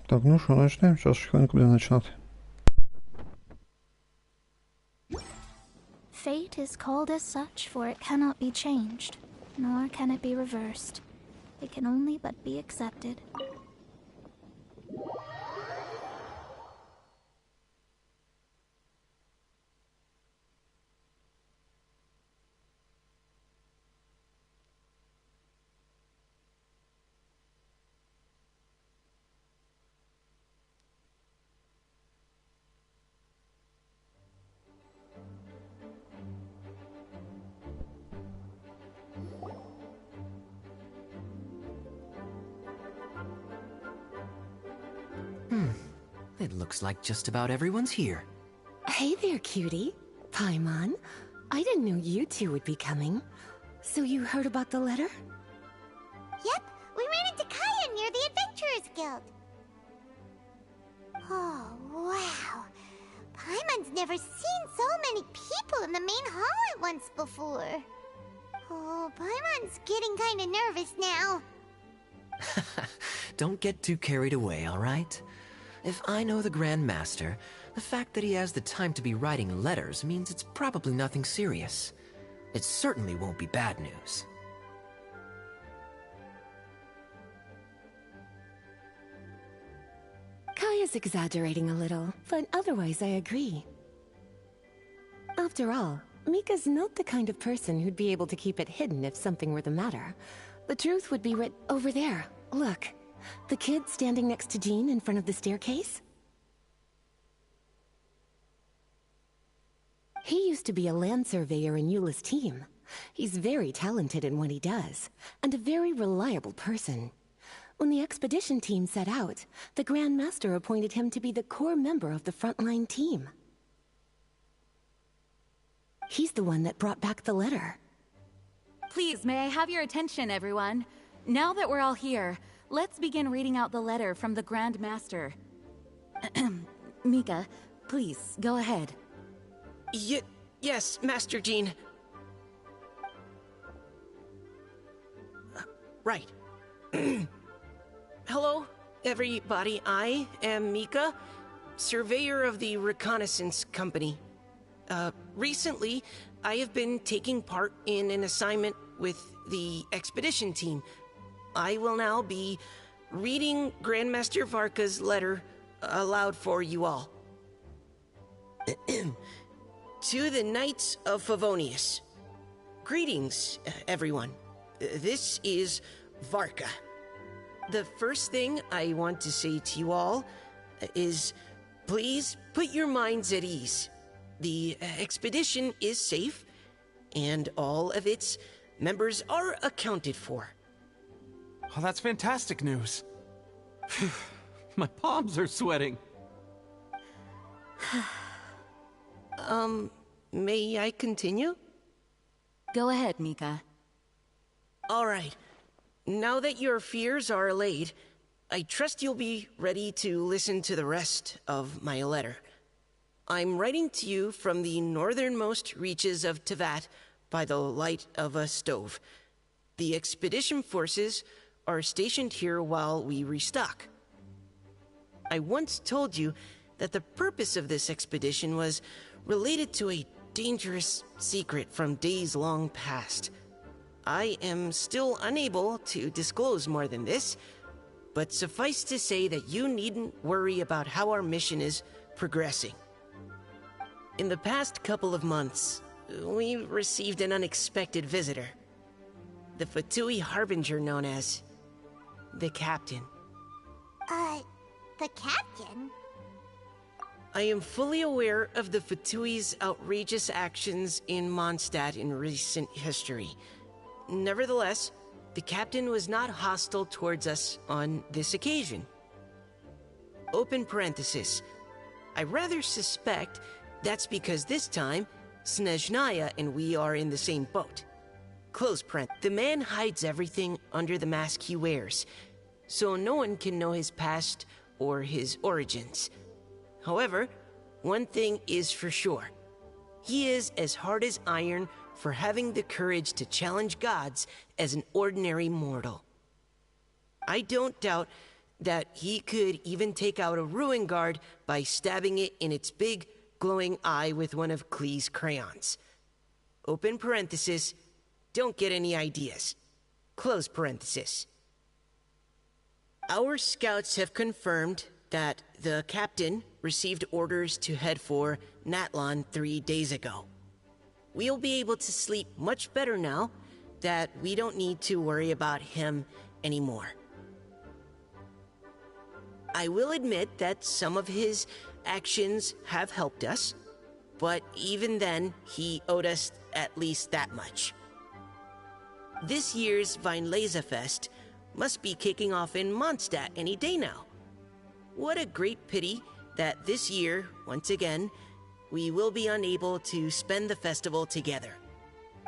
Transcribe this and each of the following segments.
Так, ну що, начнемо? Зараз хвилинку буде починати. Fate is called as such, for it cannot be changed, nor can it be reversed. It can only but be accepted. It looks like just about everyone's here. Hey there, cutie. Paimon. I didn't know you two would be coming. So you heard about the letter? Yep, we ran into Kaya near the Adventurers Guild. Oh, wow. Paimon's never seen so many people in the main hall at once before. Oh, Paimon's getting kinda nervous now. Don't get too carried away, all right? If I know the Grand Master, the fact that he has the time to be writing letters means it's probably nothing serious. It certainly won't be bad news. Kaya's exaggerating a little, but otherwise I agree. After all, Mika's not the kind of person who'd be able to keep it hidden if something were the matter. The truth would be writ over there. Look, the kid standing next to Jean in front of the staircase? He used to be a land surveyor in Eula's team. He's very talented in what he does, and a very reliable person. When the expedition team set out, the Grand Master appointed him to be the core member of the frontline team. He's the one that brought back the letter. Please, may I have your attention, everyone? Now that we're all here, let's begin reading out the letter from the Grand Master. Mika, please, go ahead. Yes, Master Jean. Right. Hello, everybody. I am Mika, surveyor of the Reconnaissance Company. Recently, I have been taking part in an assignment with the expedition team. I will now be reading Grandmaster Varka's letter aloud for you all. To the Knights of Favonius. Greetings, everyone. This is Varka. The first thing I want to say to you all is, please put your minds at ease. The expedition is safe, and all of its members are accounted for. Oh, that's fantastic news. My palms are sweating. May I continue? Go ahead, Mika. All right. Now that your fears are allayed, I trust you'll be ready to listen to the rest of my letter. I'm writing to you from the northernmost reaches of Tevat by the light of a stove. The expedition forces are stationed here while we restock. I once told you that the purpose of this expedition was related to a dangerous secret from days long past. I am still unable to disclose more than this, but suffice to say that you needn't worry about how our mission is progressing. In the past couple of months, we received an unexpected visitor. The Fatui Harbinger known as the Captain. The Captain? I am fully aware of the Fatui's outrageous actions in Mondstadt in recent history. Nevertheless, the Captain was not hostile towards us on this occasion. Open parenthesis. I rather suspect that's because this time, Snezhnaya and we are in the same boat. Close print. The man hides everything under the mask he wears, so no one can know his past or his origins. However, one thing is for sure. He is as hard as iron for having the courage to challenge gods as an ordinary mortal. I don't doubt that he could even take out a ruin guard by stabbing it in its big, glowing eye with one of Klee's crayons. Open parenthesis, don't get any ideas. Close parenthesis. Our scouts have confirmed that the captain received orders to head for Natlon 3 days ago. We'll be able to sleep much better now that we don't need to worry about him anymore. I will admit that some of his actions have helped us, but even then, he owed us at least that much. This year's Weinlesefest must be kicking off in Mondstadt any day now. What a great pity that this year, once again, we will be unable to spend the festival together.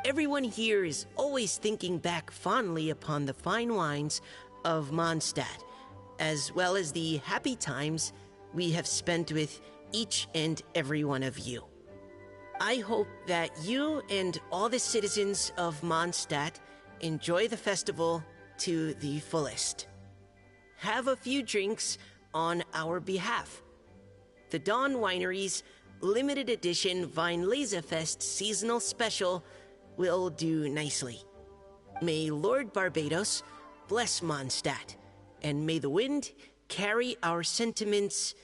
Everyone here is always thinking back fondly upon the fine wines of Mondstadt, as well as the happy times we have spent with each and every one of you. I hope that you and all the citizens of Mondstadt enjoy the festival to the fullest. Have a few drinks on our behalf. The Dawn Winery's limited edition Weinlesefest seasonal special will do nicely. May Lord Barbados bless Mondstadt, and may the wind carry our sentiments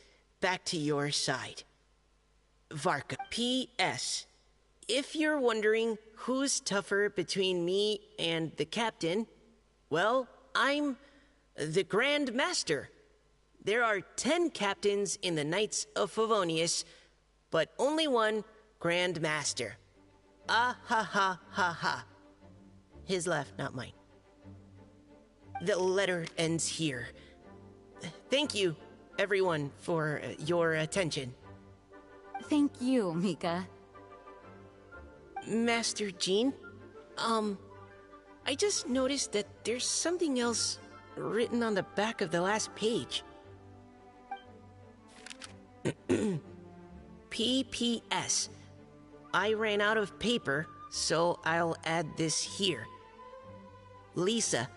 back to your side. Varka. P.S. If you're wondering who's tougher between me and the captain, well, I'm the Grand Master. There are 10 captains in the Knights of Favonius, but only one Grand Master. Ah ha ha ha ha. His laugh, not mine. The letter ends here. Thank you, everyone, for your attention. Thank you, Mika. Master Jean, I just noticed that there's something else written on the back of the last page. P.P.S. I ran out of paper, so I'll add this here. Lisa,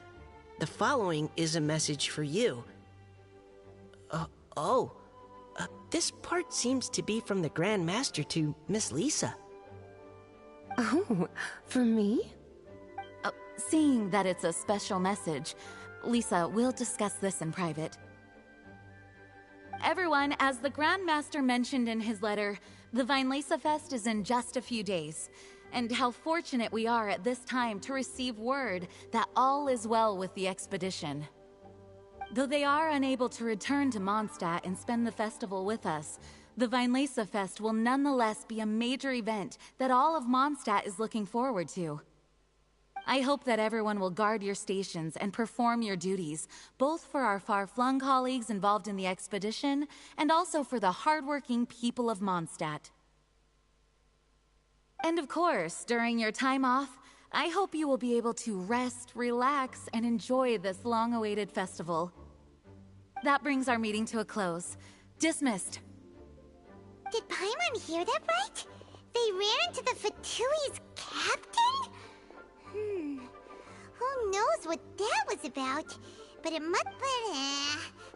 the following is a message for you. This part seems to be from the Grand Master to Miss Lisa. Oh, for me? Seeing that it's a special message, Lisa, we'll discuss this in private. Everyone, as the Grand Master mentioned in his letter, the Weinlesefest is in just a few days. And how fortunate we are at this time to receive word that all is well with the expedition. Though they are unable to return to Mondstadt and spend the festival with us, the Weinlesefest will nonetheless be a major event that all of Mondstadt is looking forward to. I hope that everyone will guard your stations and perform your duties, both for our far-flung colleagues involved in the expedition and also for the hardworking people of Mondstadt. And of course, during your time off, I hope you will be able to rest, relax, and enjoy this long-awaited festival. That brings our meeting to a close. Dismissed. Did Paimon hear that right? They ran into the Fatui's captain? Who knows what that was about? But it must be...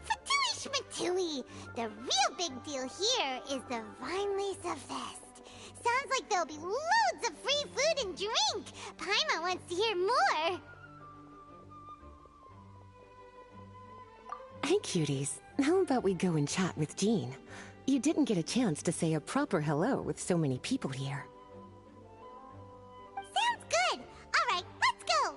Fatui Schmatui! The real big deal here is the Weinlesefest. Sounds like there'll be loads of free food and drink! Paimon wants to hear more! Hey, cuties. How about we go and chat with Jean? You didn't get a chance to say a proper hello with so many people here. Sounds good! Alright, let's go!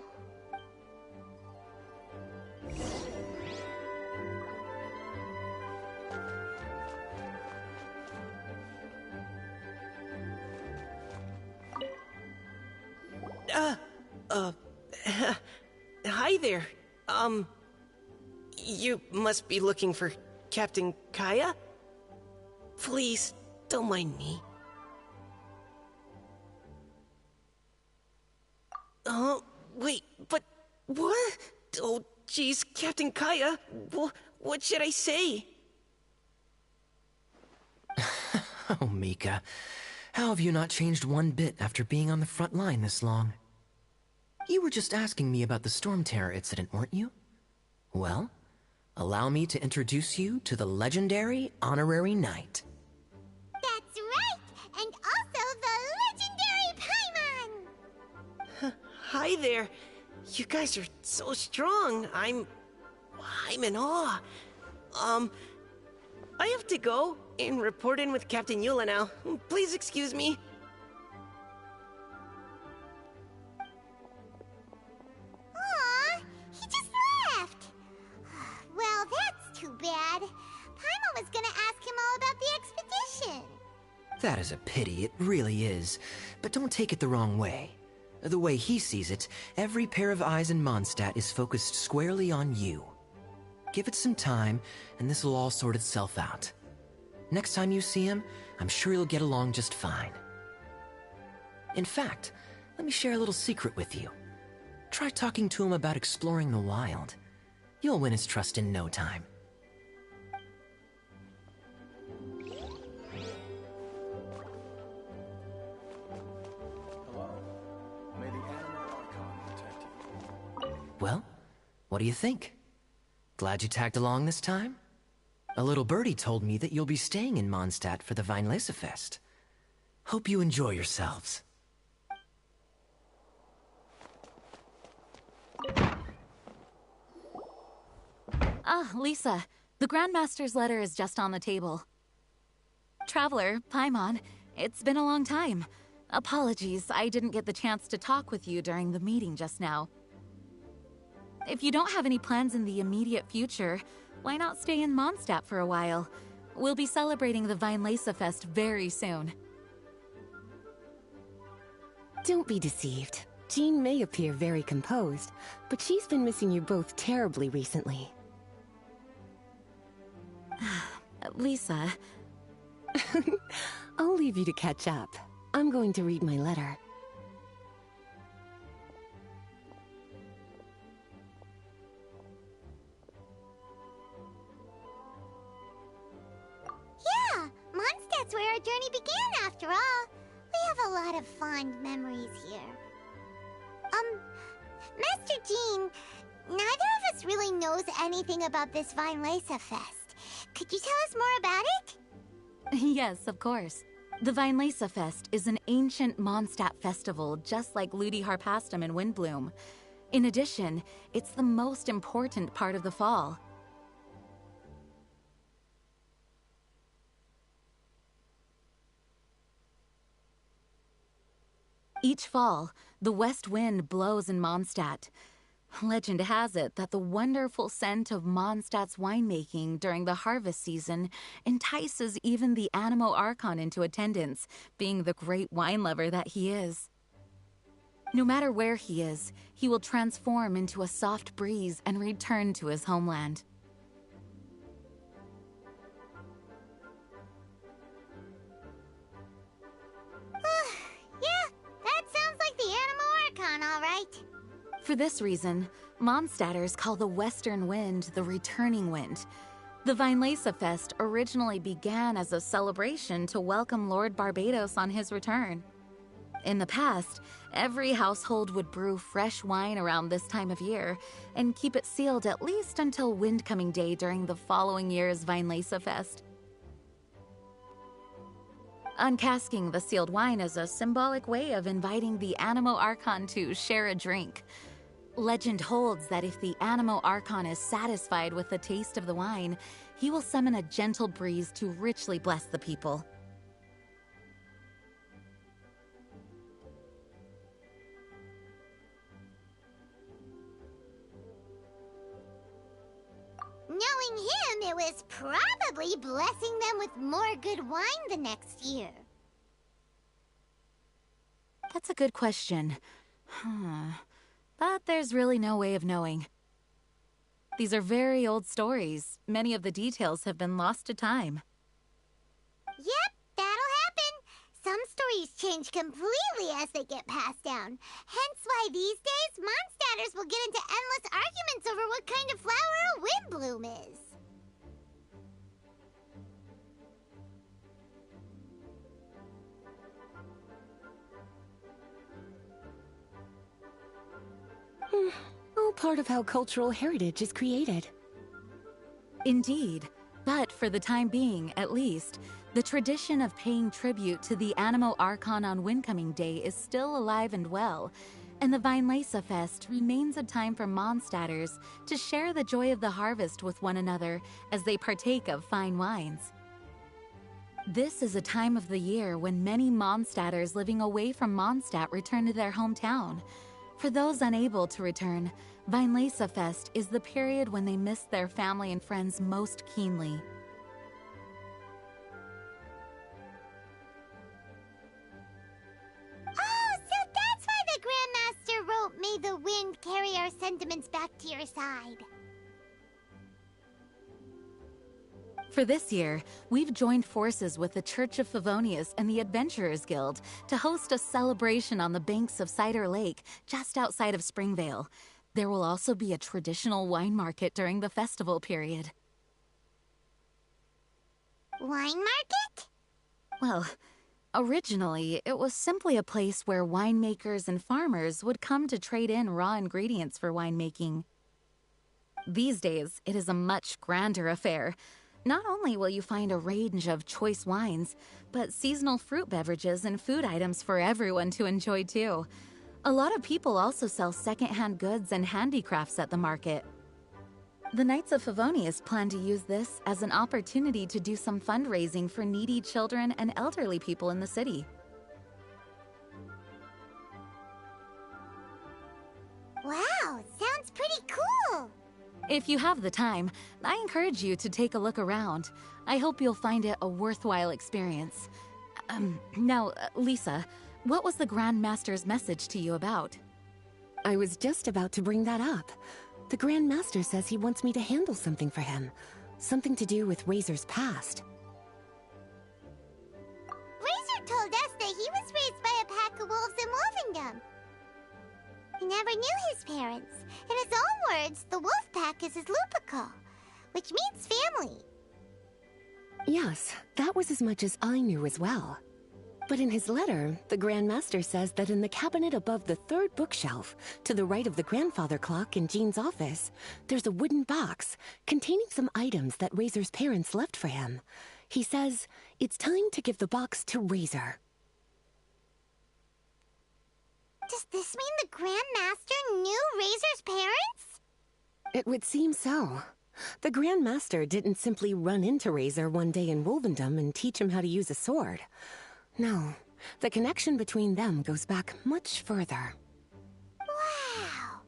Hi there. You must be looking for Captain Kaya? Please, don't mind me. Wait, but what? Oh, jeez, Captain Kaya, what should I say? Oh, Mika. How have you not changed one bit after being on the front line this long? You were just asking me about the Storm Terror incident, weren't you? Well, allow me to introduce you to the legendary Honorary Knight. That's right! And also the legendary Paimon! Hi there. You guys are so strong. I'm in awe. I have to go and report in with Captain Eula now. Please excuse me. Aw, he just left. Well, that's too bad. Paimon was gonna ask him all about the expedition. That is a pity, it really is. But don't take it the wrong way. The way he sees it, every pair of eyes in Mondstadt is focused squarely on you. Give it some time, and this will all sort itself out. Next time you see him, I'm sure you'll get along just fine. In fact, let me share a little secret with you. Try talking to him about exploring the wild. You'll win his trust in no time. Well, what do you think? Glad you tagged along this time? A little birdie told me that you'll be staying in Mondstadt for the Fest. Hope you enjoy yourselves. Ah, Lisa, the Grandmaster's letter is just on the table. Traveler, Paimon, it's been a long time. Apologies, I didn't get the chance to talk with you during the meeting just now. If you don't have any plans in the immediate future, why not stay in Mondstadt for a while? We'll be celebrating the Fest very soon. Don't be deceived. Jean may appear very composed, but she's been missing you both terribly recently. Lisa... I'll leave you to catch up. I'm going to read my letter. Yeah, Mondstadt's where our journey began after all. We have a lot of fond memories here. Master Jean, neither of us really knows anything about this Fest. Could you tell us more about it? Yes, of course. The Fest is an ancient Mondstadt festival just like Ludi Harpastum and Windbloom. In addition, it's the most important part of the fall. Each fall, the west wind blows in Mondstadt. Legend has it that the wonderful scent of Mondstadt's winemaking during the harvest season entices even the Animo Archon into attendance, being the great wine lover that he is. No matter where he is, he will transform into a soft breeze and return to his homeland. Yeah, that sounds like the Animo Archon, all right. For this reason, Mondstadters call the western wind the returning wind. The Fest originally began as a celebration to welcome Lord Barbados on his return. In the past, every household would brew fresh wine around this time of year and keep it sealed at least until Windcoming Day during the following year's Fest. Uncasking the sealed wine is a symbolic way of inviting the Animo Archon to share a drink. Legend holds that if the Animo Archon is satisfied with the taste of the wine, he will summon a gentle breeze to richly bless the people. Knowing him, it was probably blessing them with more good wine the next year. That's a good question. But there's really no way of knowing. These are very old stories. Many of the details have been lost to time. Yep, that'll happen. Some stories change completely as they get passed down. Hence why these days, Mondstadters will get into endless arguments over what kind of flower a windbloom is. All part of how cultural heritage is created. Indeed. But for the time being, at least, the tradition of paying tribute to the Animo Archon on Windcoming Day is still alive and well, and the Weinlese Fest remains a time for Mondstadters to share the joy of the harvest with one another as they partake of fine wines. This is a time of the year when many Mondstadters living away from Mondstadt return to their hometown. For those unable to return, Weinlese Fest is the period when they miss their family and friends most keenly. Oh, so that's why the Grandmaster wrote, "May the wind carry our sentiments back to your side." For this year, we've joined forces with the Church of Favonius and the Adventurers Guild to host a celebration on the banks of Cider Lake, just outside of Springvale. There will also be a traditional wine market during the festival period. Wine market? Well, originally, it was simply a place where winemakers and farmers would come to trade in raw ingredients for winemaking. These days, it is a much grander affair. Not only will you find a range of choice wines, but seasonal fruit beverages and food items for everyone to enjoy too. A lot of people also sell secondhand goods and handicrafts at the market. The Knights of Favonius plan to use this as an opportunity to do some fundraising for needy children and elderly people in the city. Wow, sounds pretty cool! If you have the time, I encourage you to take a look around. I hope you'll find it a worthwhile experience. Now, Lisa, what was the Grand Master's message to you about? I was just about to bring that up. The Grand Master says he wants me to handle something for him. Something to do with Razor's past. Razor told us that he was raised by a pack of wolves in Wolvendom. He never knew his parents. In his own words, the wolf pack is his lupical, which means family. Yes, that was as much as I knew as well. But in his letter, the Grand Master says that in the cabinet above the third bookshelf, to the right of the grandfather clock in Jean's office, there's a wooden box containing some items that Razor's parents left for him. He says it's time to give the box to Razor. Does this mean the Grand Master knew Razor's parents? It would seem so. The Grand Master didn't simply run into Razor one day in Wolvendom and teach him how to use a sword. No, the connection between them goes back much further. Wow!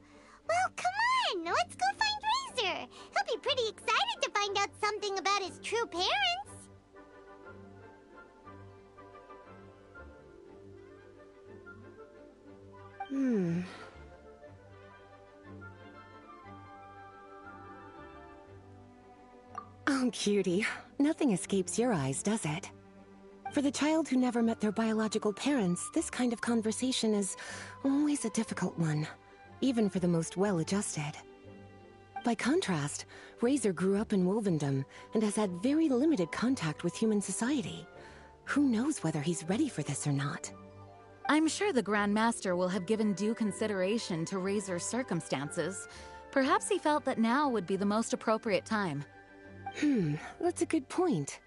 Well, come on! Let's go find Razor! He'll be pretty excited to find out something about his true parents! Oh, cutie. Nothing escapes your eyes, does it? For the child who never met their biological parents, this kind of conversation is always a difficult one, even for the most well-adjusted. By contrast, Razor grew up in Wolvendom and has had very limited contact with human society. Who knows whether he's ready for this or not? I'm sure the Grand Master will have given due consideration to Razor's circumstances. Perhaps he felt that now would be the most appropriate time. That's a good point.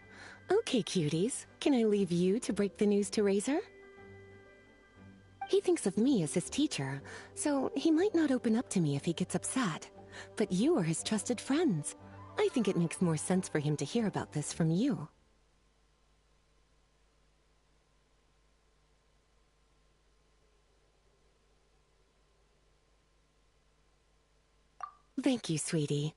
Okay, cuties, can I leave you to break the news to Razor? He thinks of me as his teacher, so he might not open up to me if he gets upset. But you are his trusted friends. I think it makes more sense for him to hear about this from you. Thank you, sweetie.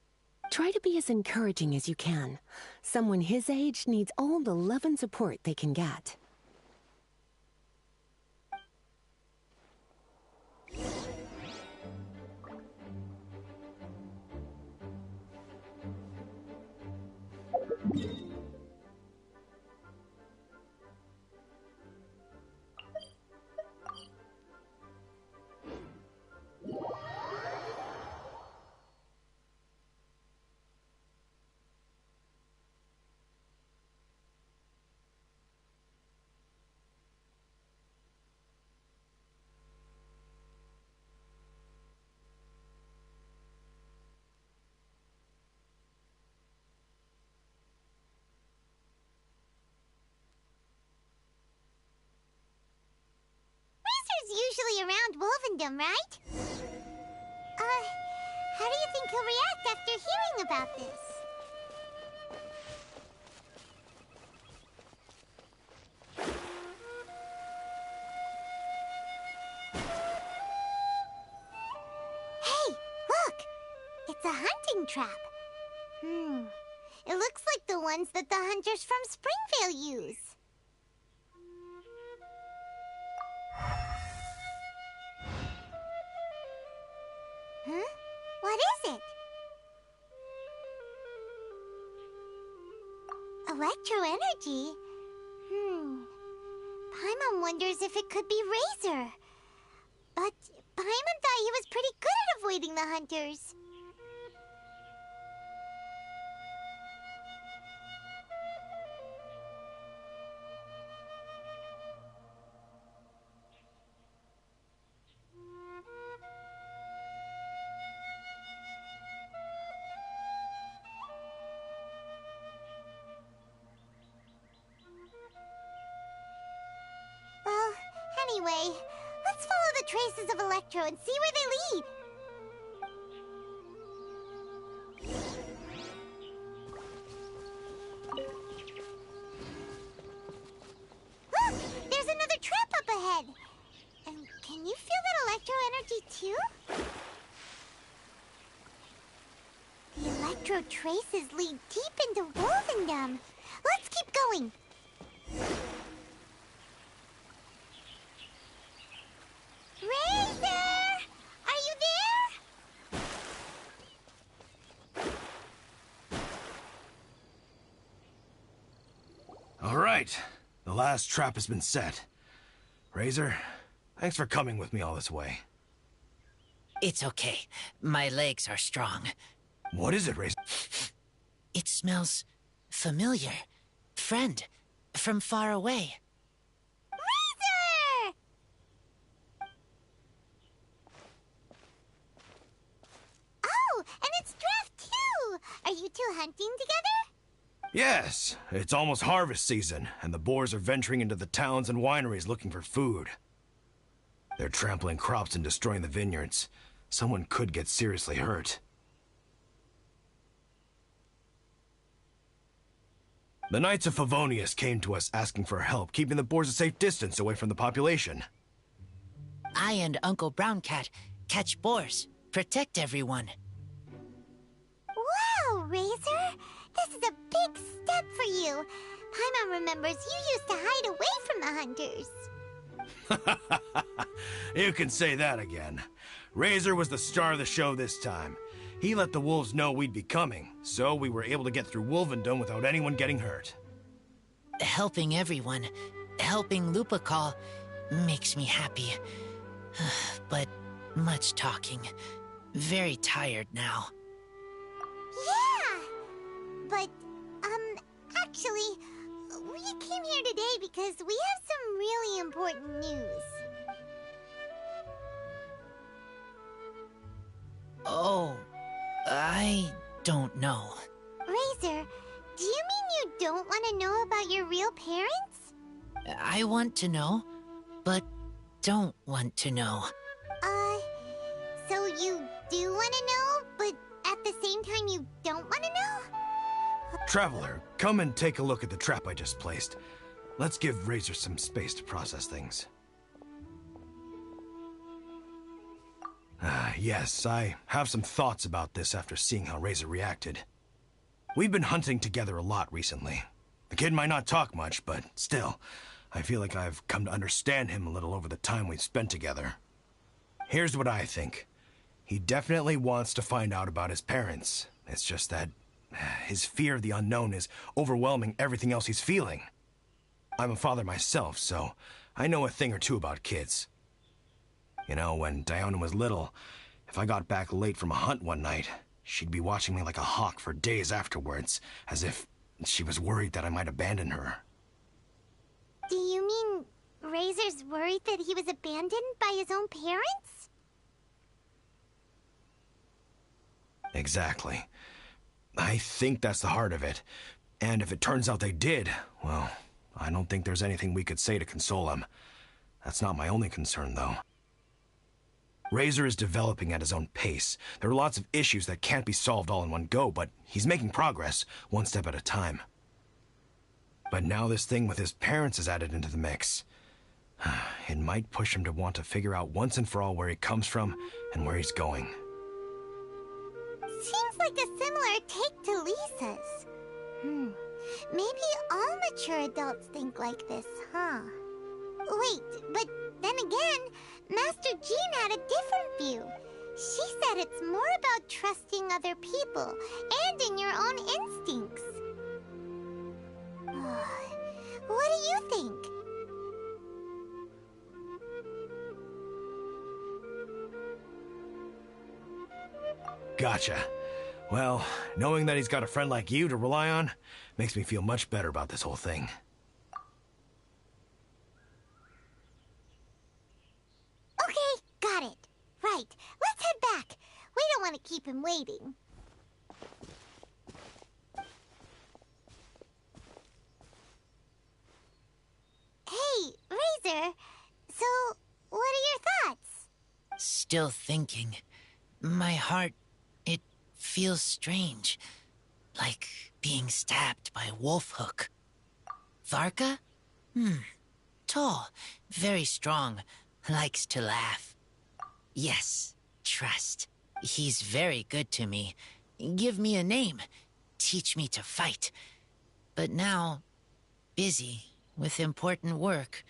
Try to be as encouraging as you can. Someone his age needs all the love and support they can get. usually around Wolvendom, right? How do you think he'll react after hearing about this? Hey, look! It's a hunting trap. It looks like the ones that the hunters from Springvale use. Huh? What is it? Electro energy? Paimon wonders if it could be Razor. But Paimon thought he was pretty good at avoiding the hunters. Anyway, let's follow the traces of Electro and see where they lead. Look! There's another trap up ahead. And can you feel that Electro energy too? The Electro traces lead deep into Wolvendom. Let's keep going. Razor! Are you there? All right. The last trap has been set. Razor, thanks for coming with me all this way. It's okay. My legs are strong. What is it, Razor? It smells familiar. Friend, from far away. Razor! Oh, and it's Draft too! Are you two hunting together? Yes, it's almost harvest season, and the boars are venturing into the towns and wineries looking for food. They're trampling crops and destroying the vineyards. Someone could get seriously hurt. The Knights of Favonius came to us asking for help, keeping the boars a safe distance away from the population. I and Uncle Brown Cat catch boars, protect everyone. Wow, Razor! This is a big step for you. Paimon remembers you used to hide away from the hunters. You can say that again. Razor was the star of the show this time. He let the wolves know we'd be coming, so we were able to get through Wolvendom without anyone getting hurt. Helping everyone, helping Lupercal, makes me happy. But much talking. Very tired now. Yeah! But, actually, we came here today because we have some really important news. Oh, I don't know. Razor, do you mean you don't want to know about your real parents? I want to know, but don't want to know. So you do want to know, but at the same time you don't want to know? Traveler, come and take a look at the trap I just placed. Let's give Razor some space to process things. Yes, I have some thoughts about this after seeing how Razor reacted. We've been hunting together a lot recently. The kid might not talk much, but still, I feel like I've come to understand him a little over the time we've spent together. Here's what I think. He definitely wants to find out about his parents. It's just that his fear of the unknown is overwhelming everything else he's feeling. I'm a father myself, so I know a thing or two about kids. You know, when Diana was little, if I got back late from a hunt one night, she'd be watching me like a hawk for days afterwards, as if she was worried that I might abandon her. Do you mean Razor's worried that he was abandoned by his own parents? Exactly. I think that's the heart of it. And if it turns out they did, well, I don't think there's anything we could say to console him. That's not my only concern, though. Razor is developing at his own pace. There are lots of issues that can't be solved all in one go, but he's making progress, one step at a time. But now this thing with his parents is added into the mix. It might push him to want to figure out once and for all where he comes from and where he's going. Seems like a similar take to Lisa's. Maybe all mature adults think like this, huh? Wait, but then again, Master Jean had a different view. She said it's more about trusting other people and in your own instincts. What do you think? Gotcha. Well, knowing that he's got a friend like you to rely on makes me feel much better about this whole thing. Okay, got it. Right, let's head back. We don't want to keep him waiting. Hey, Razor. So, what are your thoughts? Still thinking. My heart, it feels strange. Like being stabbed by a wolf hook. Varka? Tall, very strong, likes to laugh. Yes, trust. He's very good to me. Give me a name. Teach me to fight. But now, busy with important work.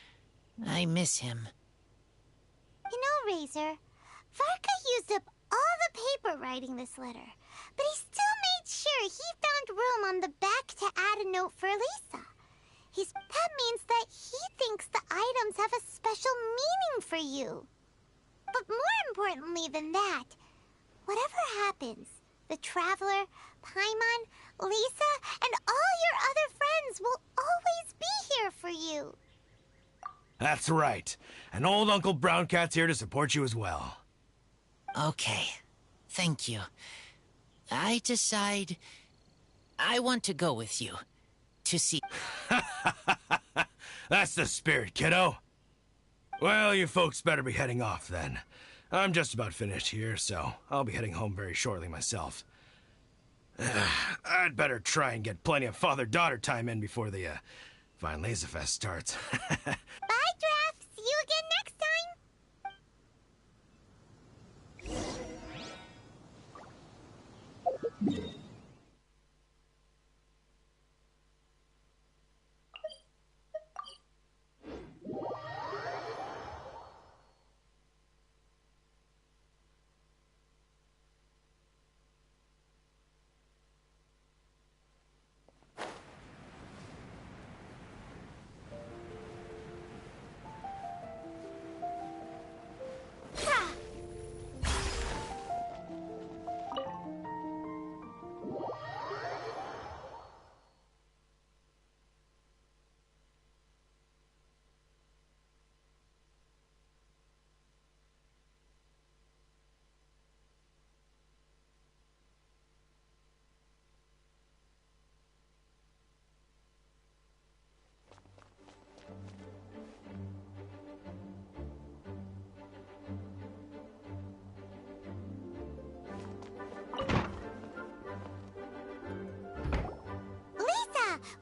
I miss him. You know, Razor, Varka used up all the paper writing this letter, but he still made sure he found room on the back to add a note for Lisa. That means that he thinks the items have a special meaning for you. But more importantly than that, whatever happens, the Traveler, Paimon, Lisa, and all your other friends will always be here for you. That's right. And old Uncle Brown Cat's here to support you as well. Okay, thank you. I decide I want to go with you to see... That's the spirit, kiddo. Well, you folks better be heading off then. I'm just about finished here, so I'll be heading home very shortly myself. I'd better try and get plenty of father-daughter time in before the Vine Laser Fest starts. Bye, Draft. See you again next time.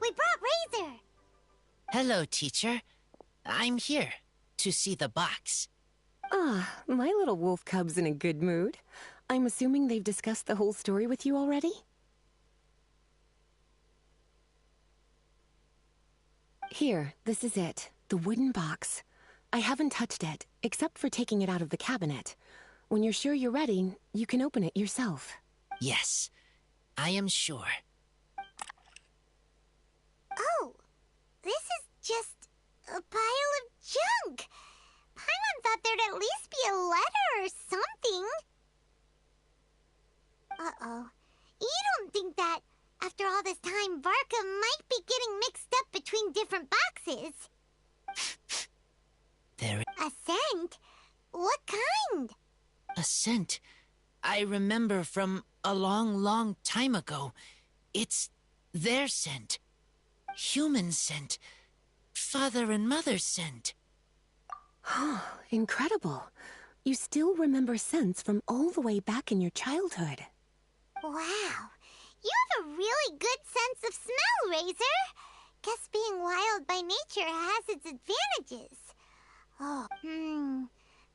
We brought Razor! Hello, teacher. I'm here to see the box. Ah, my little wolf cub's in a good mood. I'm assuming they've discussed the whole story with you already? Here, this is it. The wooden box. I haven't touched it, except for taking it out of the cabinet. When you're sure you're ready, you can open it yourself. Yes, I am sure. Oh, this is just a pile of junk. Paimon thought there'd at least be a letter or something. Uh-oh. You don't think that, after all this time, Varka might be getting mixed up between different boxes? A scent? What kind? A scent I remember from a long, long time ago. It's their scent. Human scent. Father and mother scent. Oh, incredible. You still remember scents from all the way back in your childhood. Wow, you have a really good sense of smell, Razor. Guess being wild by nature has its advantages. Oh,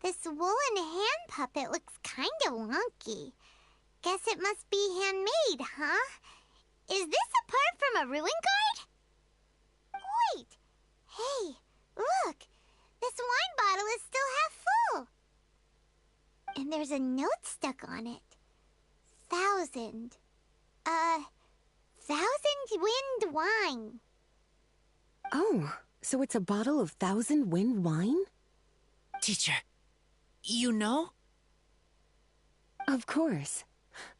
this woolen hand puppet looks kinda wonky. Guess it must be handmade, huh? Is this a part from a ruin guard? Wait, hey, look! This wine bottle is still half full. And there's a note stuck on it. 1,000. 1,000 wind wine. Oh, so it's a bottle of 1,000 wind wine? Teacher, you know? Of course.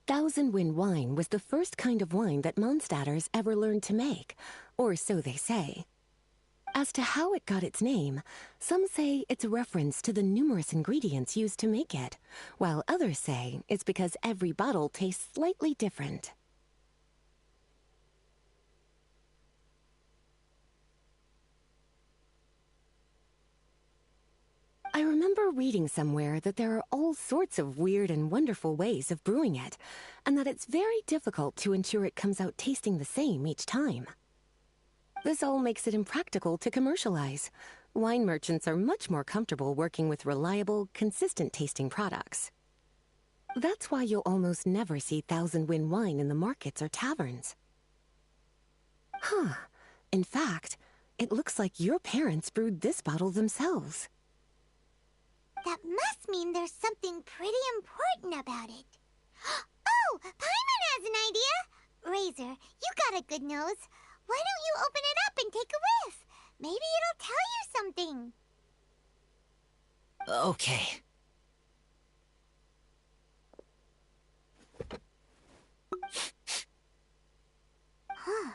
1,000 wind wine was the first kind of wine that Mondstadters ever learned to make, or so they say. As to how it got its name, some say it's a reference to the numerous ingredients used to make it, while others say it's because every bottle tastes slightly different. I remember reading somewhere that there are all sorts of weird and wonderful ways of brewing it, and that it's very difficult to ensure it comes out tasting the same each time. This all makes it impractical to commercialize. Wine merchants are much more comfortable working with reliable, consistent-tasting products. That's why you'll almost never see 1,000 wind wine in the markets or taverns. Huh. In fact, it looks like your parents brewed this bottle themselves. That must mean there's something pretty important about it. Oh, Paimon has an idea! Razor, you got a good nose. Why don't you open it up and take a whiff? Maybe it'll tell you something. Okay. Huh.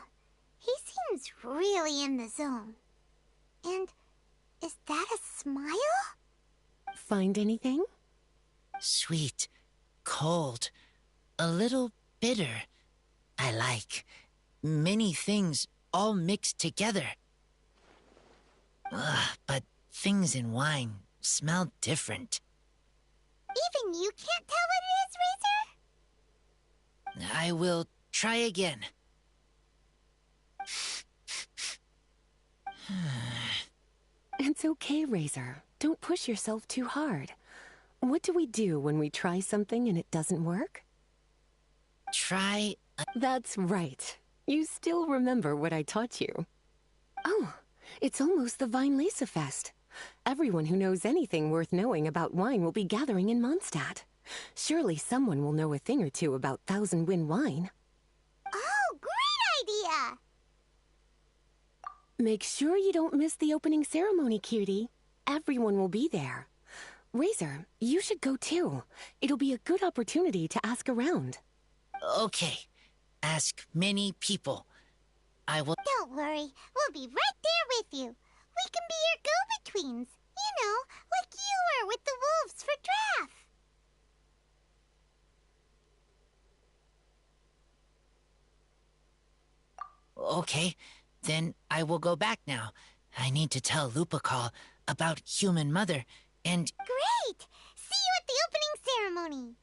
He seems really in the zone. And is that a smile? Find anything? Sweet, cold, a little bitter. I like. Many things all mixed together. But things in wine smell different. Even you can't tell what it is, Razor? I will try again. It's okay, Razor. Don't push yourself too hard. What do we do when we try something and it doesn't work? Try... That's right. You still remember what I taught you. Oh, it's almost the Weinlese Fest. Everyone who knows anything worth knowing about wine will be gathering in Mondstadt. Surely someone will know a thing or two about 1,000 wind wine. Oh, great idea! Make sure you don't miss the opening ceremony, cutie. Everyone will be there. Razor, you should go too. It'll be a good opportunity to ask around. Okay. Ask many people. I will... Don't worry. We'll be right there with you. We can be your go-betweens. You know, like you were with the wolves for Draff. Okay. Then I will go back now. I need to tell Lupacall about Human Mother and... Great! See you at the opening ceremony.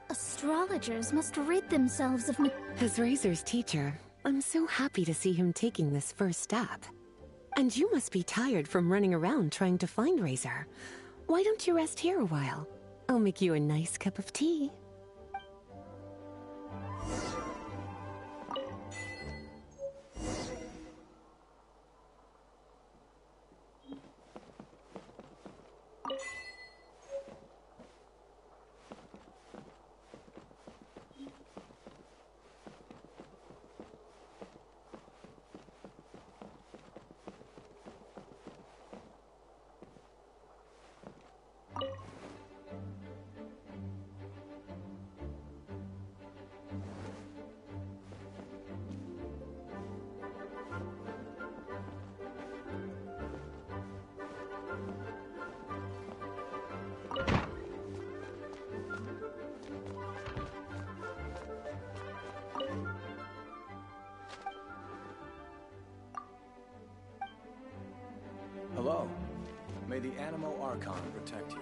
Astrologers must rid themselves of... As Razor's teacher, I'm so happy to see him taking this first step. And you must be tired from running around trying to find Razor. Why don't you rest here a while? I'll make you a nice cup of tea. May the Animo Archon protect you.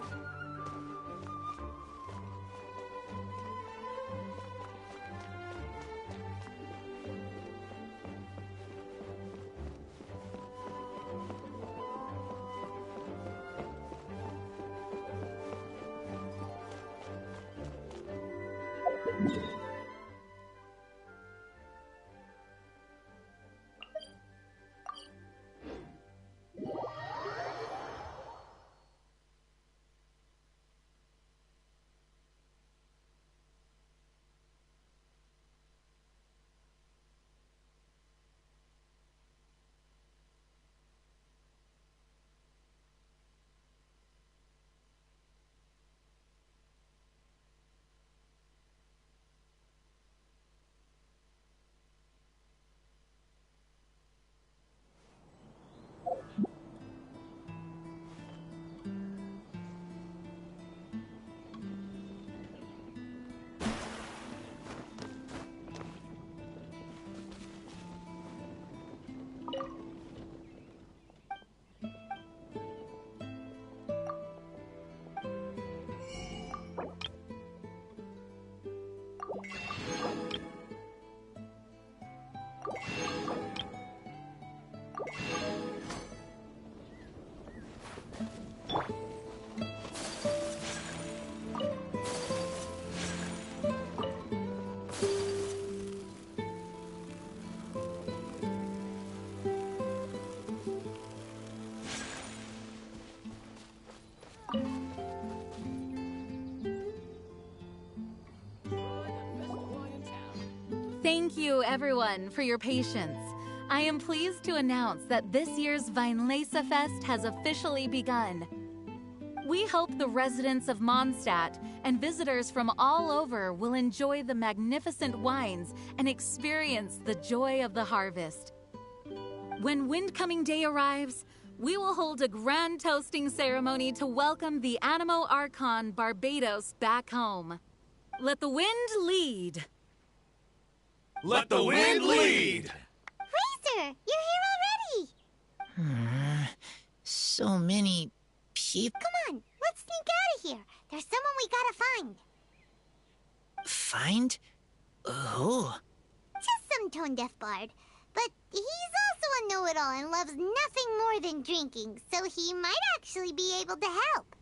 Thank you, everyone, for your patience. I am pleased to announce that this year's Weinlese Fest has officially begun. We hope the residents of Mondstadt and visitors from all over will enjoy the magnificent wines and experience the joy of the harvest. When Windcoming Day arrives, we will hold a grand toasting ceremony to welcome the Animo Archon Barbados back home. Let the wind lead. Let the wind lead! Razor, you're here already! So many people. Come on, let's sneak out of here. There's someone we gotta find. Find? Who? Just some tone-deaf bard. But he's also a know-it-all and loves nothing more than drinking, so he might actually be able to help.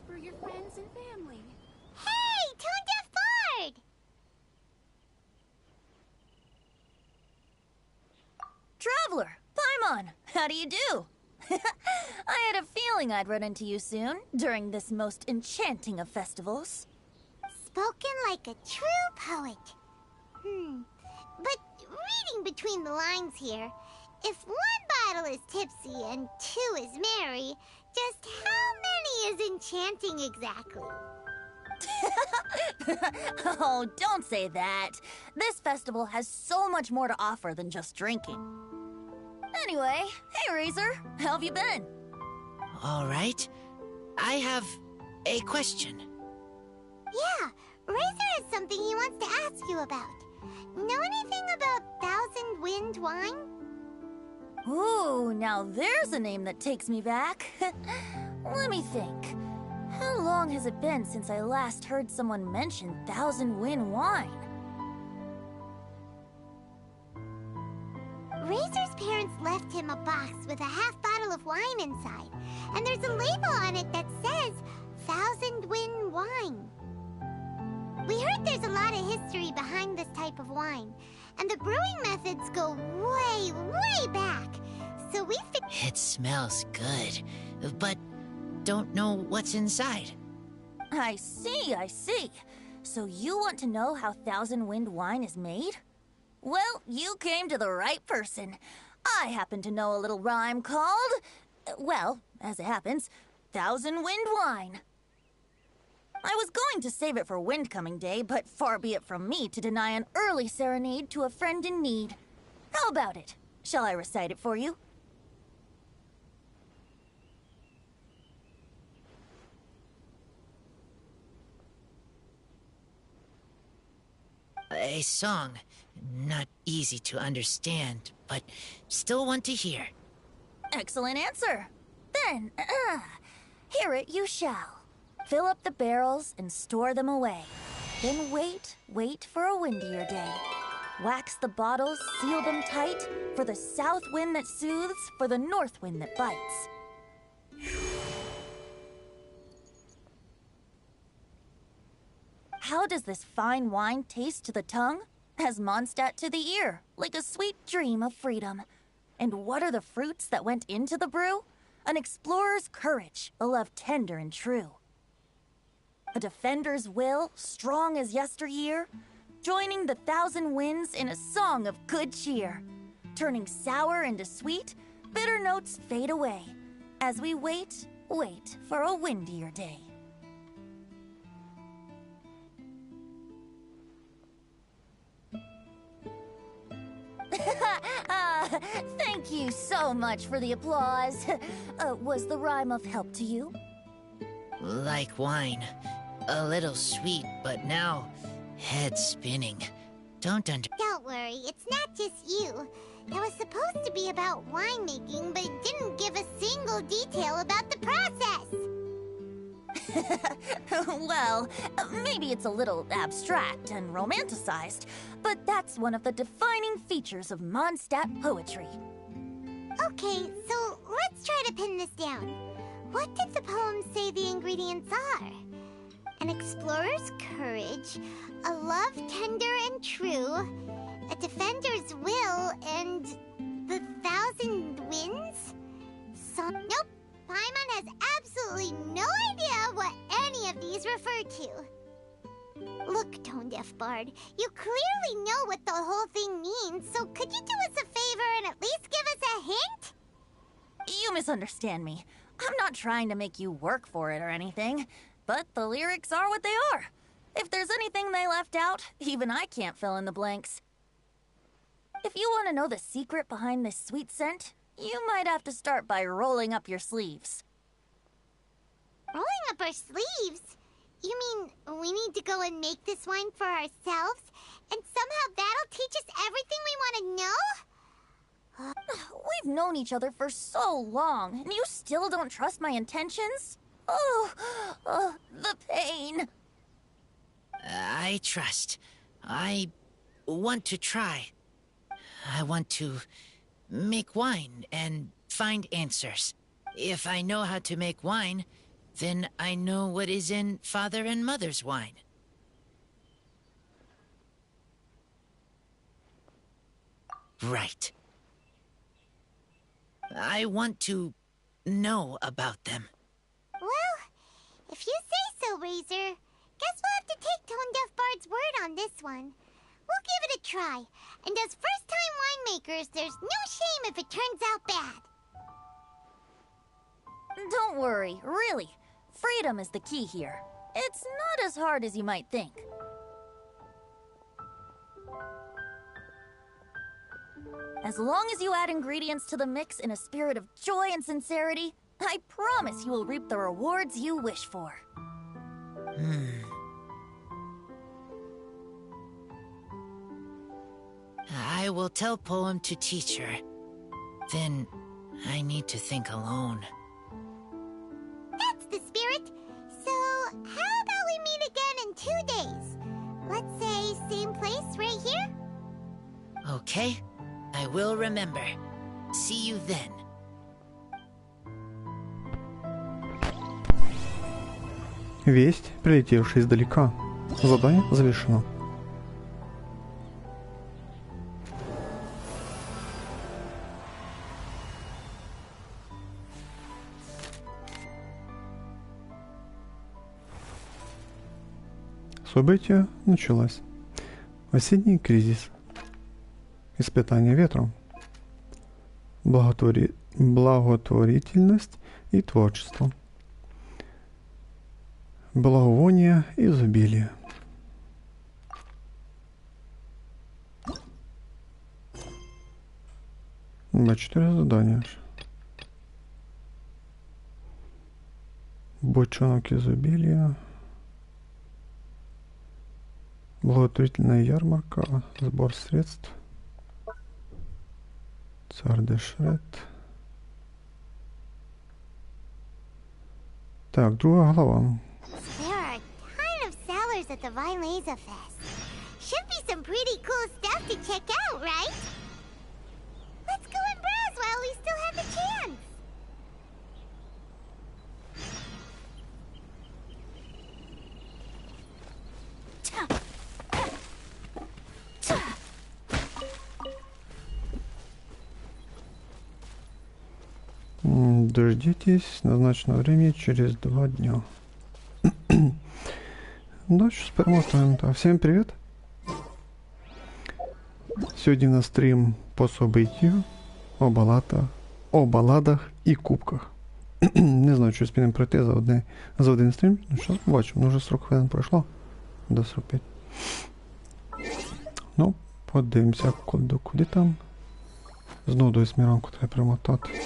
For your friends and family. Hey, tone-deaf bard! Traveler, Paimon, how do you do? I had a feeling I'd run into you soon, during this most enchanting of festivals. Spoken like a true poet. But reading between the lines here, if one bottle is tipsy and two is merry, just how many is enchanting exactly? Oh, don't say that. This festival has so much more to offer than just drinking. Anyway, hey Razor, how have you been? All right. I have a question. Yeah, Razor has something he wants to ask you about. Know anything about Thousand Wind wine? Ooh, now there's a name that takes me back. Let me think. How long has it been since I last heard someone mention Thousand Wind wine? Razor's parents left him a box with a half bottle of wine inside, and there's a label on it that says Thousand Wind wine. We heard there's a lot of history behind this type of wine, and the brewing methods go way, way back. So we It smells good, but don't know what's inside. I see, I see. So you want to know how Thousand Wind wine is made? Well, you came to the right person. I happen to know a little rhyme called, well, as it happens, Thousand Wind wine. I was going to save it for Windcoming Day, but far be it from me to deny an early serenade to a friend in need. How about it? Shall I recite it for you? A song. Not easy to understand, but still one to hear. Excellent answer. Then, hear it you shall. Fill up the barrels and store them away. Then wait for a windier day. Wax the bottles, seal them tight, for the south wind that soothes, for the north wind that bites. How does this fine wine taste to the tongue? As Mondstadt to the ear, like a sweet dream of freedom. And what are the fruits that went into the brew? An explorer's courage, a love tender and true. A defender's will, strong as yesteryear, joining the thousand winds in a song of good cheer. Turning sour into sweet, bitter notes fade away, as we wait for a windier day. Thank you so much for the applause. Was the rhyme of help to you? Like wine. A little sweet, but now head spinning. Don't worry, it's not just you. It was supposed to be about winemaking, but it didn't give a single detail about the process. Well, maybe it's a little abstract and romanticized, but that's one of the defining features of Mondstadt poetry. Okay, so let's try to pin this down. What did the poem say the ingredients are? An explorer's courage, a love tender and true, a defender's will, and the thousand winds? Nope, Paimon has absolutely no idea what any of these refer to. Look, Tone-Deaf Bard, you clearly know what the whole thing means, so could you do us a favor and at least give us a hint? You misunderstand me. I'm not trying to make you work for it or anything, but the lyrics are what they are. If there's anything they left out, even I can't fill in the blanks. If you want to know the secret behind this sweet scent, you might have to start by rolling up your sleeves. Rolling up our sleeves? You mean we need to go and make this wine for ourselves, and somehow that'll teach us everything we want to know? We've known each other for so long, and you still don't trust my intentions? Oh, the pain. I trust. I want to try. I want to make wine and find answers. If I know how to make wine, then I know what is in Father and Mother's wine. Right. I want to know about them. Well, if you say so, Razor, guess we'll have to take Tone-Deaf Bard's word on this one. We'll give it a try, and as first-time winemakers, there's no shame if it turns out bad. Don't worry, really. Freedom is the key here. It's not as hard as you might think. As long as you add ingredients to the mix in a spirit of joy and sincerity, I promise you will reap the rewards you wish for. I will tell Poem to teach her. Then I need to think alone. That's the spirit. So, how about we meet again in 2 days? Let's say same place right here? Okay, I will remember. See you then. Весть, прилетевшая издалека. Задание завершено. Событие началось. Осенний кризис. Испытание ветром. Благотворительность и творчество. Благовоние изобилия. Б4 задания. Бочонок изобилия. Благотворительная ярмарка. Сбор средств. Царь Шред. Так, другая глава. There are a ton of sellers at the Vine Laser Fest. Should be some pretty cool stuff to check out, right? Let's go and browse while we still have the chance. Дождитесь назначенного времени через 2 дня. Дальше перемотаем. Так, всем привет. Сьогодні на стрім по событию о балладах і кубках. Не знаю, чи спінем пройти за один стрім. Ну що, бачимо, ну вже 40 хвилин пройшло. До 45. Ну, подивимося, куди там. Знову до 8 ранку треба перемотати.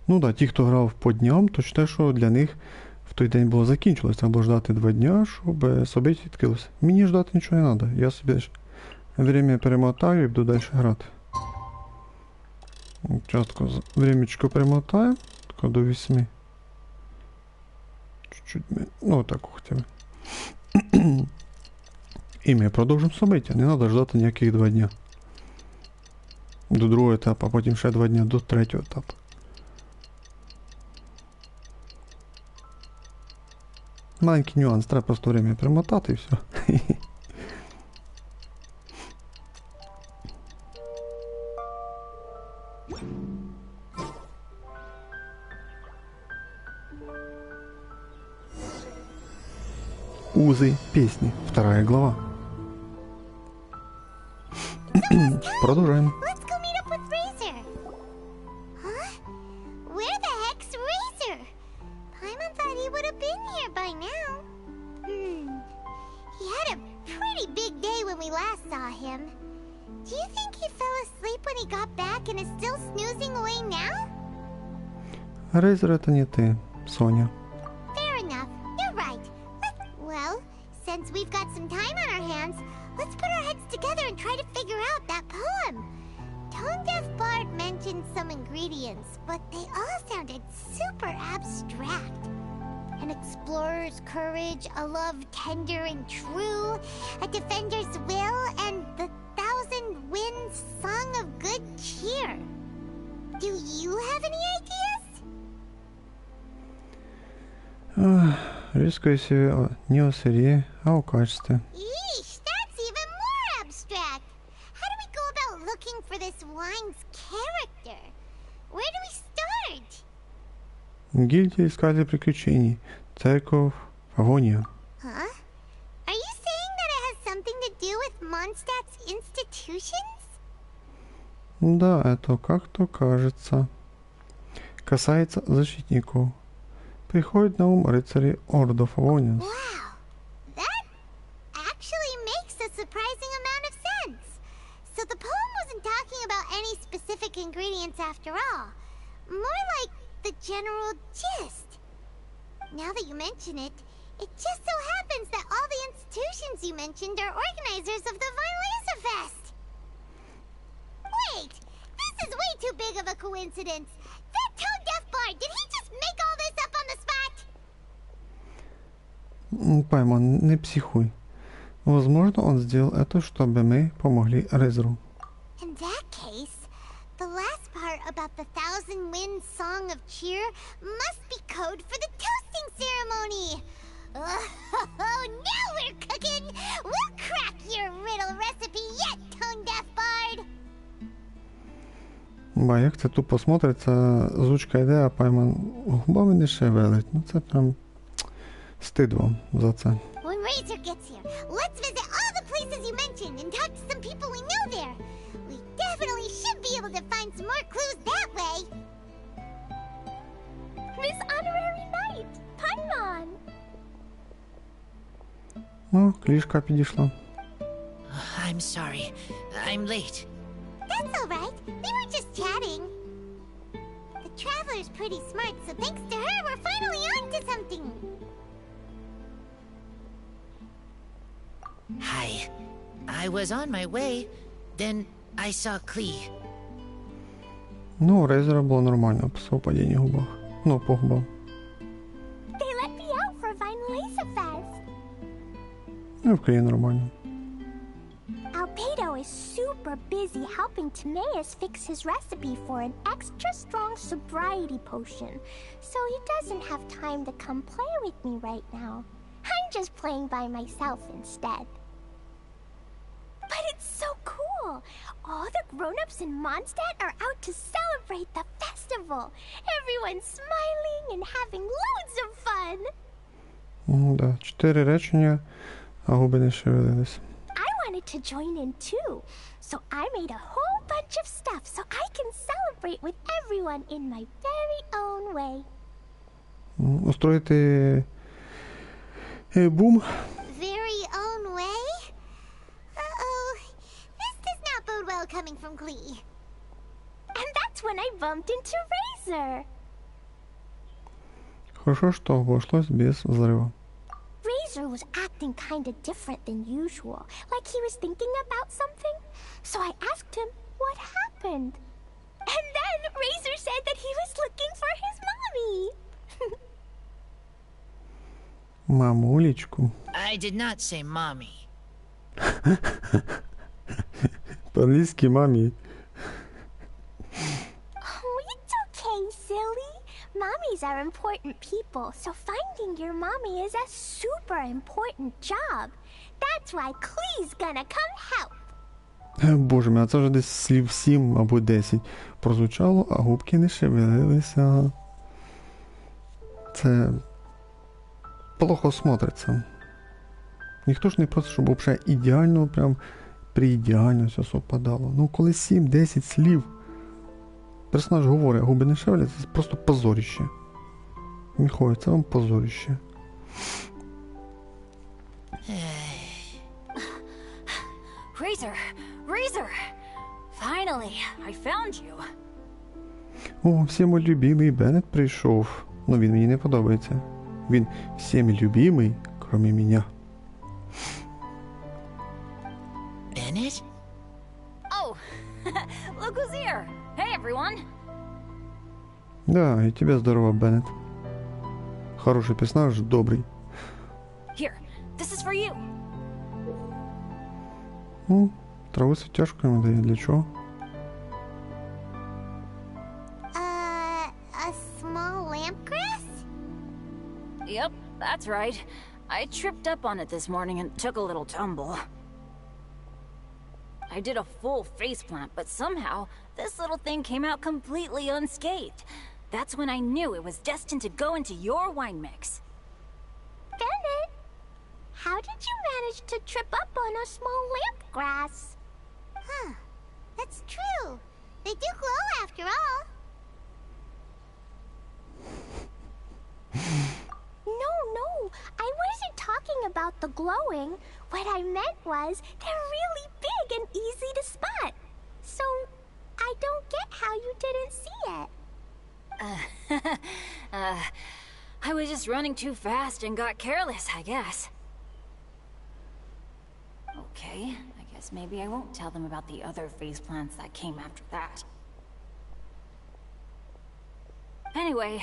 Ну так, ті, хто грав по дням, то читаю, що для них в той день було закінчилось. Треба було ждати 2 дня, щоб собі відкрилося. Мені ждати нічого не треба. Я собі время перемотаю і буду далі грати. Часто времечко перемотаю, так до 8. Чуть-чуть, ну так хоча б. І ми продовжимо события. Не треба ждати ніяких 2 дня. До другого етапу, а потім ще 2 дня до третього етапу. Маленький нюанс, треба просто время перемотати і все. Узы песни. 2 глава. Продолжаем. Let's go meet up with Razor. Huh? Where the heck's Razor? Paimon thought he would have been here by now. He had a pretty big day when we last saw him. Do you think he fell asleep when he got back and is still snoozing away now? Рейзер, это не ты, Соня. Fair enough. You're right. Well, since we've got some time on our hands, let's put our heads together and try to figure out that poem. Tone Deaf Bard mentioned some ingredients, but they all sounded super abstract. An explorer's courage, a love tender and true, a defender's will, and the 1,000 winds song of good cheer. Do you have any ideas? Риск не о сырье, а о качестве. Yeesh, that's even more abstract. How do we go about looking for this wine's character? Where do we start? Гильдия искателей приключений. Церковь Агония. Huh? Are you saying that it has something to do with Mondstadt's institutions? Да, это как-то кажется. Касается защитников. Приходит на ум рыцари Ордов Агониас. Wow, that actually makes a surprising amount of sense. So the poem wasn't talking about any specific ingredients after all. More like the general gist. Now that you mention it, it just so happens that all the institutions you mentioned are organizers of the Vine Laser Fest. Wait, this is way too big of a coincidence. That Tone Deaf Bard, did he just make all this up on the spot? Паймон, не психуй. Возможно, он сделал это, чтобы мы помогли Рейзеру. In that case, the last part about the 1,000 winds song of cheer must be code for the toasting ceremony. Oh, now we're cooking! We'll crack your riddle recipe yet, Tone Deaf Bard! Ба, як це тупо смотриться, звучка йде, а Паймон губами не шевелить. Ну це прям стид вам за це. When Razor gets here, let's visit all the places you mentioned and talk to some people we know there. We definitely should be able to find some more clues that way. Miss Honorary Knight, Paimon! О, клішка підійшла. I'm sorry. I'm late. That's all right. We were just chatting. The Traveler's pretty smart, so thanks to her, we're finally on to something. Hi. I was on my way. Then I saw Klee. Ну, у Рейзера було нормально по совпадінні губах. Ну, по губам. They let me out for Vinyl Fest. Ну, в Клії нормально. Albedo is super busy helping Timaeus fix his recipe for an extra strong sobriety potion, so he doesn't have time to come play with me right now. I'm just playing by myself instead. But it's so cool! All the grown-ups in Mondstadt are out to celebrate the festival. Everyone's smiling and having loads of fun. Да, 4 речення, а губи не шевелились. I wanted to join in too, so I made a whole bunch of stuff so I can celebrate with everyone in my very own way. Устроїти бум. Very own way? Uh-oh. This does not bode well coming from Klee. And that's when I bumped into Razor. Хорошо, что обошлось без взрыва. Razor was acting kind of different than usual, like he was thinking about something. So I asked him what happened. And then Razor said that he was looking for his mommy. Мамулечку. I did not say mommy. По-английски мами. Oh, it's okay, silly. Mommies are important people, so finding your mommy is a super important job. That's why Klee's gonna come help. Боже мій, а це вже десь слів 7 або 10 прозвучало, а губки не шевелилися. Це плохо смотриться. Ніхто ж не просить, щоб взагалі ідеально, прям при-ідеально все совпадало. Ну, коли 7-10 слів персонаж говорить, а губи не шевеляться, це просто позоріще. Міхой, це вам позоріще. Razor! Razor! Finally, I found you. О, всім любимий Беннет прийшов. Ну, він мені не подобається. Він всім любимий, крім мене. Bennett? Oh, look who's here. Hey, everyone. Да, і тебе здорово, Беннет. Хороший персонаж, добрий. Here, this is for you. Ну, траву світяшку йому дає. Для чого? A small lampgrass? Yep, that's right. I tripped up on it this morning and took a little tumble. I did a full faceplant, but somehow this little thing came out completely unscathed. That's when I knew it was destined to go into your wine mix. Bennett, how did you manage to trip up on a small lampgrass? Huh, that's true. They do glow after all. No, I wasn't talking about the glowing. What I meant was they're really big and easy to spot. So, I don't get how you didn't see it. I was just running too fast and got careless, I guess. Okay, I guess maybe I won't tell them about the other faceplants that came after that. Anyway,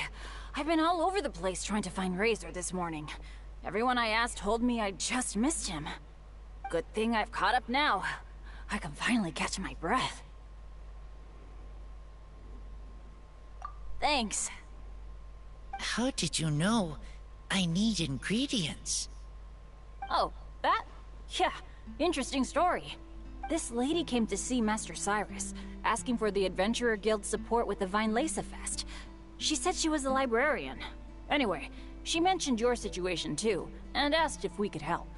I've been all over the place trying to find Razor this morning. Everyone I asked told me I just missed him. Good thing I've caught up now. I can finally catch my breath. Thanks. How did you know I need ingredients? Oh, that? Yeah, interesting story. This lady came to see Master Cyrus, asking for the Adventurer Guild's support with the Vinyl Fest. She said she was a librarian. Anyway, she mentioned your situation too, and asked if we could help.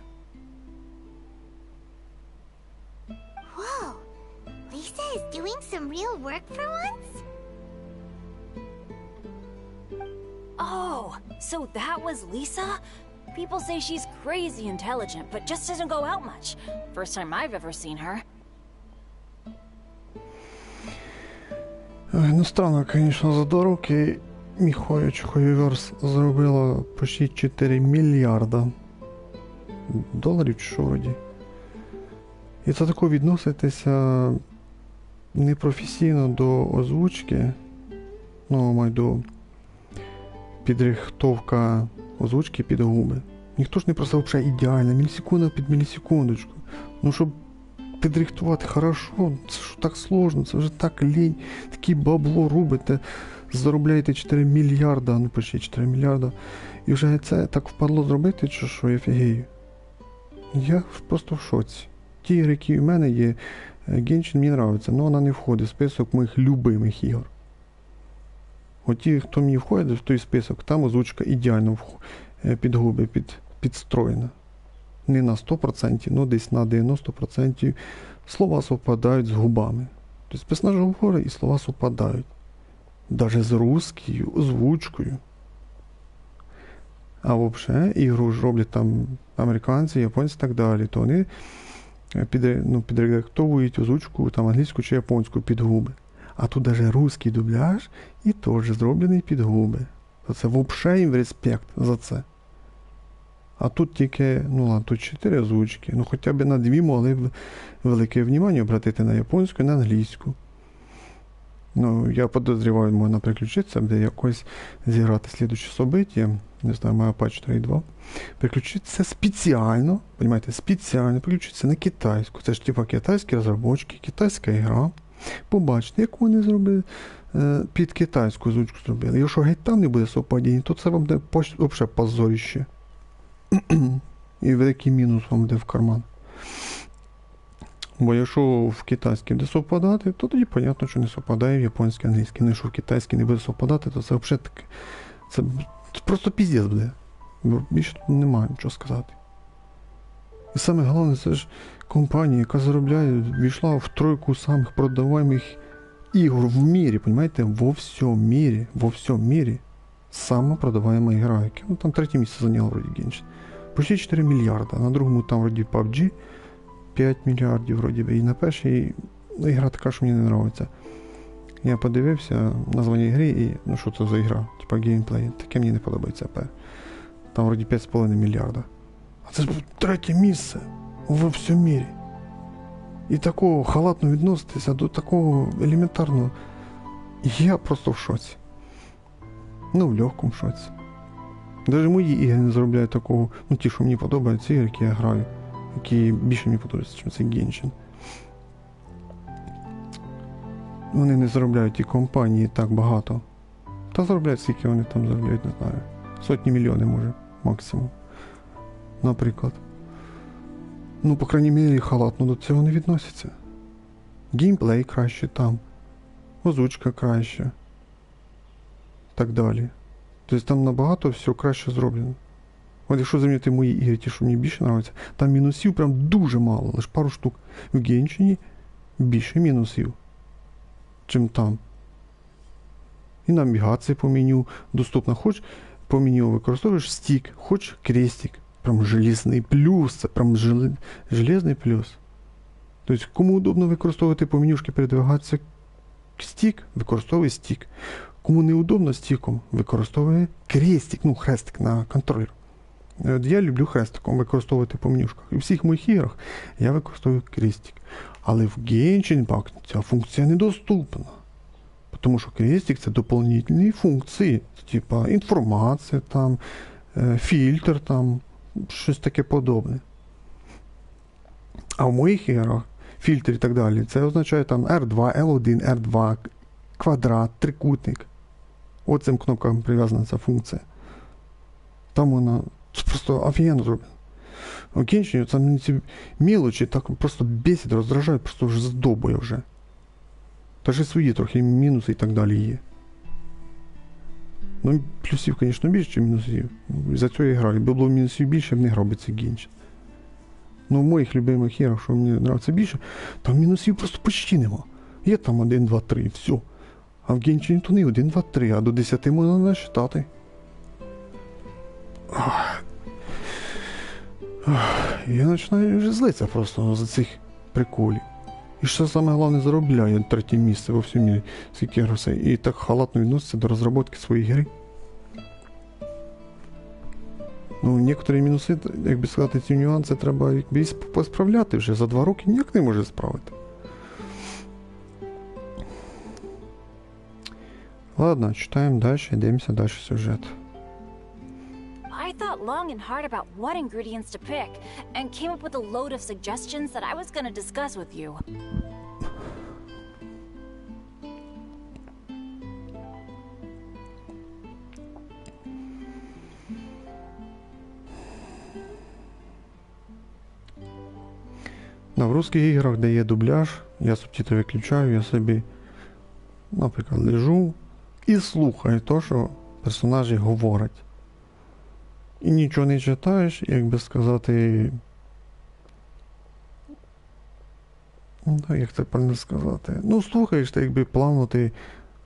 Whoa, Lisa is doing some real work for once? Oh, so that was Lisa? People say she's crazy intelligent, but just doesn't go out much. First time I've ever seen her. Ну, странно, звісно, за 2 роки Міхоя зробила почти 4 мільярда доларів, чи що вроді. І це тако відноситися непрофесійно до озвучки, ну, маю до підрихтовка озвучки під губи. Ніхто ж не просив взагалі ідеально, мілісекунда під мілісекундочку. Ну, щоб підрихтувати хорошо, це ж так сложно, це вже так лінь, такі бабло робите, заробляєте 4 мільярда, ну почти 4 мільярда, і вже це так впадло зробити, чи що, я фігею. Я просто в шоці. Ті ігри, які в мене є, Genshin мені подобається, але вона не входить в список моїх любимих ігор. От ті, хто мені входить в той список, там озвучка ідеально під губи підстроєна. Не на 100%, але десь на 90% слова совпадають з губами. Тобто персонаж говорить і слова совпадають. Навіть з русскою озвучкою. А взагалі ігру ж роблять там американці, японці і так далі, то вони підредактовують озвучку там англійську чи японську під губи. А тут навіть русський дубляж і теж зроблений під губи. Це взагалі їм респект за це. А тут тільки, ну ладно, тут 4 озвучки, ну хоча б на 2 могли б велике внимання обратити на японську і на англійську. Ну, я подозріваю, можна переключитися, де якось зіграти слідуюче собиття, не знаю, моя патч 3.2, переключитися спеціально, розумієте, спеціально переключитися на китайську. Це ж типа китайські розробники, китайська гра. Побачите, як вони зробили, під китайську озвучку зробили. Якщо геть там не буде совпадіння, то це вам буде взагалі позоріще. І великий мінус вам буде в карман. Бо якщо в китайській буде совпадати, то тоді, понятно, що не совпадає в японській, англійській. Ну, якщо в китайській не буде совпадати, то це взагалі таке. Це просто піздець буде. Більше тут немає нічого сказати. І саме головне, це ж компанія, яка заробляє, війшла в 3 самих продаваємих ігор в мірі, розумієте? Во всьому мірі. Сама продаваема ігра, яка, ну, там 3 місце зайняла вроді Genshin. Почти 4 мільярда. На другому там вроді PUBG 5 мільярдів вроді би. І на першій, ну, ігра така, що мені не подобається. Я подивився названня ігри і, ну, що це за ігра? Типа геймплей. Таке мені не подобається. Там вроді 5,5 мільярда. А це ж 3 місце во всьому мірі. І такого халатно відноситися до такого елементарного. Я просто в шоці. Ну, в легкому шоці. Навіть мої ігри не заробляють такого, ну ті, що мені подобаються, ігри, які я граю, які більше мені подобаються, ніж це Genshin. Вони не заробляють ті компанії так багато. Та заробляють, скільки вони там заробляють, не знаю. Сотні мільйонів, може, максимум. Наприклад. Ну, по крайній мірі, халатно до цього не відносяться. Геймплей краще там. Озвучка краще. Так далі. Тобто там набагато все краще зроблено. От якщо замінити мої ігри, ті, що мені більше подобаються, там мінусів прям дуже мало, лише пару штук. В Genshin більше мінусів, чим там. І навігація по меню доступна. Хоч по меню використовуєш стік, хоч крестик. Прям железний плюс, це прям железний плюс. Тобто, кому удобно використовувати по менюшки, передвигатися стік, використовує стік. Кому неудобно стіком, використовує крестик, ну хрестик на контролер. Я люблю хрестиком використовувати по менюшках. І в всіх моїх іграх я використовую крестик. Але в Genshin Impact ця функція недоступна. Тому що крестик це доповнительні функції. Типа інформація там, фільтр там, щось таке подобне. А в моїх іграх фільтр і так далі, це означає там R2, L1, R2, квадрат, трикутник. Оцим кнопкам прив'язана ця функція. Там вона просто офігенно зроблена. У Genshin це мені ці мілочі так просто бесить, роздражають, просто вже задобує вже. Та ж свої трохи мінуси і так далі є. Ну, плюсів, звісно, більше, ніж мінусів. За цього я граю. Якби було мінусів більше, б не грав би це Genshin. Ну, в моїх любимих іграх, що мені подобається більше, там мінусів просто почти нема. Є там 1, 2, 3, все. А в Genshin то не 1, 2, 3, а до 10 можна насчитати. Я починаю вже злитися просто за цих приколів. І що саме головне, заробляє третє місце во всьому мірі, скільки грошей. І так халатно відноситься до розробки своєї гри. Ну, некоторі мінуси, як би сказати, ці нюанси треба якби посправляти вже. За 2 роки ніяк не може справити. Ладно, читаємо далі, дивимося далі сюжет. I thought long and hard about what ingredients to pick, and came up with a load of suggestions that I was going to discuss with you. В русских іграх, де є дубляж, я субтитри виключаю, я собі, наприклад, лежу і слухаю те, що персонажі говорять. І нічого не читаєш, як би сказати... Ну, як це правильно сказати? Ну, слухаєш, ти якби плавно ти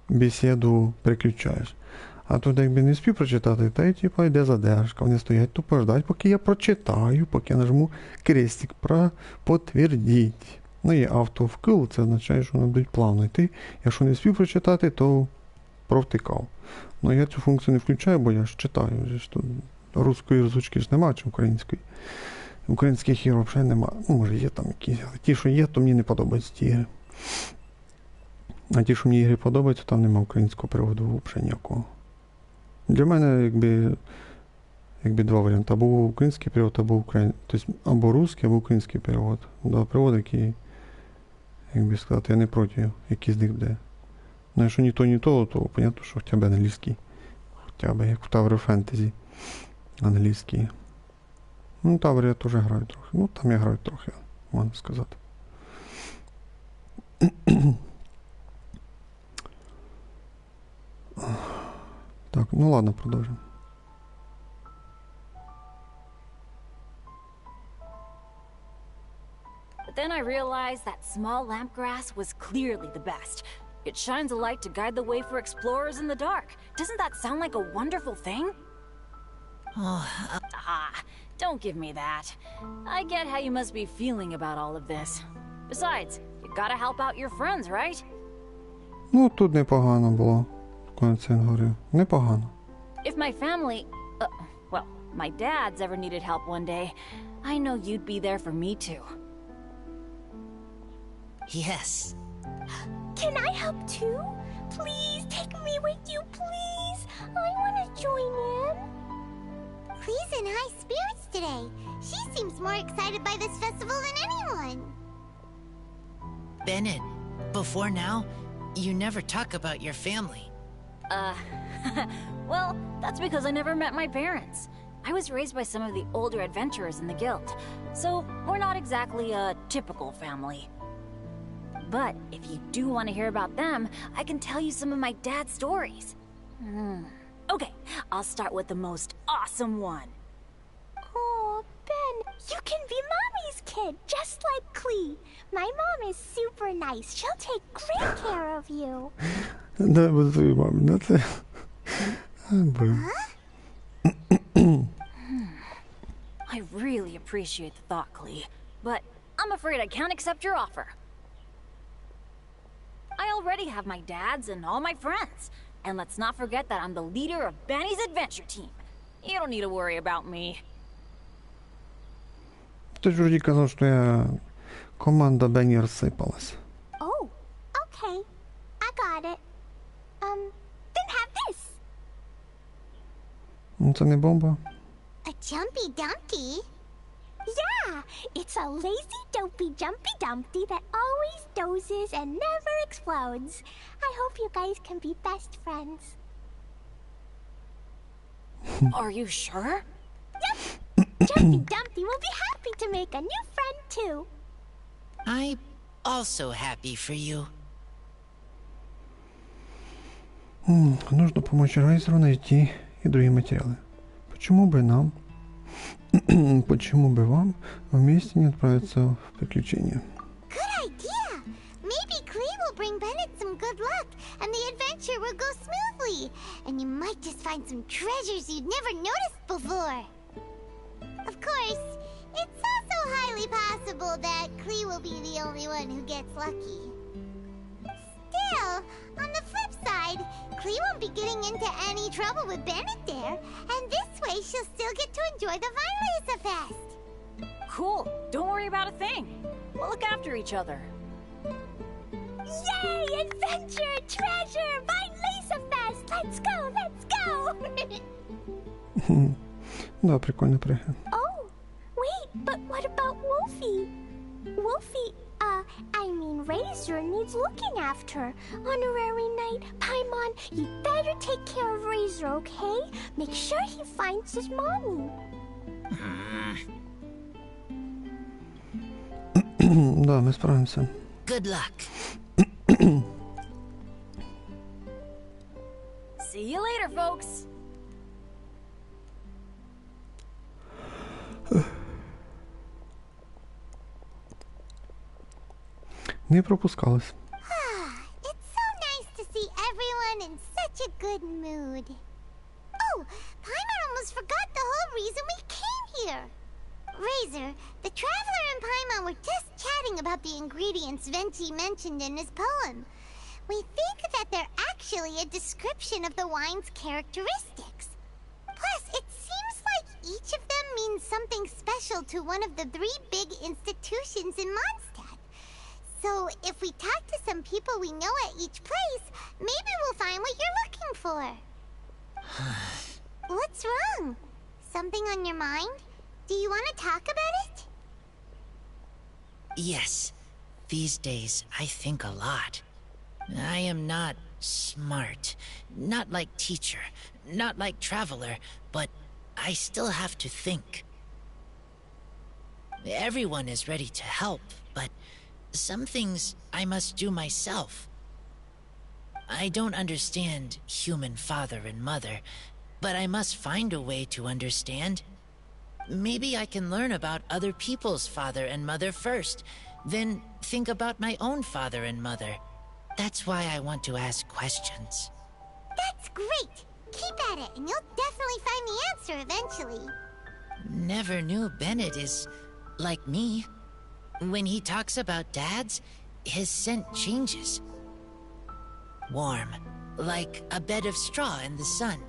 бесіду переключаєш. А тут якби не спів прочитати, та й типа йде задержка. Вони стоять тупо ждать, поки я прочитаю, поки я нажму крестик про «Подтвердіть». Ну, є автовкл, це означає, що вони будуть плавно йти. Якщо не спів прочитати, то провтикав. Ну, я цю функцію не включаю, бо я ж читаю. Вже ж тут русської озвучки ж немає, чи української. Українських ігор взагалі немає. Ну, може є там якісь, але ті, що є, то мені не подобаються ті ігри. А ті, що мені ігри подобаються, там немає українського переводу взагалі ніякого. Для мене, якби 2 варіанти. Або український перевод, або український. Тобто, або русський, або український перевод. Два переводи, які, як би сказати, я не проти, який з них буде. Ну, якщо ні то, то понятно, що хоча б англійський. Хоча б, як в Tower Fantasy. Англійський. Ну, Tower я теж граю трохи. Ну, там я граю трохи, можна сказати. Так, ну ладно, продовжимо. But then I realized that small lamp grass was clearly the best. It shines a light to guide the way for explorers in the dark. Doesn't that sound like a wonderful thing? Don't give me that. I get how you must be feeling about all of this. Besides, you gotta help out your friends, right? Ну, тут непогано було, коли це говорив. Непогано. If my family... well, my dad's ever needed help one day, I know you'd be there for me too. Yes. Can I help too? Please take me with you, please. I want to join in. Clee's in high spirits today. She seems more excited by this festival than anyone. Bennett, before now, you never talk about your family. Well, that's because I never met my parents. I was raised by some of the older adventurers in the guild, so we're not exactly a typical family. But if you do want to hear about them, I can tell you some of my dad's stories. Okay, I'll start with the most awesome one. Oh, Ben, you can be Mommy's kid, just like Clee. My mom is super nice. She'll take great care of you. Да, буду твоей мамой, да ты? I really appreciate the thought, Clee, but I'm afraid I can't accept your offer. I already have my dad's and all my friends. And let's not forget that I'm the leader of Benny's adventure team. You don't need to worry about me. Ты же вроде казал, что я... команда Бенни рассыпалась. Oh, okay. I got it. Then have this. Це не бомба? A jumpy dumpty? Yeah, it's a lazy, dopey, jumpy dumpty that always dozes and never explodes. I hope you guys can be best friends. Are you sure? Yep. Jumpy Dumpty will be happy to make a new friend too. I'm also happy for you. Нужно помочь Райзеру найти и другие материалы. Почему бы нам... Почему бы вам вместе не отправиться в приключения? Good idea! Maybe Clee will bring Bennett some good luck, and the adventure will go smoothly. And you might just find some treasures you'd never noticed before. Of course, It's also highly possible that Klee will be the only one who gets lucky. Still, on the flip side, Klee won't be getting into any trouble with Bennett there, and this way she'll still get to enjoy the Violesa Fest. Cool. Don't worry about a thing. We'll look after each other. Yay! Adventure! Treasure! Violesa Fest! Let's go! Let's go! Да, прикольно прыгает. Oh, wait, but what about Wolfie? Wolfie, I mean Razor needs looking after. Honorary Knight, Paimon, you better take care of Razor, okay? Make sure he finds his mommy. Да, мы справимся. Good luck. See you later, folks. Не пропускалось. It's so nice to see everyone in such a good mood. Oh, Paimon almost forgot the whole reason we came here. Razor, the Traveler and Paimon were just chatting about the ingredients Venti mentioned in his poem. We think that they're actually a description of the wine's characteristics. Plus, it seems like each of them means something special to one of the 3 big institutions in Mondstadt. So, if we talk to some people we know at each place, maybe we'll find what you're looking for. What's wrong? Something on your mind? Do you want to talk about it? Yes. These days, I think a lot. I am not smart. Not like teacher. Not like Traveler. But I still have to think. Everyone is ready to help, but some things I must do myself. I don't understand human father and mother, but I must find a way to understand. Maybe I can learn about other people's father and mother first, then think about my own father and mother. That's why I want to ask questions. That's great! Keep at it, and you'll definitely find the answer eventually. Never knew Bennett is like me. When he talks about dads, his scent changes. Warm, like a bed of straw in the sun.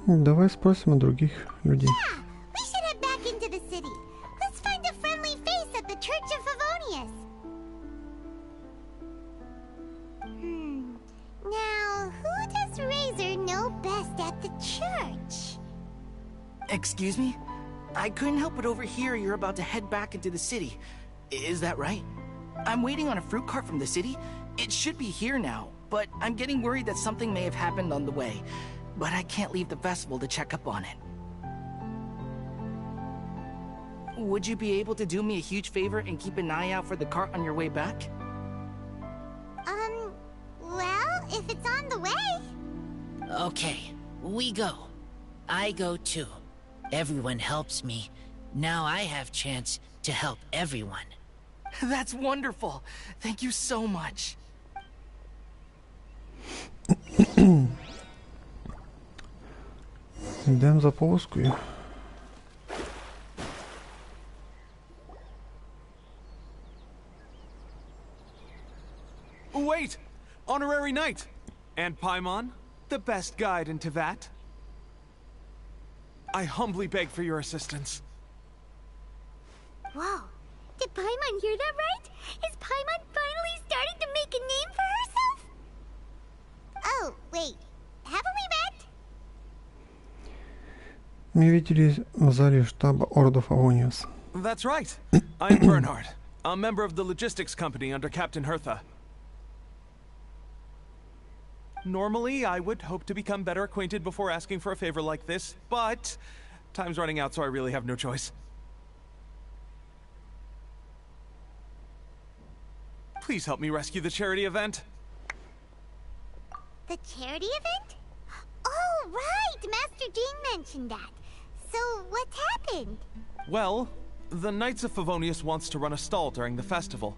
Давай спросим о других людей. Yeah, we should head back into the city. Let's find a friendly face at the Church of Favonius. Now, who does Razor know best at the church? Excuse me? I couldn't help but overhear you're about to head back into the city. Is that right? I'm waiting on a fruit cart from the city. It should be here now, but I'm getting worried that something may have happened on the way. But I can't leave the festival to check up on it. Would you be able to do me a huge favor and keep an eye out for the cart on your way back? Well, if it's on the way. Okay, we go. I go too. Everyone helps me. Now I have chance to help everyone. That's wonderful. Thank you so much. Йдемо за повозкою. Wait! Honorary Knight! And Paimon, the best guide in Tevat. I humbly beg for your assistance. Whoa, did Paimon hear that right? Is Paimon finally starting to make a name for herself? Oh, wait, haven't we met? Мы виделись в зале штаба Ordo Favonius. That's right. I'm Bernhard, a member of the logistics company under Captain Hertha. Normally, I would hope to become better acquainted before asking for a favor like this, but time's running out, so I really have no choice. Please help me rescue the charity event. The charity event? Oh, right! Master Jean mentioned that. So, what's happened? Well, the Knights of Favonius wants to run a stall during the festival.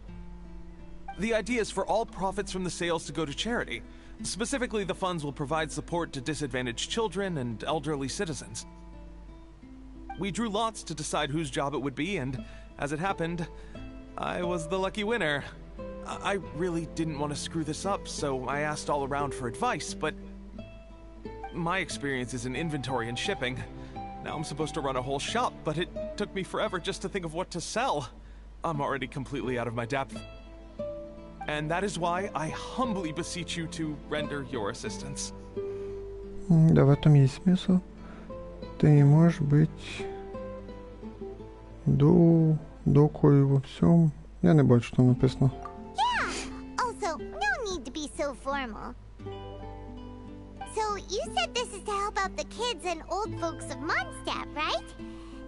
The idea is for all profits from the sales to go to charity. Specifically, the funds will provide support to disadvantaged children and elderly citizens. We drew lots to decide whose job it would be, and as it happened, I was the lucky winner. I really didn't want to screw this up, so I asked all around for advice, but my experience is in inventory and shipping. Now I'm supposed to run a whole shop, but it took me forever just to think of what to sell. I'm already completely out of my depth. And that is why I humbly beseech you to render your assistance. Да, в этом есть смысл. Ты не можешь быть докой во всем. Я не бачу, что там написано. Yeah. Also, no need to be so formal. So, you said this is to help out the kids and old folks of Mondstadt, right?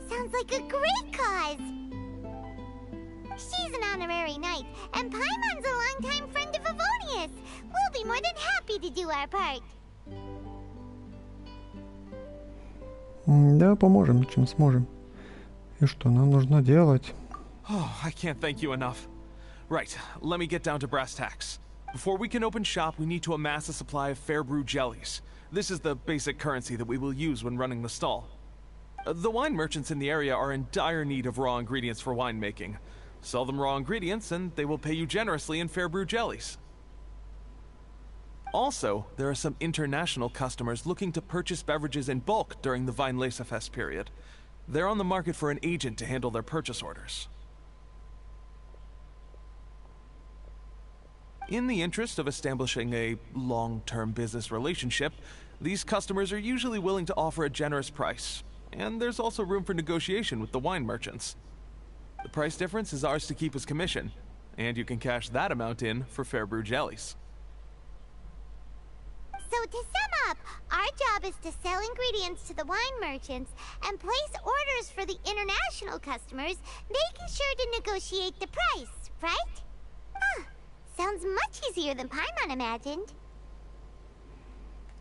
Sounds like a great cause. She's an honorary knight, and Paimon's a longtime friend of Avonius. We'll be more than happy to do our part. Да, поможем, чем сможем. И что нам нужно делать? Oh, I can't thank you enough. Right, let me get down to brass tacks. Before we can open shop, we need to amass a supply of fair brew jellies. This is the basic currency that we will use when running the stall. The wine merchants in the area are in dire need of raw ingredients for winemaking. Sell them raw ingredients, and they will pay you generously in fair brew jellies. Also, there are some international customers looking to purchase beverages in bulk during the Weinlesefest period. They're on the market for an agent to handle their purchase orders. In the interest of establishing a long-term business relationship, these customers are usually willing to offer a generous price, and there's also room for negotiation with the wine merchants. The price difference is ours to keep as commission, and you can cash that amount in for fair brew jellies. So to sum up, our job is to sell ingredients to the wine merchants and place orders for the international customers, making sure to negotiate the price, right? Huh. Sounds much easier than Paimon imagined.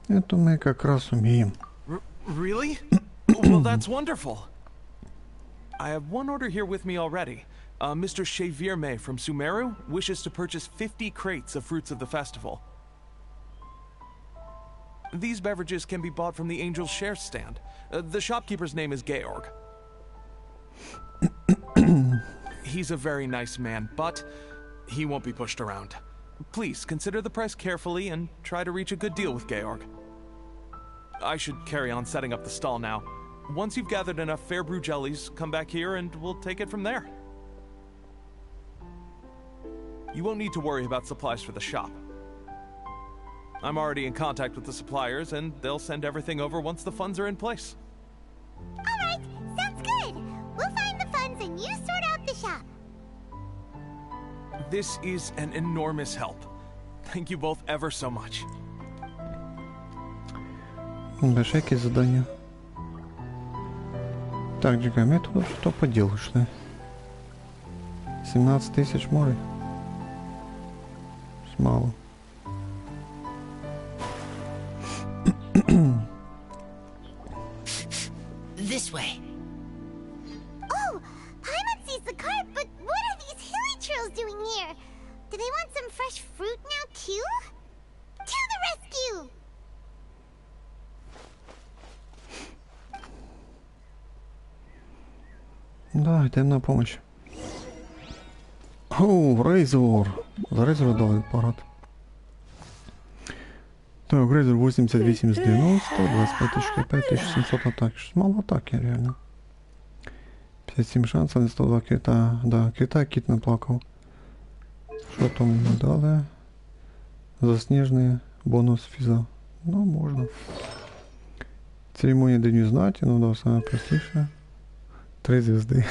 Это мы как раз умеем. Really? Well, that's wonderful. I have one order here with me already. Mr. Xavier May from Sumeru wishes to purchase 50 crates of fruits of the festival. These beverages can be bought from the Angel's Share stand. The shopkeeper's name is Georg. He's a very nice man, but he won't be pushed around. Please consider the price carefully and try to reach a good deal with Georg. I should carry on setting up the stall now. Once you've gathered enough fair brew jellies, come back here and we'll take it from there. You won't need to worry about supplies for the shop. I'm already in contact with the suppliers, and they'll send everything over once the funds are in place. Alright, sounds good. We'll find the funds and you sort out the shop. This is an enormous help. Thank you both ever so much. Дальше какие задания? Так, чекай, мы тут что по делу шли? 17 тысяч море. Мало. This way. Oh, Paimon sees the cart, but what are these hilly trails doing here? Do they want some fresh fruit now too? To the rescue! Да, йдемо на помощь. Оу, Рейзор. За Рейзора дали парад. Так, Рейзор 88 з 90, 25 тисяч, 5700 атак. Щось мало атаки, реально. 57 шансів, 102 крита. Да, крита кіт наплакав. Що там йому дали? Засніжний бонус фіза. Ну, можна. Церемонія Дню знаті, ну да, саме простіше. 3 звезди.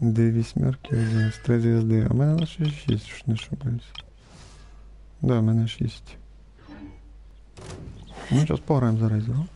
2 вісьмерки, 3 звезди. А в мене лише 6, що не ошибаюсь. Да, в мене 6. Ну, зараз пограємо за Рейзером.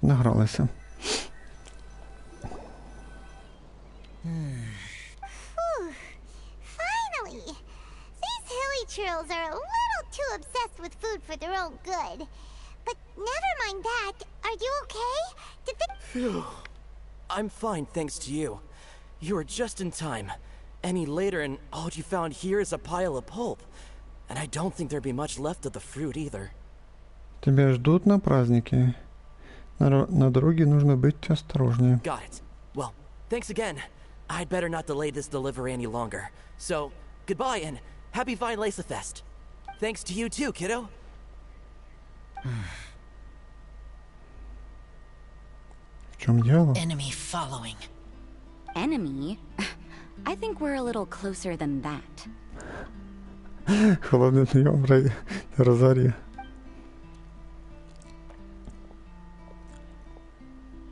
Награлися. for their own good. But never mind that. Are you okay? Did they... Phew. I'm fine, thanks to you. You were just in time. Any later and all you found here is a pile of pulp. And I don't think there'd be much left of the fruit either. Тебя ждут на празднике. На дороге нужно быть осторожнее. Got it. Well, thanks again. I'd better not delay this delivery any longer. So, goodbye and happy Vine Lace Fest. Thanks to you too, kiddo. В чем дело? Enemy following. Enemy? I think we're a little closer than that. Холодный прием, Розария.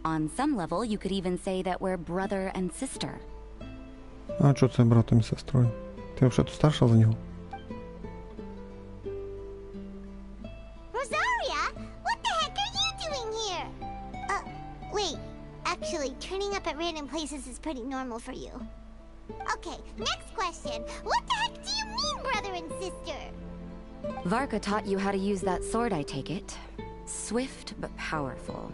On some level, you could even say that we're brother and sister. А что це братом і сестрою? Ти взагалі старша за нього? Rosaria? What the heck are you doing here? Wait. Actually, turning up at random places is pretty normal for you. Okay, next question. What the heck do you mean, brother and sister? Varka taught you how to use that sword, I take it. Swift but powerful.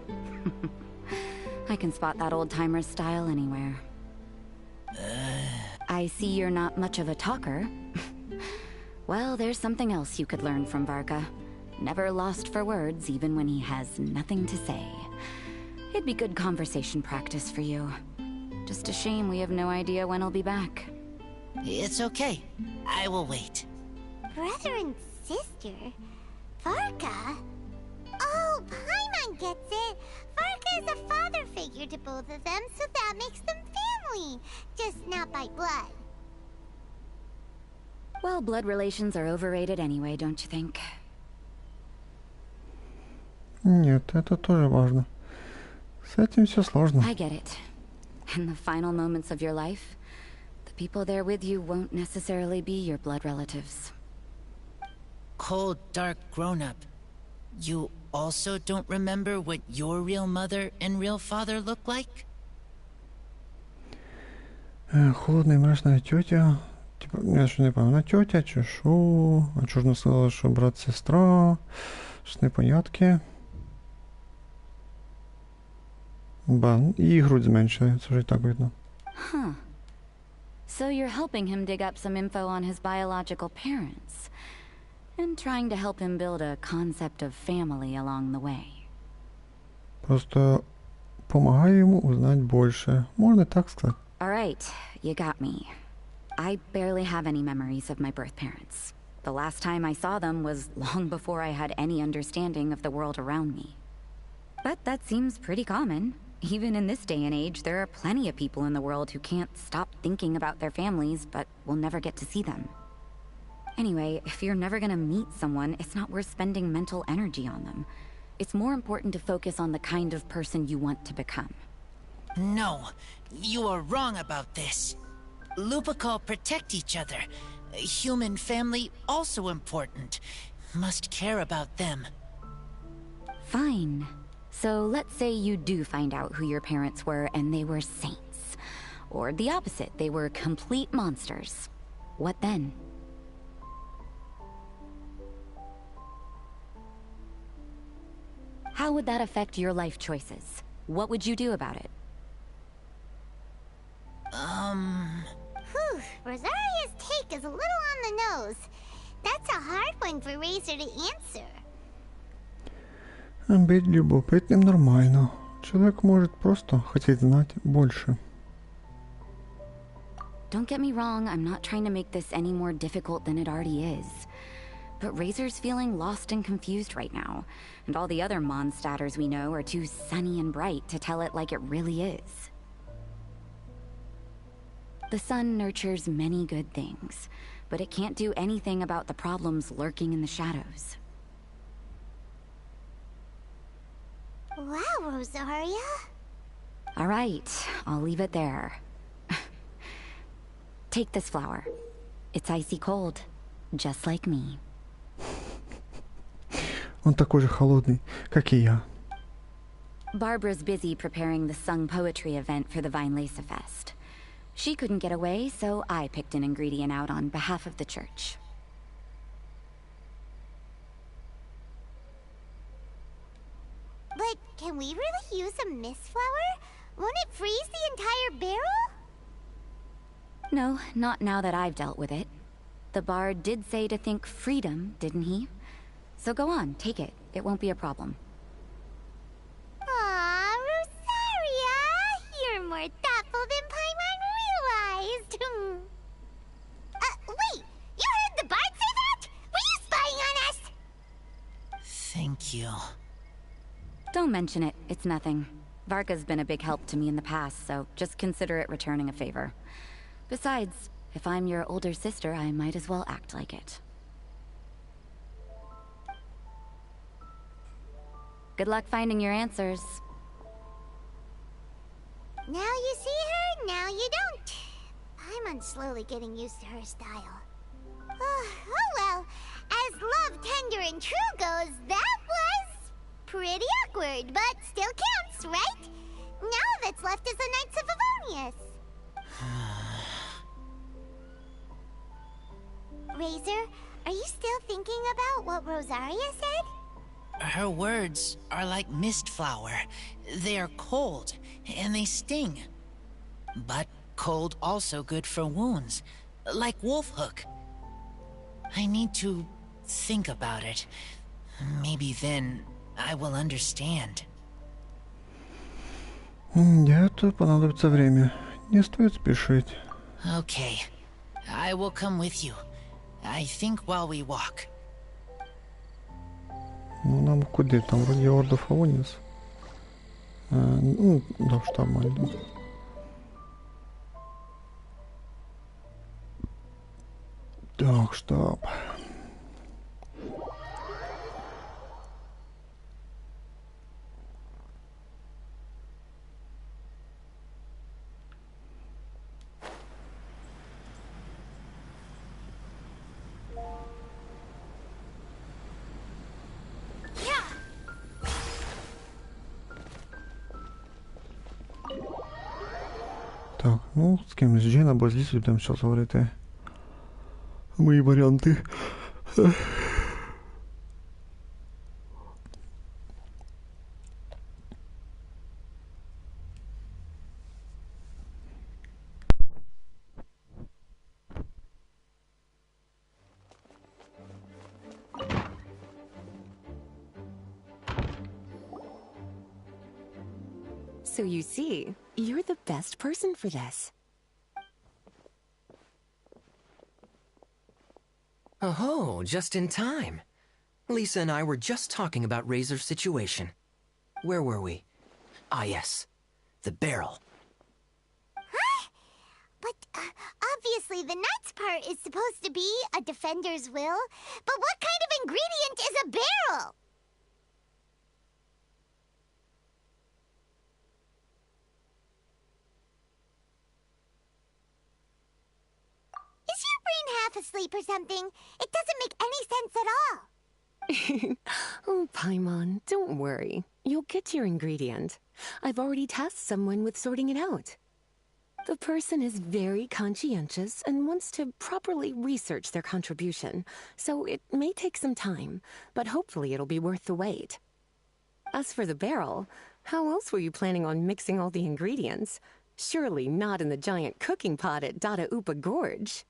I can spot that old-timer's style anywhere. I see you're not much of a talker. Well, there's something else you could learn from Varka. Never lost for words, even when he has nothing to say. It'd be good conversation practice for you. Just a shame we have no idea when he'll be back. It's okay. I will wait. Brother and sister? Varka? Oh, Paimon gets it. Varka is a father figure to both of them, so that makes them family. Just not by blood. Well, blood relations are overrated anyway, don't you think? Нет, это тоже важно. С этим все сложно. I get it. In the final moments of your life, the people there with you won't necessarily be your blood relatives. Cold, dark grown-up. You also don't remember what your real mother and real father look like? Холодная и мрачная тетя. Типа, я что не помню, она тетя, чешу. А что ж она сказала, что брат-сестра? Что непонятки. Бан. И грудь зменшилась, уже и так видно. Huh. So you're helping him dig up some info on his biological parents. And trying to help him build a concept of family along the way. Просто помогаю ему узнать больше. Можно так сказать. Alright, you got me. I barely have any memories of my birth parents. The last time I saw them was long before I had any understanding of the world around me. But that seems pretty common. Even in this day and age, there are plenty of people in the world who can't stop thinking about their families, but will never get to see them. Anyway, if you're never gonna meet someone, it's not worth spending mental energy on them. It's more important to focus on the kind of person you want to become. No, you are wrong about this. Lupical protect each other. Human family also important. Must care about them. Fine. So let's say you do find out who your parents were and they were saints. Or the opposite, they were complete monsters. What then? How would that affect your life choices? What would you do about it? Whew, Rosaria's take is a little on the nose. That's a hard one for Razor to answer. Быть любопытным нормально. Человек может просто хотеть знать больше. Don't get me wrong, I'm not trying to make this any more difficult than it already is. But Razor's feeling lost and confused right now, and all the other Mondstadters we know are too sunny and bright to tell it like it really is. The sun nurtures many good things, but it can't do anything about the problems lurking in the shadows. Wow, Rosaria. All right, I'll leave it there. Take this flower. It's icy cold, just like me. Он такой же холодный, как и я. Barbara's busy preparing the sung poetry event for the Vine Lace Fest. She couldn't get away, so I picked an ingredient out on behalf of the church. But can we really use a mist flower? Won't it freeze the entire barrel? No, not now that I've dealt with it. The bard did say to think freedom, didn't he? So go on, take it. It won't be a problem. Aw, Rosaria! You're more thoughtful than Paimon realized. Wait! You heard the bard say that? Were you spying on us? Thank you. Don't mention it. It's nothing. Varka's been a big help to me in the past, so just consider it returning a favor. Besides, if I'm your older sister, I might as well act like it. Good luck finding your answers. Now you see her, now you don't. Paimon's slowly getting used to her style. Oh well, as love tender and true goes, that was pretty awkward, but still counts, right? Now that's left is the Knights of Favonius. Razor, are you still thinking about what Rosaria said? Her words are like mist flower. They are cold, and they sting. But cold also good for wounds, like wolf hook. I need to think about it. Maybe then I will understand. Для этого понадобится время. Не стоит спешить. Okay, I will come with you. I think while we walk. Ну, нам куда? Там вроде Орда Фавониус. Ну, да, что нормально. Так, штаб. Так, ну, з кимось Джейн або з Лісою будемо зараз говорити. Мої варіанти. So you see, you're the best person for this. Oh, just in time. Lisa and I were just talking about Razor's situation. Where were we? Ah, yes. The barrel. Huh? But obviously the nuts part is supposed to be a defender's will. But what kind of ingredient is a barrel? Is your brain half asleep or something? It doesn't make any sense at all. Oh, Paimon, don't worry. You'll get your ingredient. I've already tasked someone with sorting it out. The person is very conscientious and wants to properly research their contribution, so it may take some time, but hopefully it'll be worth the wait. As for the barrel, how else were you planning on mixing all the ingredients? Surely not in the giant cooking pot at Dada Upa Gorge.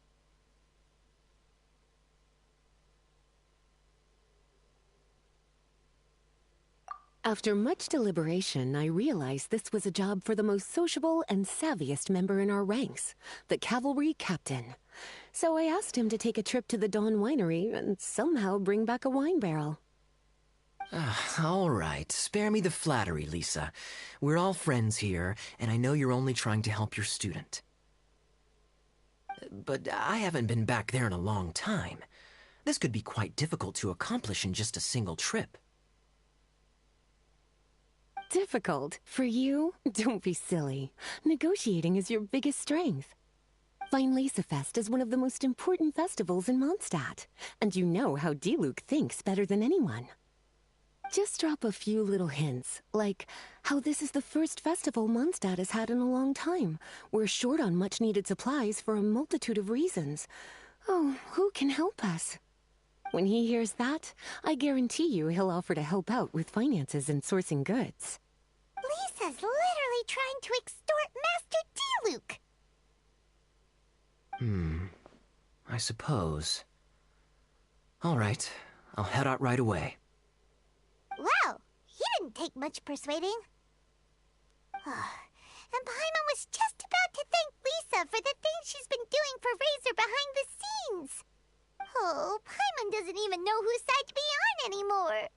After much deliberation, I realized this was a job for the most sociable and savviest member in our ranks, the cavalry captain. So I asked him to take a trip to the Dawn Winery and somehow bring back a wine barrel. All right, spare me the flattery, Lisa. We're all friends here, and I know you're only trying to help your student. But I haven't been back there in a long time. This could be quite difficult to accomplish in just a single trip. Difficult? For you? Don't be silly. Negotiating is your biggest strength. Weinlese Fest is one of the most important festivals in Mondstadt, and you know how Diluc thinks better than anyone. Just drop a few little hints, like how this is the first festival Mondstadt has had in a long time. We're short on much-needed supplies for a multitude of reasons. Oh, who can help us? When he hears that, I guarantee you he'll offer to help out with finances and sourcing goods. Lisa's literally trying to extort Master D-Luke. I suppose. All right, I'll head out right away. Wow, he didn't take much persuading. And Paimon was just about to thank Lisa for the things she's been doing for Razor behind the scenes. Oh, Paimon doesn't even know whose side to be on anymore.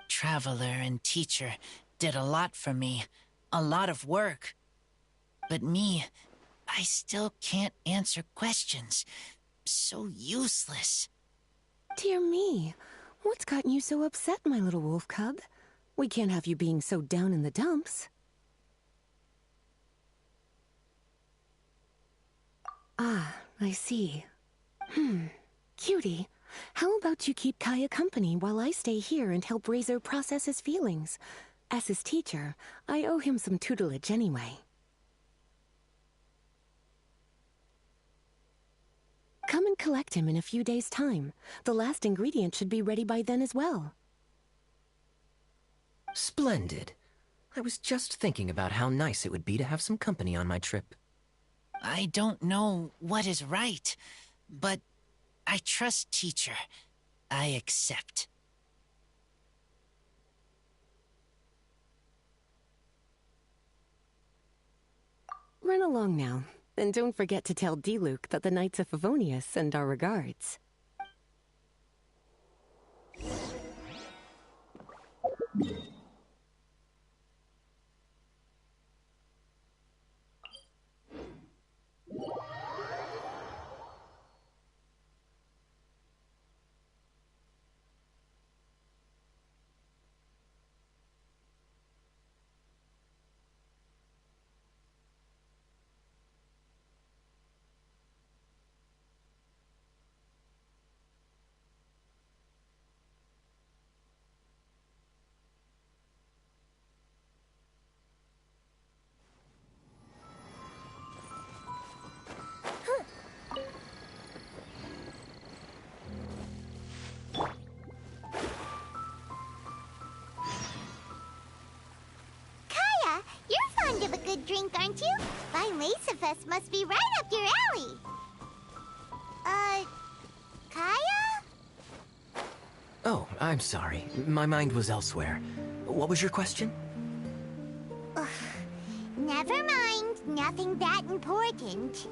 Traveler and teacher did a lot for me. A lot of work. But me, I still can't answer questions. So useless. Dear me, what's gotten you so upset, my little wolf cub? We can't have you being so down in the dumps. Ah, I see. Cutie, how about you keep Kaya company while I stay here and help Razor process his feelings? As his teacher, I owe him some tutelage anyway. Come and collect him in a few days' time. The last ingredient should be ready by then as well. Splendid. I was just thinking about how nice it would be to have some company on my trip. I don't know what is right, but I trust teacher. I accept. Run along now, and don't forget to tell D-Luke that the Knights of Favonius send our regards. Drink, aren't you? Fine Lace-a-Fest must be right up your alley. Kaya? Oh, I'm sorry. My mind was elsewhere. What was your question? Ugh. Never mind. Nothing that important.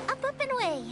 Up and away.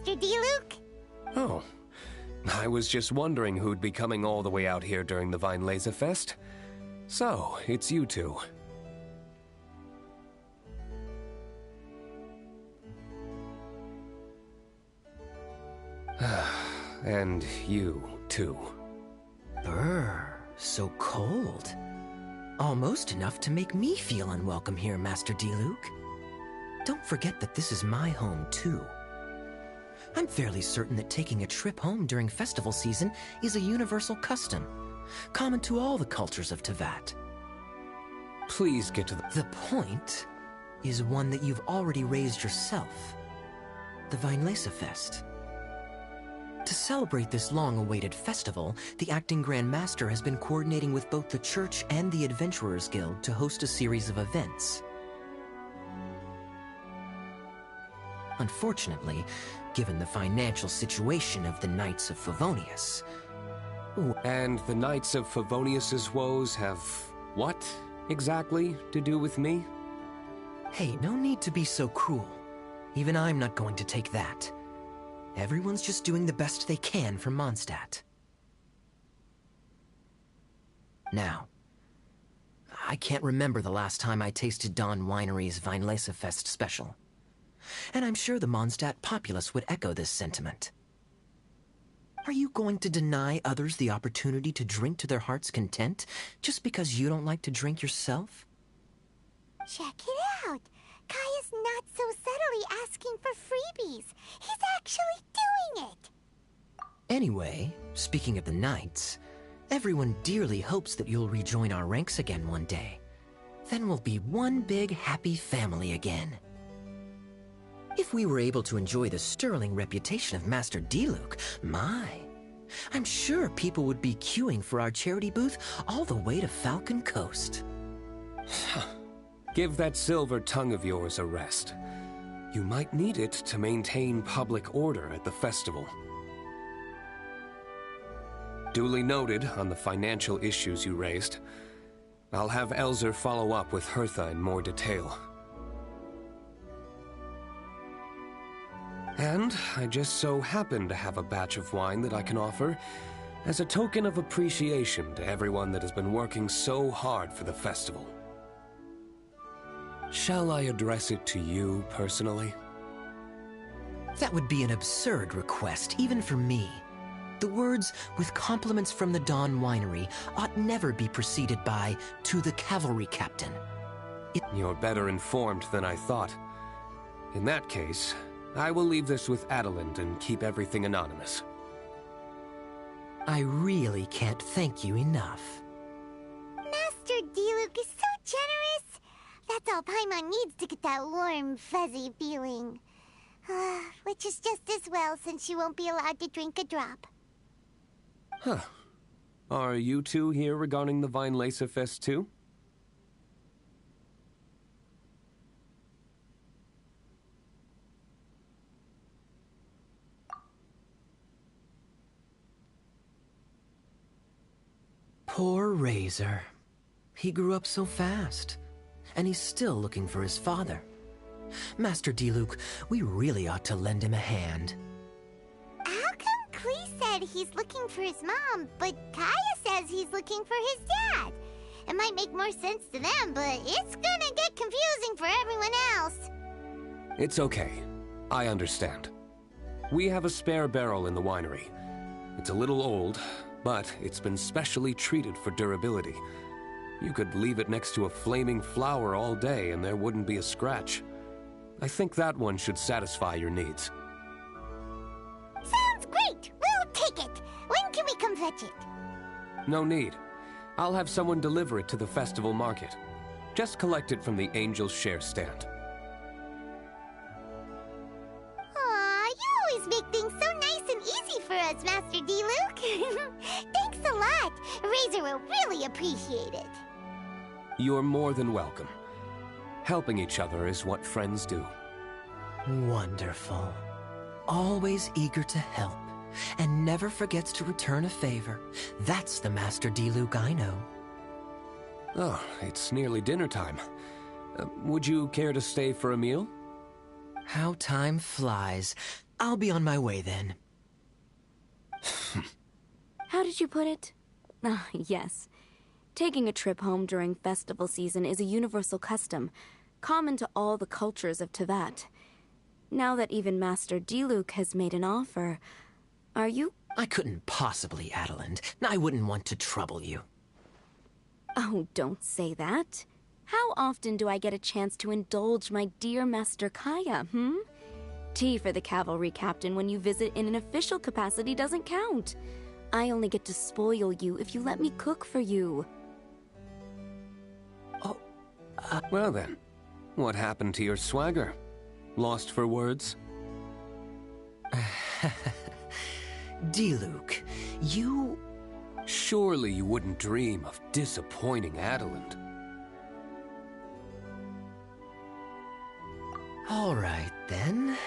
Master D-Luke. Oh. I was just wondering who'd be coming all the way out here during the Weinlese Fest. So, it's you two. And you, too. Brr, so cold. Almost enough to make me feel unwelcome here, Master D-Luke. Don't forget that this is my home, too. I'm fairly certain that taking a trip home during festival season is a universal custom, common to all the cultures of Teyvat. Please get to The point is one that you've already raised yourself. The Weinlese Fest. To celebrate this long-awaited festival, the Acting Grand Master has been coordinating with both the Church and the Adventurers Guild to host a series of events. Unfortunately, given the financial situation of the Knights of Favonius... And the Knights of Favonius's woes have what, exactly, to do with me? Hey, no need to be so cruel. Even I'm not going to take that. Everyone's just doing the best they can for Mondstadt. Now, I can't remember the last time I tasted Dawn Winery's Weinlese Fest special. And I'm sure the Mondstadt populace would echo this sentiment. Are you going to deny others the opportunity to drink to their heart's content just because you don't like to drink yourself? Check it out. Kaya's not so subtly asking for freebies. He's actually doing it. Anyway, speaking of the Knights, everyone dearly hopes that you'll rejoin our ranks again one day. Then we'll be one big happy family again. If we were able to enjoy the sterling reputation of Master D-Luke, I'm sure people would be queuing for our charity booth all the way to Falcon Coast. Give that silver tongue of yours a rest. You might need it to maintain public order at the festival. Duly noted on the financial issues you raised. I'll have Elzer follow up with Hertha in more detail. And I just so happen to have a batch of wine that I can offer as a token of appreciation to everyone that has been working so hard for the festival. Shall I address it to you personally? That would be an absurd request, even for me. The words, with compliments from the Dawn Winery, ought never be preceded by, to the cavalry captain. You're better informed than I thought. In that case, I will leave this with Adelind and keep everything anonymous. I really can't thank you enough. Master D-Luke is so generous. That's all Paimon needs to get that warm, fuzzy feeling. Which is just as well, since she won't be allowed to drink a drop. Huh. Are you two here regarding the Weinlese Fest too? Poor Razor. He grew up so fast, and he's still looking for his father. Master D-Luke, we really ought to lend him a hand. How come Klee said he's looking for his mom, but Kaya says he's looking for his dad? It might make more sense to them, but it's gonna get confusing for everyone else. It's okay. I understand. We have a spare barrel in the winery. It's a little old, but it's been specially treated for durability. You could leave it next to a flaming flower all day and there wouldn't be a scratch. I think that one should satisfy your needs. Sounds great! We'll take it! When can we come fetch it? No need. I'll have someone deliver it to the festival market. Just collect it from the Angel's Share stand. Aw, you always make things so nice and easy for us, Master D-Luke. Thanks a lot. Razor will really appreciate it. You're more than welcome. Helping each other is what friends do. Wonderful. Always eager to help, and never forgets to return a favor. That's the Master D-Luke I know. Oh, it's nearly dinner time. Would you care to stay for a meal? How time flies. I'll be on my way then. How did you put it? Ah, yes. Taking a trip home during festival season is a universal custom, common to all the cultures of Teyvat. Now that even Master Diluc has made an offer, are you... I couldn't possibly, Adeland. I wouldn't want to trouble you. Oh, don't say that. How often do I get a chance to indulge my dear Master Kaya, Tea for the cavalry captain when you visit in an official capacity doesn't count. I only get to spoil you if you let me cook for you. Oh, Well then, what happened to your swagger? Lost for words? Diluc, you... Surely you wouldn't dream of disappointing Adeland. All right, then.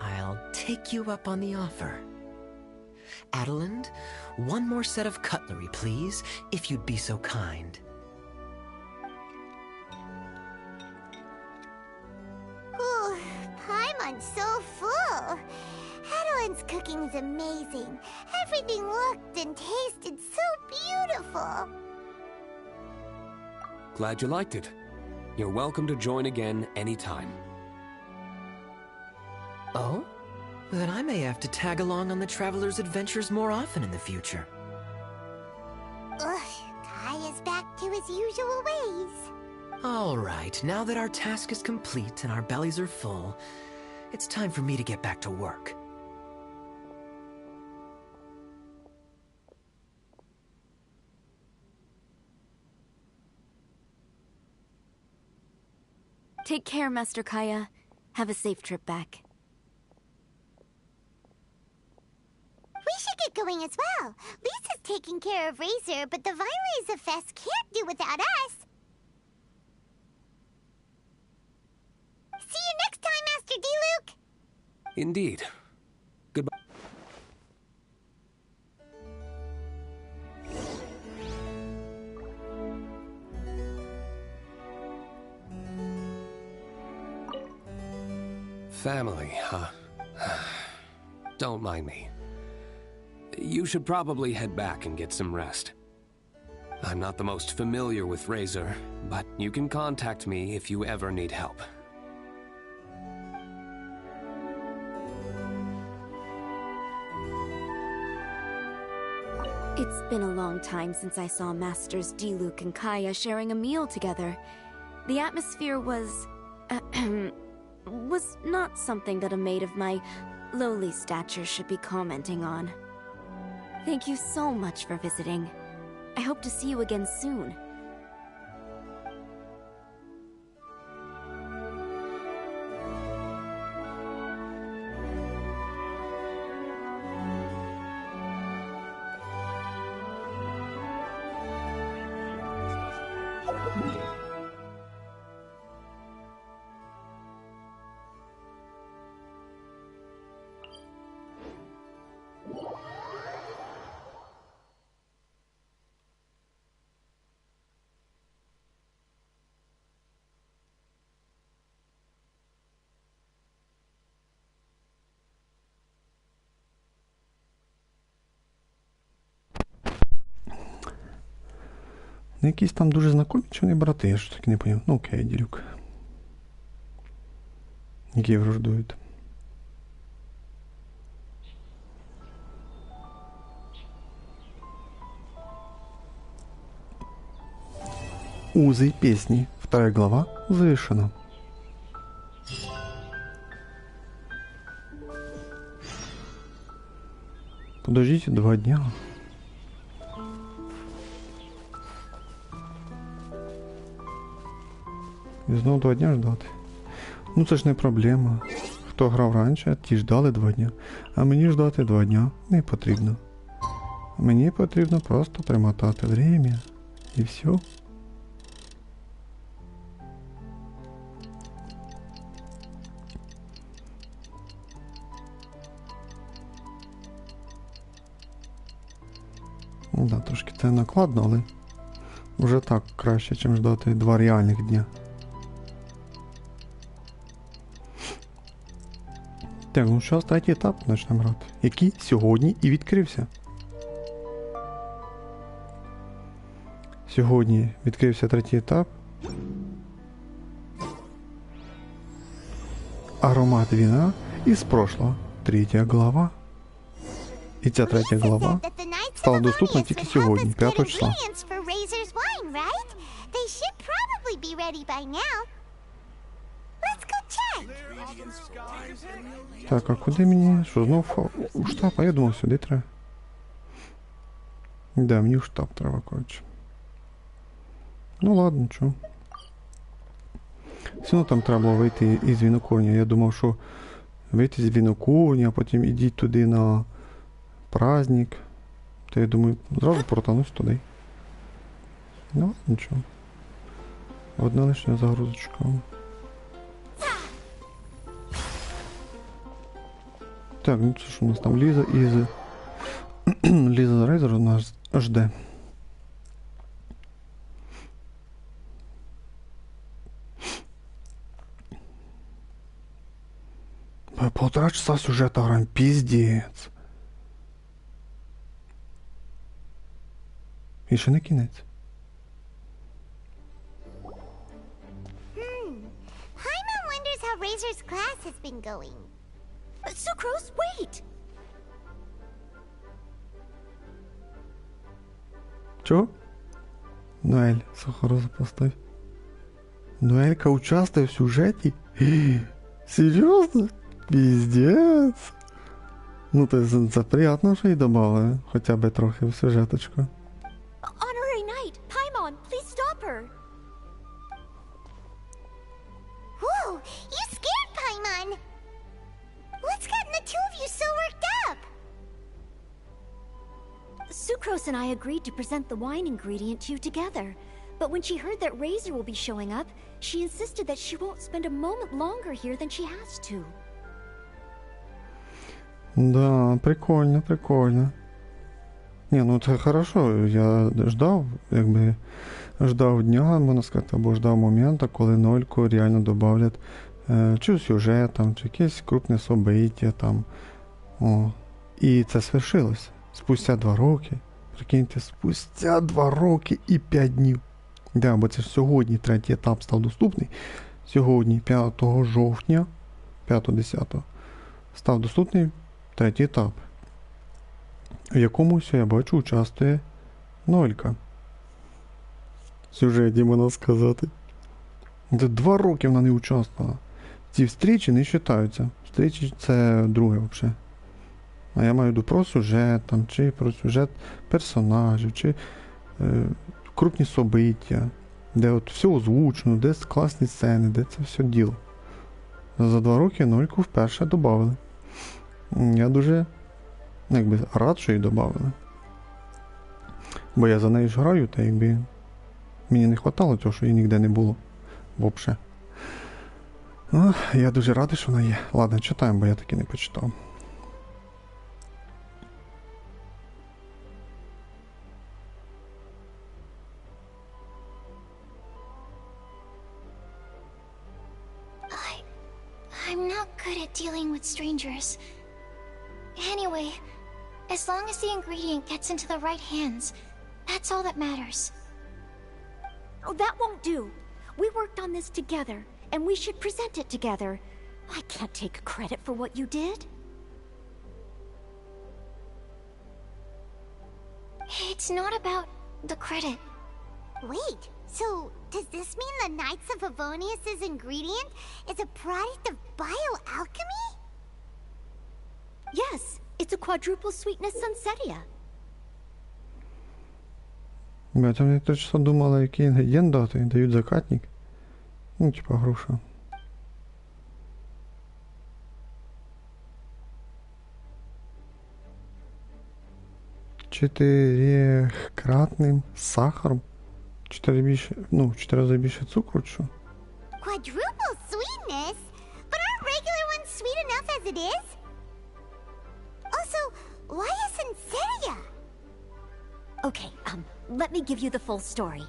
I'll take you up on the offer. Adeland, one more set of cutlery, please, if you'd be so kind. Ooh, Paimon's so full. Adeline's cooking's amazing. Everything looked and tasted so beautiful. Glad you liked it. You're welcome to join again anytime. Oh? Then I may have to tag along on the Traveler's adventures more often in the future. Ugh, Kaya's back to his usual ways. All right, now that our task is complete and our bellies are full, it's time for me to get back to work. Take care, Master Kaya. Have a safe trip back. We should get going as well. Lisa's taking care of Razor, but the Vinelaser Fest can't do without us. See you next time, Master Diluc! Indeed. Goodbye. Family, huh? Don't mind me. You should probably head back and get some rest. I'm not the most familiar with Razor, but you can contact me if you ever need help. It's been a long time since I saw Masters Diluc and Kaya sharing a meal together. The atmosphere was... was not something that a maid of my lowly stature should be commenting on. Thank you so much for visiting. I hope to see you again soon. Ну, якісь там дуже знайомі, чи вони брати, я ж таки не поняв. Ну окей, Ділюк. Які враждують. Узы песни. 2 глава завершена. Подождите 2 дня. І знову 2 дня ждати. Ну це ж не проблема. Хто грав раніше, ті ждали 2 дня. А мені ждати 2 дня не потрібно. Мені потрібно просто примотати время. І все. Ну да, трошки це накладно, але вже так краще, ніж ждати 2 реальних дня. Так, ну зараз третій етап почнемо грати, який сьогодні і відкрився. Сьогодні відкрився третій етап. Аромат вина із прошлого. Третя глава. І ця третя глава стала доступна тільки сьогодні, 5 числа. Так, а куди мені? Що, знов у штаб? А я думав, сюди треба. Да, мені в штаб треба, коротше. Ну ладно, чого. Все одно там треба було вийти із вінокурні. Я думав, що вийти з вінокурні, а потім ідіть туди на праздник. Та я думаю, зразу протанусь туди. Ну, нічого. Одна лишня загрузочка. Так, ну це що у нас там Ліза із... Ліза Рейзер у нас жде. Полтора часа сюжета граем, пиздец. І ще не кінець. Paimon wonders how Razor's class has been going. Sucrose, wait! Чого? Ноель, сахарозу поставь. Ноелька участвує в сюжеті? Серйозно? Пиздец. Ну, то це приємно, що їй добавили. Хоча б трохи в сюжеточку. Honorary Knight, Paimon, please stop her. Whoa, you scared Paimon. What's gotten the two of you so worked up? Sucrose and I agreed to present the wine ingredient to you together. But when she heard that Razor will be showing up, she insisted that she won't spend a moment longer here than she has to. Да, прикольно, прикольно. Ні, ну це хорошо. Я ждав, якби, ждав дня, можна сказати, або ждав моменту, коли Нольку реально добавлять чи сюжет, там, чи якесь крупне собиття, там. О. І це свершилось. Спустя 2 роки. Прикиньте, спустя 2 роки і 5 днів. Да, бо це ж сьогодні третій етап став доступний. Сьогодні, 5 жовтня, 5-10, став доступний третій етап, в якому, я бачу, участвує Нолька. В сюжеті, можна сказати. Це 2 роки вона не участвувала. Ці встрічі не вважаються. Встрічі це друге взагалі. А я маю в виду про сюжет, там, чи про сюжет персонажів, чи крупні собиття, де от все озвучено, де класні сцени, де це все діло. За 2 роки Нольку вперше додали. Я дуже, якби, рад, що її додали. Бо я за нею ж граю, та якби мені не вистачало цього, що її ніде не було. Вовше. Я дуже радий, що вона є. Ладно, читаємо, бо я таки не почитав. I'm not good at dealing with strangers. Anyway, as long as the ingredient gets into the right hands, that's all that matters. Oh, that won't do. We worked on this together, and we should present it together. I can't take credit for what you did. It's not about the credit. Wait, so does this mean the Knights of Favonius' ingredient is a product of bioalchemy? Yes, it's a quadruple sweetness sunsetia. Я там не 3 часа думала, який інгредієнт дати, дають закатник. Ну, типа груша. Чотирикратним сахаром? 4 рази більше цукру, чи що? Quadruple sweetness? But aren't regular ones sweet enough as it is? Also, why a sunsetia? Okay, let me give you the full story.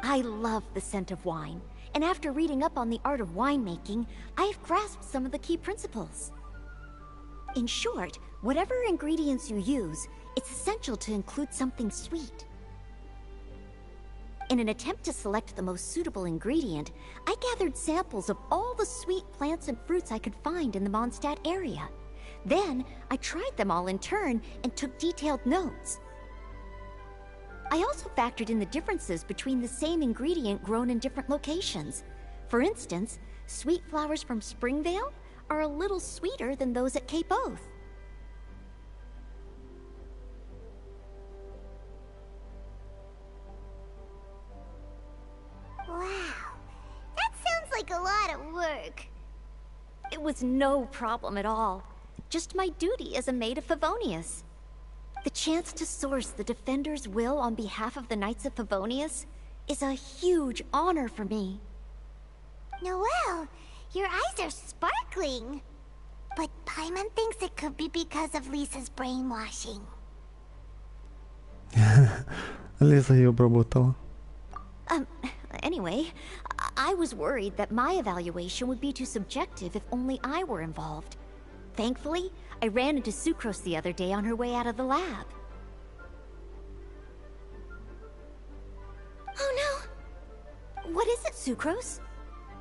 I love the scent of wine, and after reading up on the art of winemaking, I have grasped some of the key principles. In short, whatever ingredients you use, it's essential to include something sweet. In an attempt to select the most suitable ingredient, I gathered samples of all the sweet plants and fruits I could find in the Mondstadt area. Then, I tried them all in turn and took detailed notes. I also factored in the differences between the same ingredient grown in different locations. For instance, sweet flowers from Springvale are a little sweeter than those at Cape Oath. Wow, that sounds like a lot of work. It was no problem at all. Just my duty as a maid of Favonius. The chance to source the Defender's will on behalf of the Knights of Favonius is a huge honor for me. Noelle, your eyes are sparkling. But Paimon thinks it could be because of Lisa's brainwashing. Лиза ее обработала. Anyway, I was worried that my evaluation would be too subjective if only I were involved. Thankfully, I ran into Sucrose the other day on her way out of the lab. Oh no! What is it, Sucrose?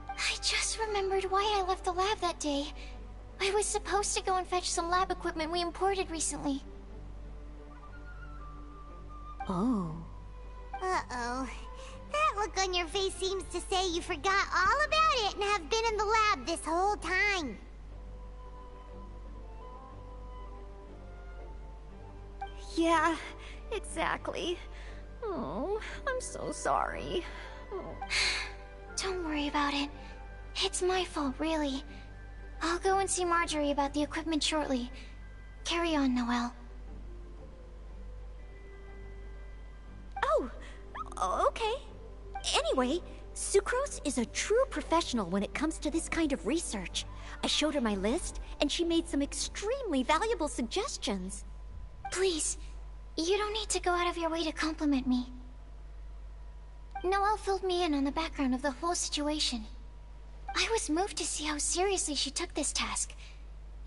I just remembered why I left the lab that day. I was supposed to go and fetch some lab equipment we imported recently. Oh. Uh-oh. That look on your face seems to say you forgot all about it and have been in the lab this whole time. Yeah, exactly. Oh, I'm so sorry. Oh. Don't worry about it. It's my fault, really. I'll go and see Marjorie about the equipment shortly. Carry on, Noelle. Oh, okay. Anyway, Sucrose is a true professional when it comes to this kind of research. I showed her my list, and she made some extremely valuable suggestions. Please, you don't need to go out of your way to compliment me. Noelle filled me in on the background of the whole situation. I was moved to see how seriously she took this task,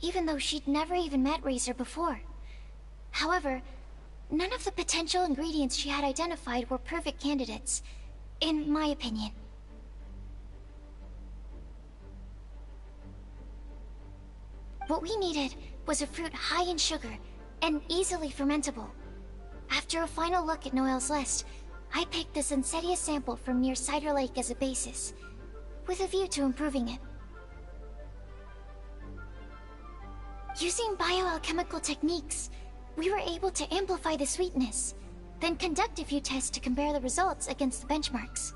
even though she'd never even met Razor before. However, none of the potential ingredients she had identified were perfect candidates, in my opinion. What we needed was a fruit high in sugar and easily fermentable. After a final look at Noelle's list, I picked the Sunsetia sample from near Cider Lake as a basis, with a view to improving it. Using bioalchemical techniques, we were able to amplify the sweetness, then conduct a few tests to compare the results against the benchmarks.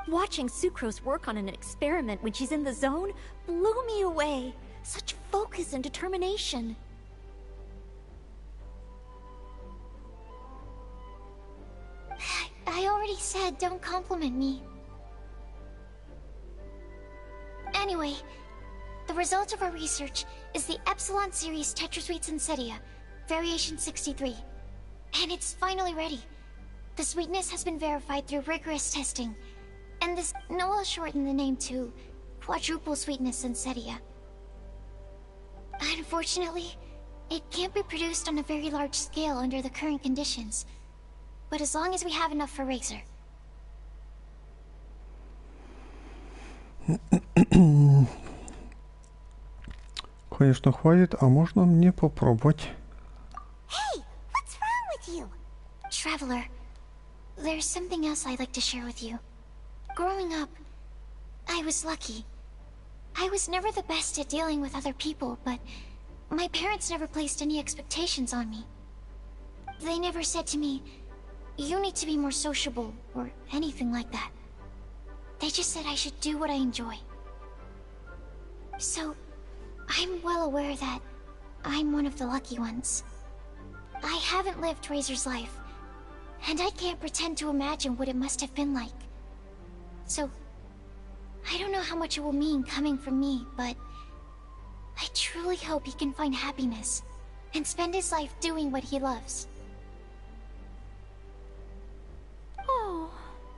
Watching Sucrose work on an experiment when she's in the zone blew me away. Such focus and determination. I already said don't compliment me. Anyway, the result of our research is the Epsilon Series Tetrasweet Sunsetia, Variation 63. And it's finally ready. The sweetness has been verified through rigorous testing, and this Noelle shortened the name to Quadruple Sweetness Sunsetia. Unfortunately, it can't be produced on a very large scale under the current conditions, but as long as we have enough for Razor. Конечно, хватит, а можно мне попробовать? Hey, what's wrong with you? Traveler, there's something else I'd like to share with you. Growing up, I was lucky. I was never the best at dealing with other people, but my parents never placed any expectations on me. They never said to me, "You need to be more sociable," or anything like that. They just said I should do what I enjoy. So, I'm well aware that I'm one of the lucky ones. I haven't lived Razor's life, and I can't pretend to imagine what it must have been like. So, I don't know how much it will mean coming from me, but I truly hope he can find happiness and spend his life doing what he loves. Oh,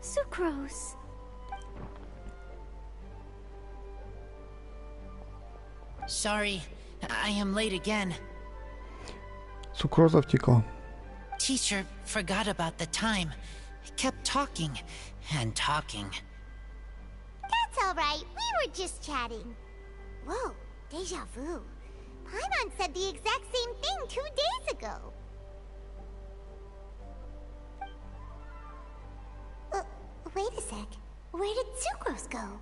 Sucrose. Sorry, I am late again. Сукроза втекла. Teacher forgot about the time. Kept talking and talking. That's alright, we were just chatting. Whoa, deja vu. Paimon said the exact same thing 2 days ago. Wait a sec. Where did Sucrose go?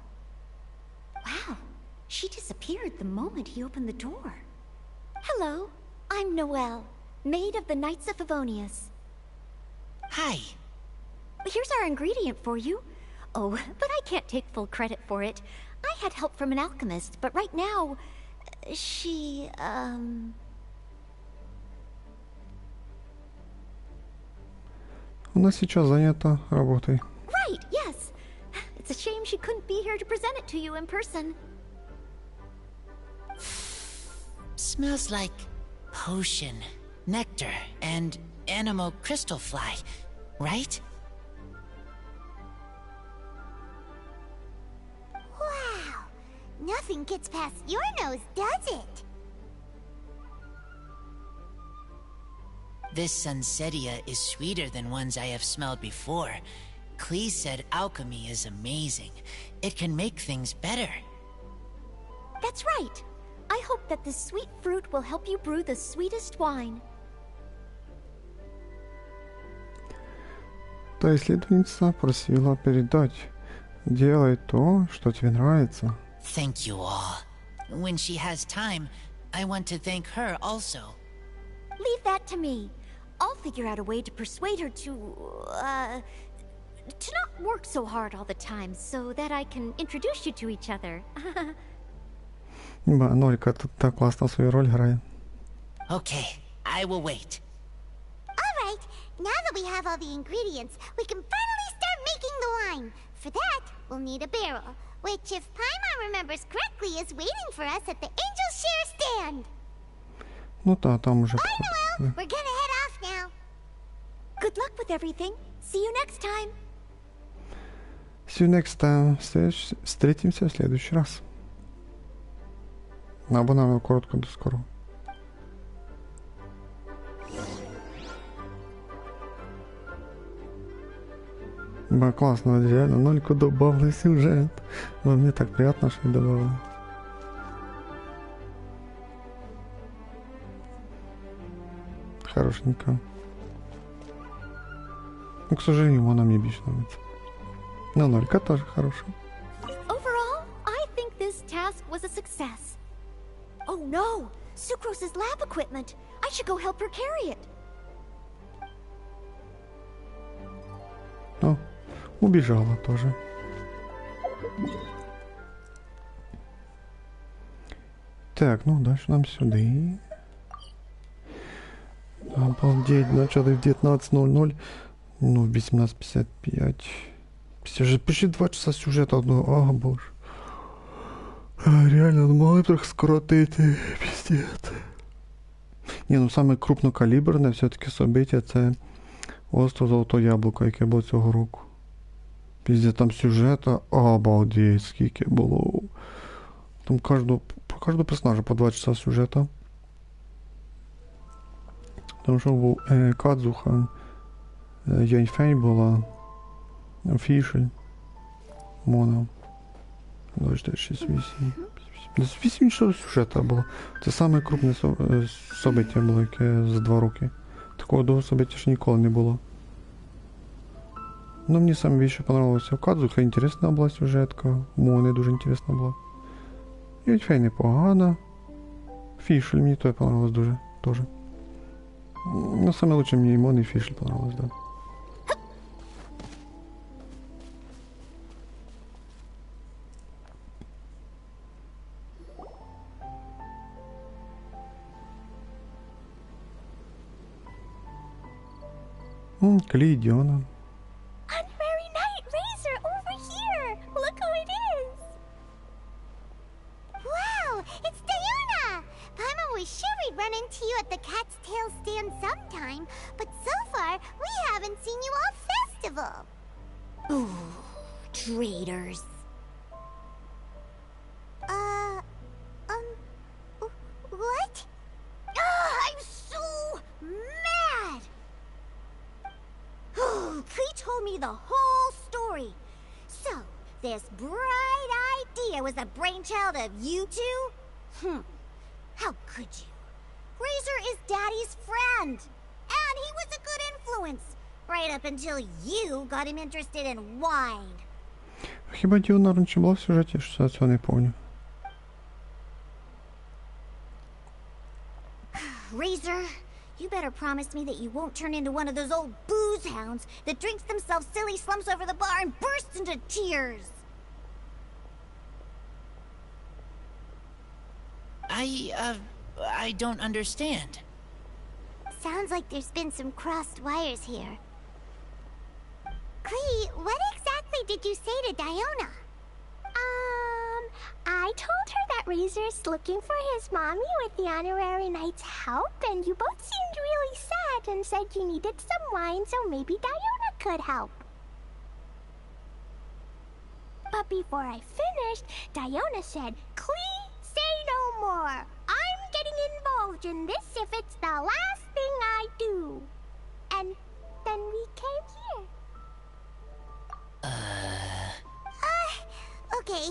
Wow, she disappeared the moment he opened the door. Hello, I'm Noelle, maid of the Knights of Favonius. Hi. Here's our ingredient for you. Oh, but I can't take full credit for it. I had help from an alchemist, but right now, she, Она сейчас занята работой. Right, yes. It's a shame she couldn't be here to present it to you in person. Smells like potion, nectar, and animal crystal fly, right? Wow, nothing gets past your nose, does it? This Sunsetia is sweeter than ones I have smelled before. Clee said alchemy is amazing. It can make things better. That's right. I hope that this sweet fruit will help you brew the sweetest wine. Та исследовательница просила передать: делай то, что тебе нравится. Thank you all. When she has time, I want to thank her also. Leave that to me. I'll figure out a way to persuade her to not work so hard all the time, so that I can introduce you to each other. Нолька тут так классно свою роль играет. Okay, I will wait. Alright, now that we have all the ingredients, we can finally start making the wine. For that, we'll need a barrel, which, if Paimon remembers correctly, is waiting for us at the Angel Share stand. Ну да, там уже... Bye, Noelle. We're gonna head off now. Good luck with everything. See you next time. See you next time. Встретимся в следующий раз. Або нам коротко до скорого. Да, классно, реально, Нольку добавили сюжет. Но мне так приятно, что добавили. Хорошенько. Ну, к сожалению, она мне більше нравится. Но Нолька тоже хорошая. Overall, I think this task was a success. Oh no! Sucrose's lab equipment! I should go help her carry it. О, убежала тоже. Так, ну дальше нам сюда. Обалдеть, начали в 19:00. Ну, в 18:55. Все же почти 2 часа сюжета одного. Ага, боже. Реально, ну могли б так скоротити. Пиздец. Ні, ну саме крупнокаліберне все-таки собиття це остров Золотого Яблука, яке було цього року. Пиздец, там сюжета, обалдеть, скільки було. Там про кожного персонажа по 2 часа сюжета. Там що був Кадзуха, Яньфей була, Фішель, Мона, 2468. 8 сюжета було. Це саме крупне собиття було, яке за 2 роки. Такого довго собиття ще ніколи не було. Ну, мені саме більше понравилося Кадзуха, інтересна була сюжетка, Мони дуже інтересна була. Яньфей непогана. Фішель мені той понравилось дуже, теж. Ну, самое лучшее мне Мон и Фишель понравилось, да. Клейдиона. Unmerry Knight Razor, over here! Look who it is! Wow, it's Diona! Paimon was sure we'd run into you at the Cat's Tail stand sometime, but so far, we haven't seen you all festival. Ooh, traitors. What? I'm so mad! Klee told me the whole story. So, this bright idea was the brainchild of you two? How could you? Razor is Daddy's friend. And he was a good influence. Right up until you got him interested in wine. Хіба Діона раніше була в сюжеті, що я цього не пам'ятаю. Razor, you better promise me that you won't turn into one of those old booze hounds that drinks themselves silly, slumps over the bar, and bursts into tears. I don't understand. Sounds like there's been some crossed wires here. Klee, what exactly did you say to Diona? I told her that Razor's looking for his mommy with the honorary knight's help, and you both seemed really sad and said you needed some wine, so maybe Diona could help. But before I finished, Diona said, Klee, say no more. I'm getting involved in this if it's the last thing I do. And then we came here. Okay.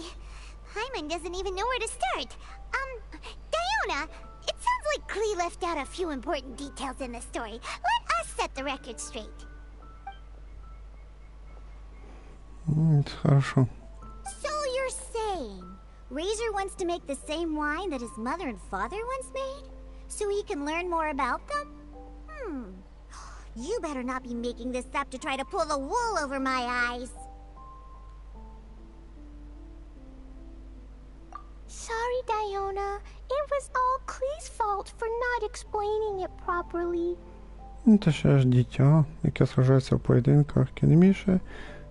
Hyman doesn't even know where to start. Diona, it sounds like Klee left out a few important details in the story. Let us set the record straight. Это хорошо. So you're saying Razor wants to make the same wine that his mother and father once made? So he can learn more about them? You better not be making this up to try to pull the wool over my eyes. Sorry, Diona. It was all Klee's fault for not explaining it properly. Це ще ж дитя, яке сражається в поєдинках, яке не вміє ще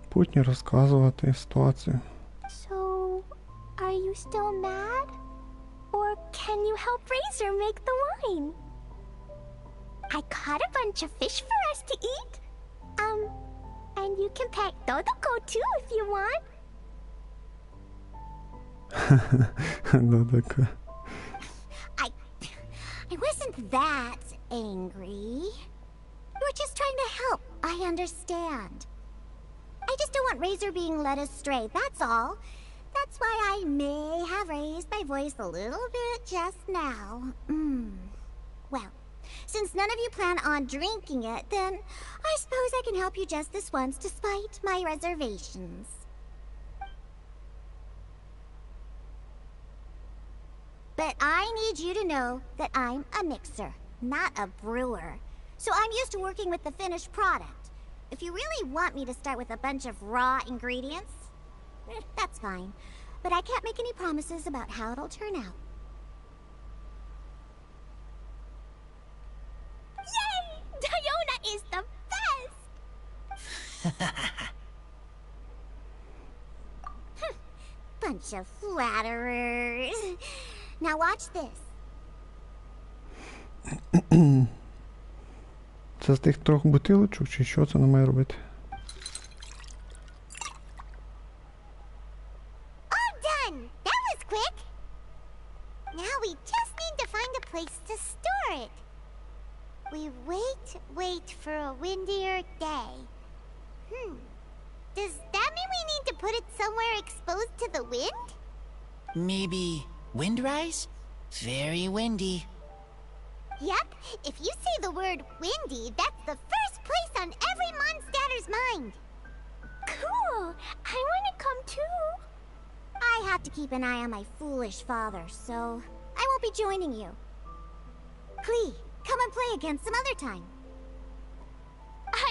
путні розказувати ситуацію. So, are you still mad? Or can you help Razor make the wine? I caught a bunch of fish for us to eat. And you can pack Dodoko too if you want. Додека. I wasn't that angry. You were just trying to help. I understand. I just don't want Razor being led astray, that's all. That's why I may have raised my voice a little bit just now. Well, since none of you plan on drinking it, then I suppose I can help you just this once despite my reservations. But I need you to know that I'm a mixer, not a brewer. So I'm used to working with the finished product. If you really want me to start with a bunch of raw ingredients, that's fine. But I can't make any promises about how it'll turn out. Yay! Diona is the best! Bunch of flatterers. Now watch this. Це з тих 3 бутилочок, чи що це не має робити? All done! That was quick! Now we just need to find a place to store it. We wait for a windier day. Does that mean we need to put it somewhere exposed to the wind? Maybe windrise? Very windy. Yep, if you say the word windy, that's the first place on every monster's mind. Cool! I want to come too. I have to keep an eye on my foolish father, so I won't be joining you. Klee, come and play again some other time.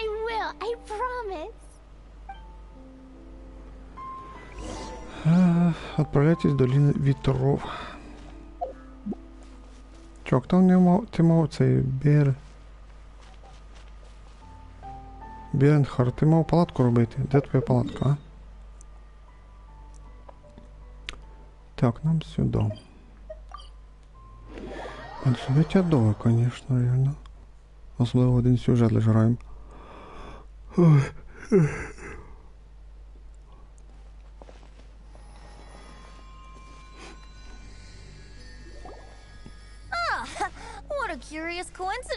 I will, I promise. Отправляйтесь в долину вітров. Чувак, там ти мав цей Беренхард, ти мав палатку робити. Де твоя палатка, а? Так, нам сюди. Сюди тядово, конечно, реально. Особливо один сюжет лише граємо.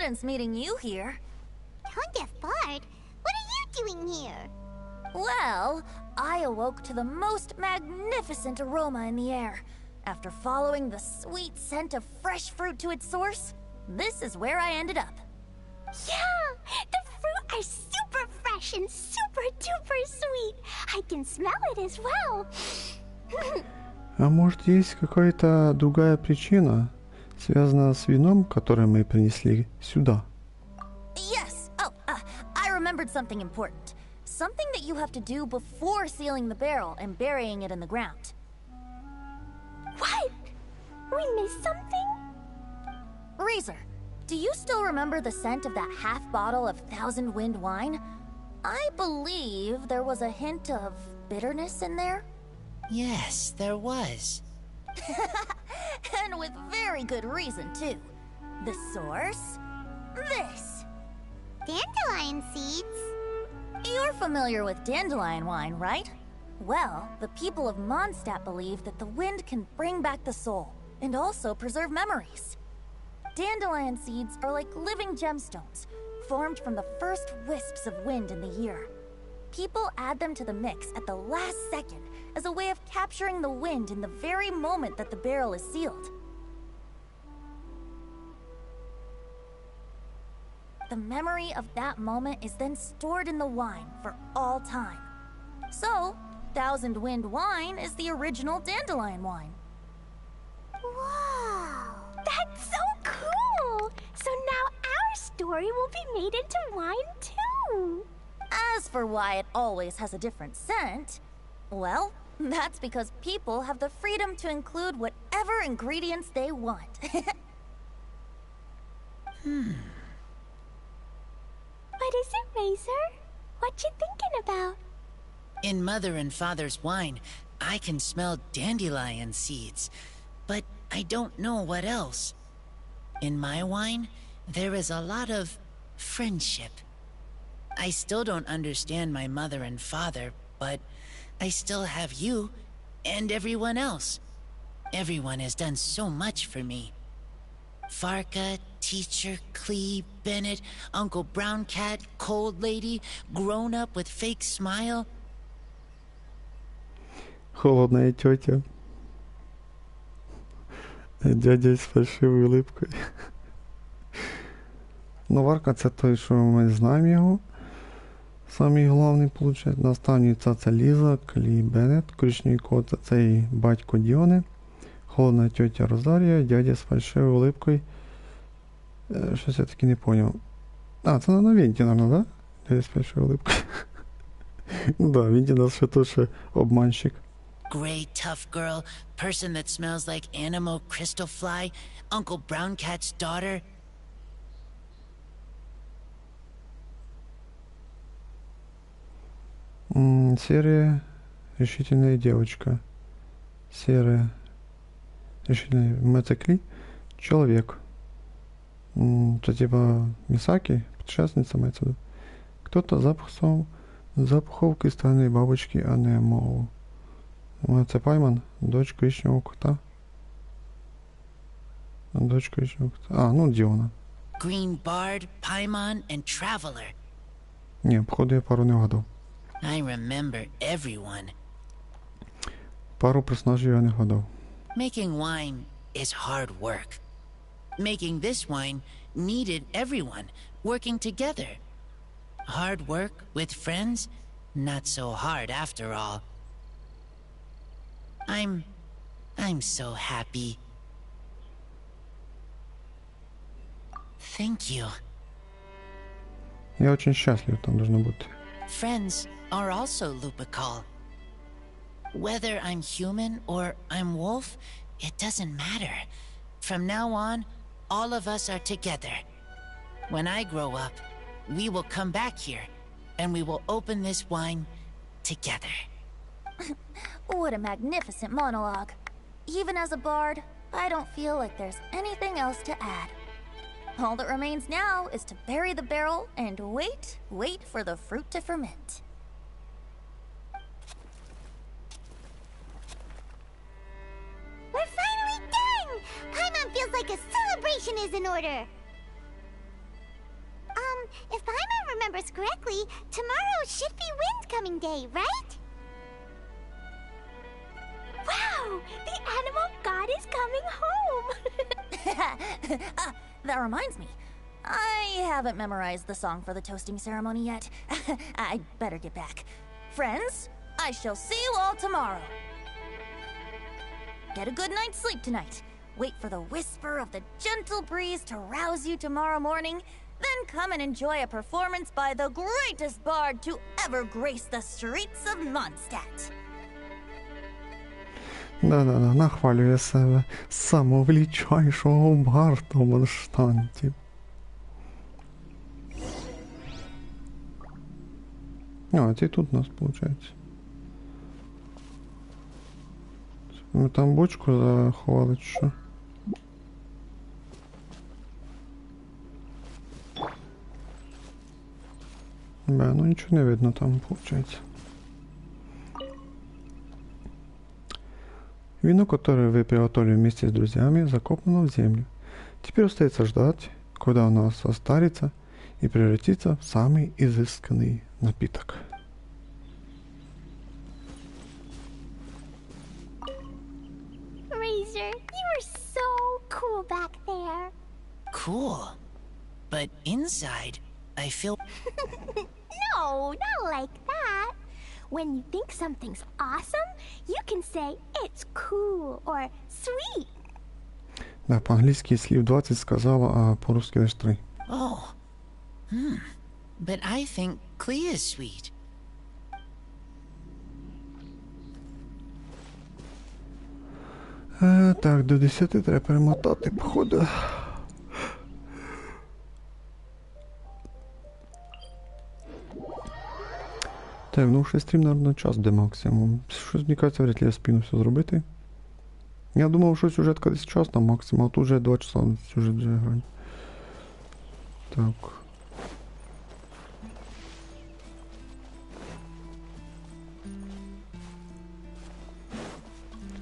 coincidence meeting you here. Tone-deaf bard? What are you doing here? Well, I awoke to the most magnificent aroma in the air. After following the sweet scent of fresh fruit to its source, this is where I ended up. Yeah! The fruit are super fresh and super duper sweet. I can smell it as well. А может, есть какая-то другая причина, связанная с вином, которое мы принесли сюда? Yes! I remembered something important. Something that you have to do before sealing the barrel and burying it in the ground. What? We missed something? Razor, do you still remember the scent of that half bottle of Thousand Wind wine? I believe there was a hint of bitterness in there. Yes, there was. And with very good reason, too. The source? This. Dandelion seeds? You're familiar with dandelion wine, right? Well, the people of Mondstadt believe that the wind can bring back the soul, and also preserve memories. Dandelion seeds are like living gemstones, formed from the first wisps of wind in the year. People add them to the mix at the last second as a way of capturing the wind in the very moment that the barrel is sealed. The memory of that moment is then stored in the wine for all time. So, Thousand Wind wine is the original dandelion wine. Wow! That's so cool! So now our story will be made into wine too! As for why it always has a different scent, well, that's because people have the freedom to include whatever ingredients they want. What is it, Razor? What you thinking about? In Mother and Father's wine, I can smell dandelion seeds, but I don't know what else. In my wine, there is a lot of friendship. I still don't understand my mother and father, but I still have you and everyone else. Everyone has done so much for me. Farka, Teacher, Clee, Bennett, Uncle Brown Cat, Cold Lady, Grown Up with Fake Smile. Холодная тетя. Дядя з фальшивою улипкою. Ну, Варка це той, що ми знаємо його. Самий головний, виходить. Наставник це Ліза, Клі Беннет, коричневий кот це цей батько Діони, холодна тетя Розарія, дядя з фальшивою улипкою. Щось я таки не поняв. А, це на Вінті, наверное, да? Дядя з фальшивою улипкою. Ну да, Вінті нас ще тут ще обманщик. Gray tough girl, person that smells like Animo Crystal Fly, Uncle Brown Cat's daughter. Серия решительная девочка. Серия решительная Мэцекли. Человек. Это типа Мисаки, путешественница Мэцеду. Кто-то запахов кристальной бабочки Анемоу. Це Пайман, дочь коричневого кота. Дочь коричневого кота. А, ну Діона. Green Bard, Paimon, and Traveler. Ні, походу я пару не вгадав. I remember everyone. Пару персонажів я не вгадав. Making wine is hard work. Making this wine needed everyone working together. Hard work with friends? Not so hard after all. I'm so happy. Thank you. Я очень счастлив, там должно бути. Friends are also Lupical. Whether I'm human or I'm wolf, it doesn't matter. From now on, all of us are together. When I grow up, we will come back here, and we will open this wine together. What a magnificent monologue. Even as a bard, I don't feel like there's anything else to add. All that remains now is to bury the barrel and wait for the fruit to ferment. We're finally done! Paimon feels like a celebration is in order. if Paimon remembers correctly, tomorrow should be Wind-coming day, right? Wow! The animal god is coming home! That reminds me. I haven't memorized the song for the toasting ceremony yet. I'd better get back. Friends, I shall see you all tomorrow. Get a good night's sleep tonight. Wait for the whisper of the gentle breeze to rouse you tomorrow morning. Then come and enjoy a performance by the greatest bard to ever grace the streets of Mondstadt. Да-да-да, нахвалює себе самовеличайшого барда в Mondstadті. А, це тут у нас, виходить. Ми там бочку заховали, чи що? Ну ничего не видно там, получается. Вино, которое вы приготовили вместе с друзьями, закопано в землю. Теперь остается ждать, когда оно состарится и превратится в самый изысканный напиток. Razor, you are so cool back there. Cool. But inside, I feel... No, not like that. When you think something's awesome, you can say it's cool or sweet. Да, по-английски слив 20 сказала, а по-русски лишь 3. Oh. But I think Clea is sweet. Так, до 10 треба перемотати, походу. Так, ну ще стрім, наверное, час де максимум. Щось, мені кажеться, вряд ли я спину все зробити. Я думав, що сюжетка десь час там максимум, а тут вже 2 часа сюжет вже грає. Так.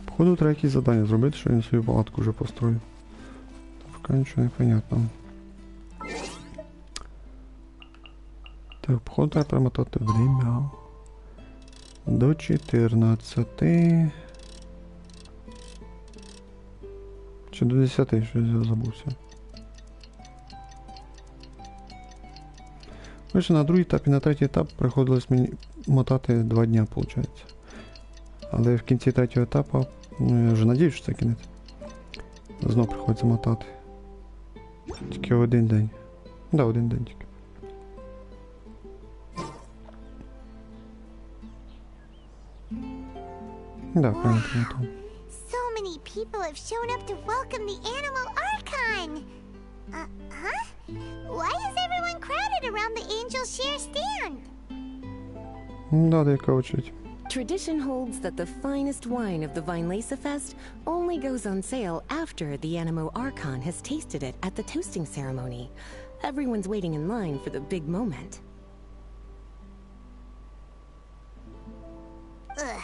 Походу треба якісь завдання зробити, що він свою палатку вже построїв. Поки нічого не понятно. Так, походу треба перемотати время. До 14. Чи до 10, щось я забувся. Вийшли на другий етап і на третій етап приходилось мені мотати 2 дня, виходить. Але в кінці третього етапу, ну я вже надіюсь, що це кінець. Знов приходиться мотати. Тільки 1 день. Да, 1 день тільки. Да, правильно помотав. So many people have shown up to welcome the Animal Archon! Huh? Why is everyone crowded around the Angel Share stand? Да, деяка очередь. Tradition holds that the finest wine of the Weinlese Fest only goes on sale after the Animo Archon has tasted it at the toasting ceremony. Everyone's waiting in line for the big moment. Ugh.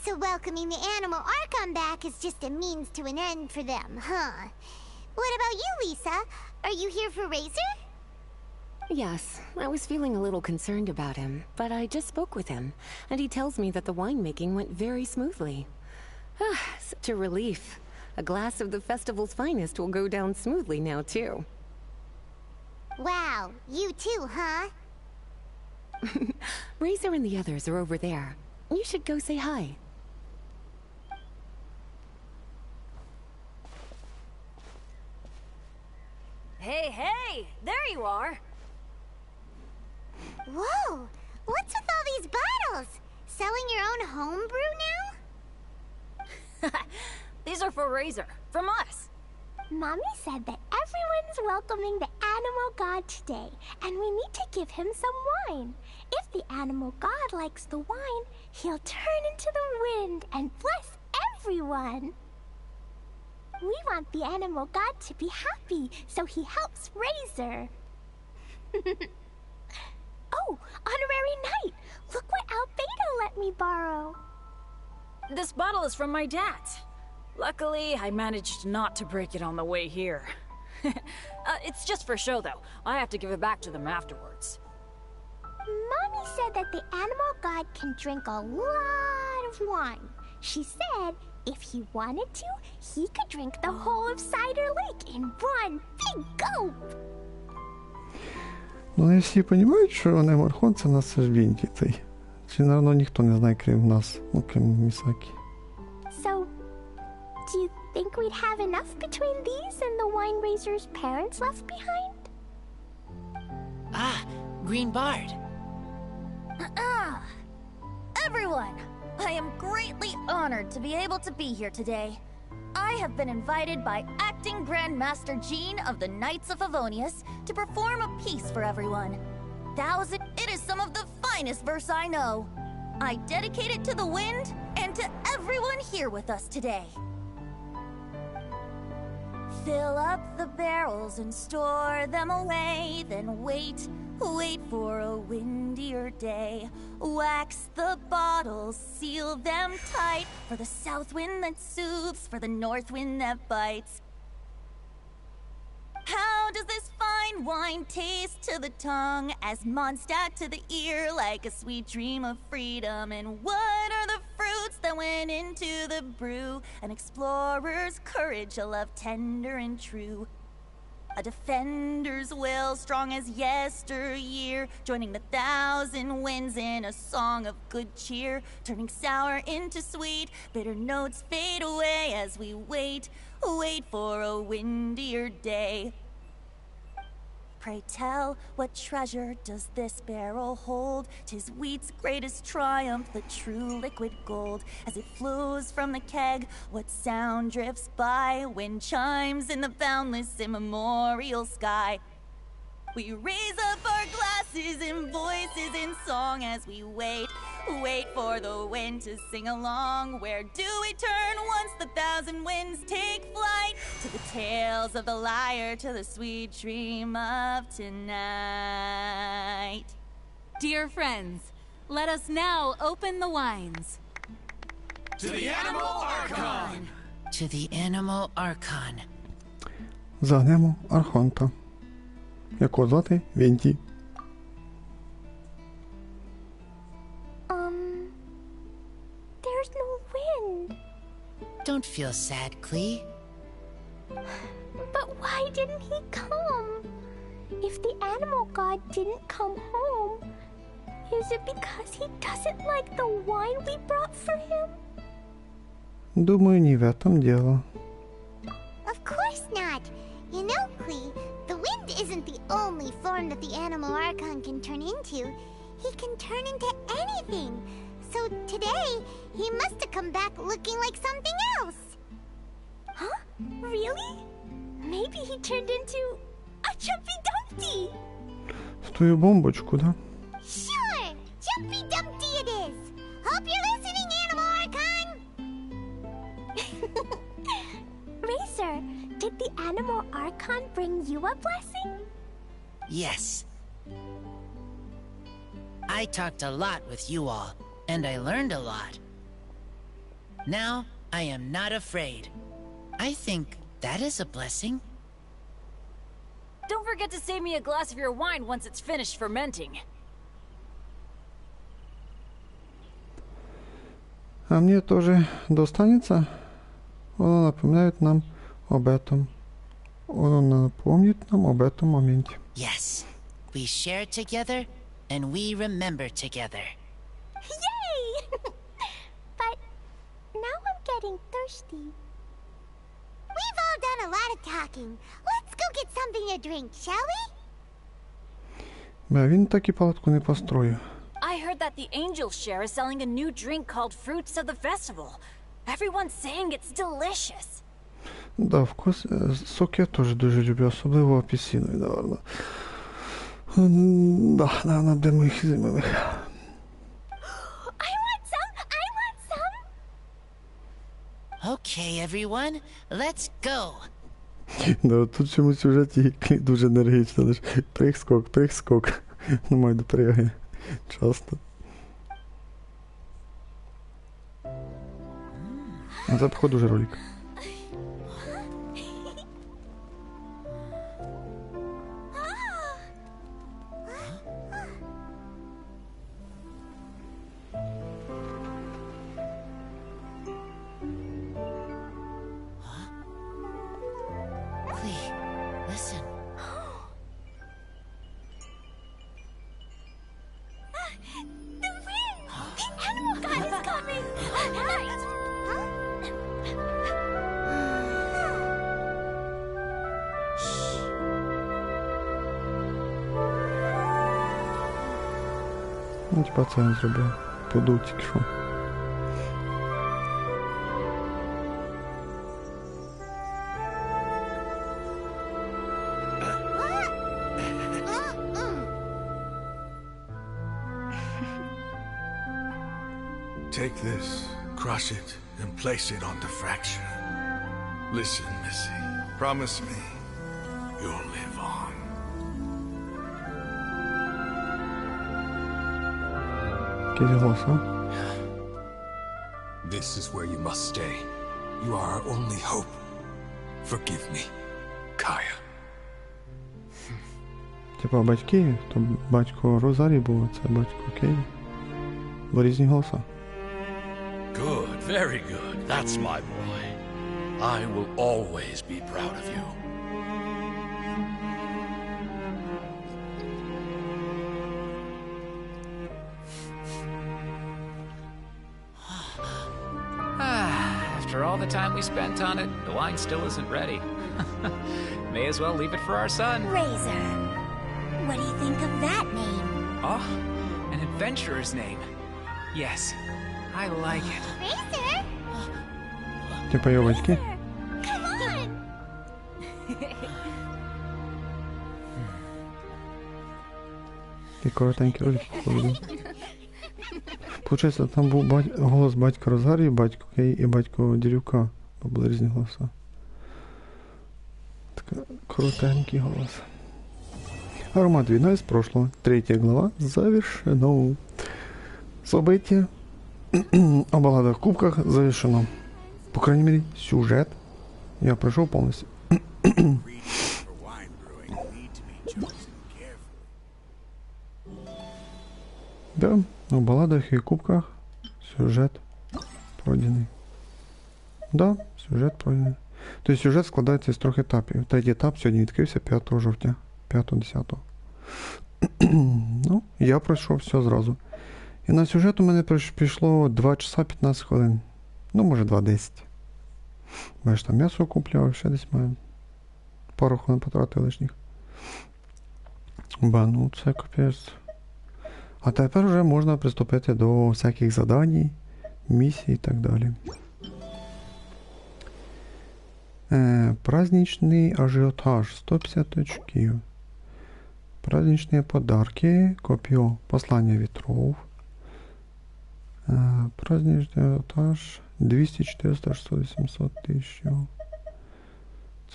So welcoming the Animal Archon back is just a means to an end for them, huh? What about you, Lisa? Are you here for Razor? Yes, I was feeling a little concerned about him, but I just spoke with him, and he tells me that the winemaking went very smoothly. Such a relief. A glass of the festival's finest will go down smoothly now, too. Wow, you too, huh? Razor and the others are over there. You should go say hi. Hey, hey! There you are! Whoa! What's with all these bottles? Selling your own homebrew now? These are for Razor, from us. Mommy said that everyone's welcoming the Animal God today, and we need to give him some wine. If the Animal God likes the wine, he'll turn into the wind and bless everyone. We want the Animal God to be happy, so he helps Razor. Oh, Honorary Knight! Look what Albedo let me borrow. This bottle is from my dad. Luckily, I managed not to break it on the way here. It's just for show, though. I have to give it back to them afterwards. Mommy said that the animal god can drink a lot of wine. She said if he wanted to, he could drink the whole of Cider Lake in one big gulp. Ну, не всі розуміють, що Немархон це у нас це ж Вінті цей. Чи, напевно, ніхто не знає, крім нас, ну, крім Місакі. So, do you think we'd have enough between these and the wine raiser's parents left behind? Ah, Green Bard. Everyone, I am greatly honored to be able to be here today. I have been invited by Acting Grandmaster Jean of the Knights of Favonius to perform a piece for everyone. It is some of the finest verse I know. I dedicate it to the wind and to everyone here with us today. Fill up the barrels and store them away, then wait for a windier day. Wax the bottles, seal them tight, for the south wind that soothes, for the north wind that bites. How does this fine wine taste to the tongue, as Mondstadt to the ear, like a sweet dream of freedom? And what are the fruits that went into the brew? An explorer's courage, a love tender and true. A defender's will, strong as yesteryear, joining the thousand winds in a song of good cheer, turning sour into sweet, bitter notes fade away as we wait for a windier day. Pray tell, what treasure does this barrel hold? 'Tis wheat's greatest triumph, the true liquid gold. As it flows from the keg, what sound drifts by? Wind chimes in the boundless immemorial sky. We raise up our glasses and voices in song as we wait for the wind to sing along. Where do we turn once the thousand winds take flight? To the tales of the lyre, to the sweet dream of tonight. Dear friends, let us now open the wines. To the Animal Archon! To the Animal Archon. Загнемо Архонта. Якого звати? Вінті. There's no wind. Don't feel sad, Klee. But why didn't he come? If the animal god didn't come home, is it because he doesn't like the wine we brought for him? Думаю, не в этом дело. Of course not. You know, Klee, the wind isn't the only form that the Animal Archon can turn into. He can turn into anything. So today, he must have come back looking like something else. Huh? Really? Maybe he turned into a Jumpy Dumpty. В твою бомбочку, да? Sure! Jumpy Dumpty it is! Hope you're listening, Animal Archon! Razor, did the Animal Archon bring you a blessing? Yes. I talked a lot with you all, and I learned a lot. Now, I am not afraid. I think that is a blessing. Don't forget to save me a glass of your wine once it's finished fermenting. А мне тоже достанется? Оно напоминает нам об этом. Оно напомнит нам об этом моменте. Yes. We share together, and we remember together. Yay! But now I'm getting thirsty. We've all done a lot of talking. Let's go get something to drink, shall we? Бля, він так і палатку не построїв. I heard that the Angel Share is selling a new drink called Fruits of the Festival. Everyone's saying it's delicious. Да, вкус. Сок я теж дуже люблю, особливо апельсиновий, наверно. Да, наверно, для моїх зимових. I want some! Okay, everyone, let's go. Да, тут в цьому сюжеті дуже енергічно, лиш прих-скок. Немає допрягає. Часто. Це, походу, вже ролик. Ну, типа це він зробив. Подув тільки що. Take this, crush it, and place it on the fracture. Listen, Missy. Promise me you'll live on. Якийсь голос, а? This is where you must stay. You are our only hope. Forgive me, Kaya. Типа батьки, то батько Розарі був, а це батько Кейлі. Бо різні голоса. Good, very good. That's my boy. I will always be proud of you. After all the time we spent on it, the wine still isn't ready. May as well leave it for our son. Razor. What do you think of that name? Oh, an adventurer's name. Yes, I like it. Razor? Типа його батьки? Come on! І коротенький ролик походу. Получається, там був голос батька Розарії, батько Кей і батько Дірюка. Бо були різні голоса. Така коротенький голос. Аромат вина из прошлого. 3 глава завершено. Событие о балладах кубках завершено. По крайней мере, сюжет я прошел полностью. Да, о балладах и кубках сюжет пройденный. Да, сюжет пройдений. То есть сюжет складається з 3 етапів. Третій етап сьогодні відкрився 5 жовтня. 5-10. Ну, я пройшов все зразу. І на сюжет у мене пішло 2 часа 15 хвилин. Ну, може 2:10. Бачиш, там м'ясо купляв, ще десь маю. Пару хвилин потратив лишніх. Ба, ну це капець. А тепер вже можна приступити до всяких задань, місій і так далі. Праздничный ажиотаж, 150 очків. Праздничные подарки, копье, послание ветров. Праздничный ажиотаж, 200, 400, 600, 800 тисяч.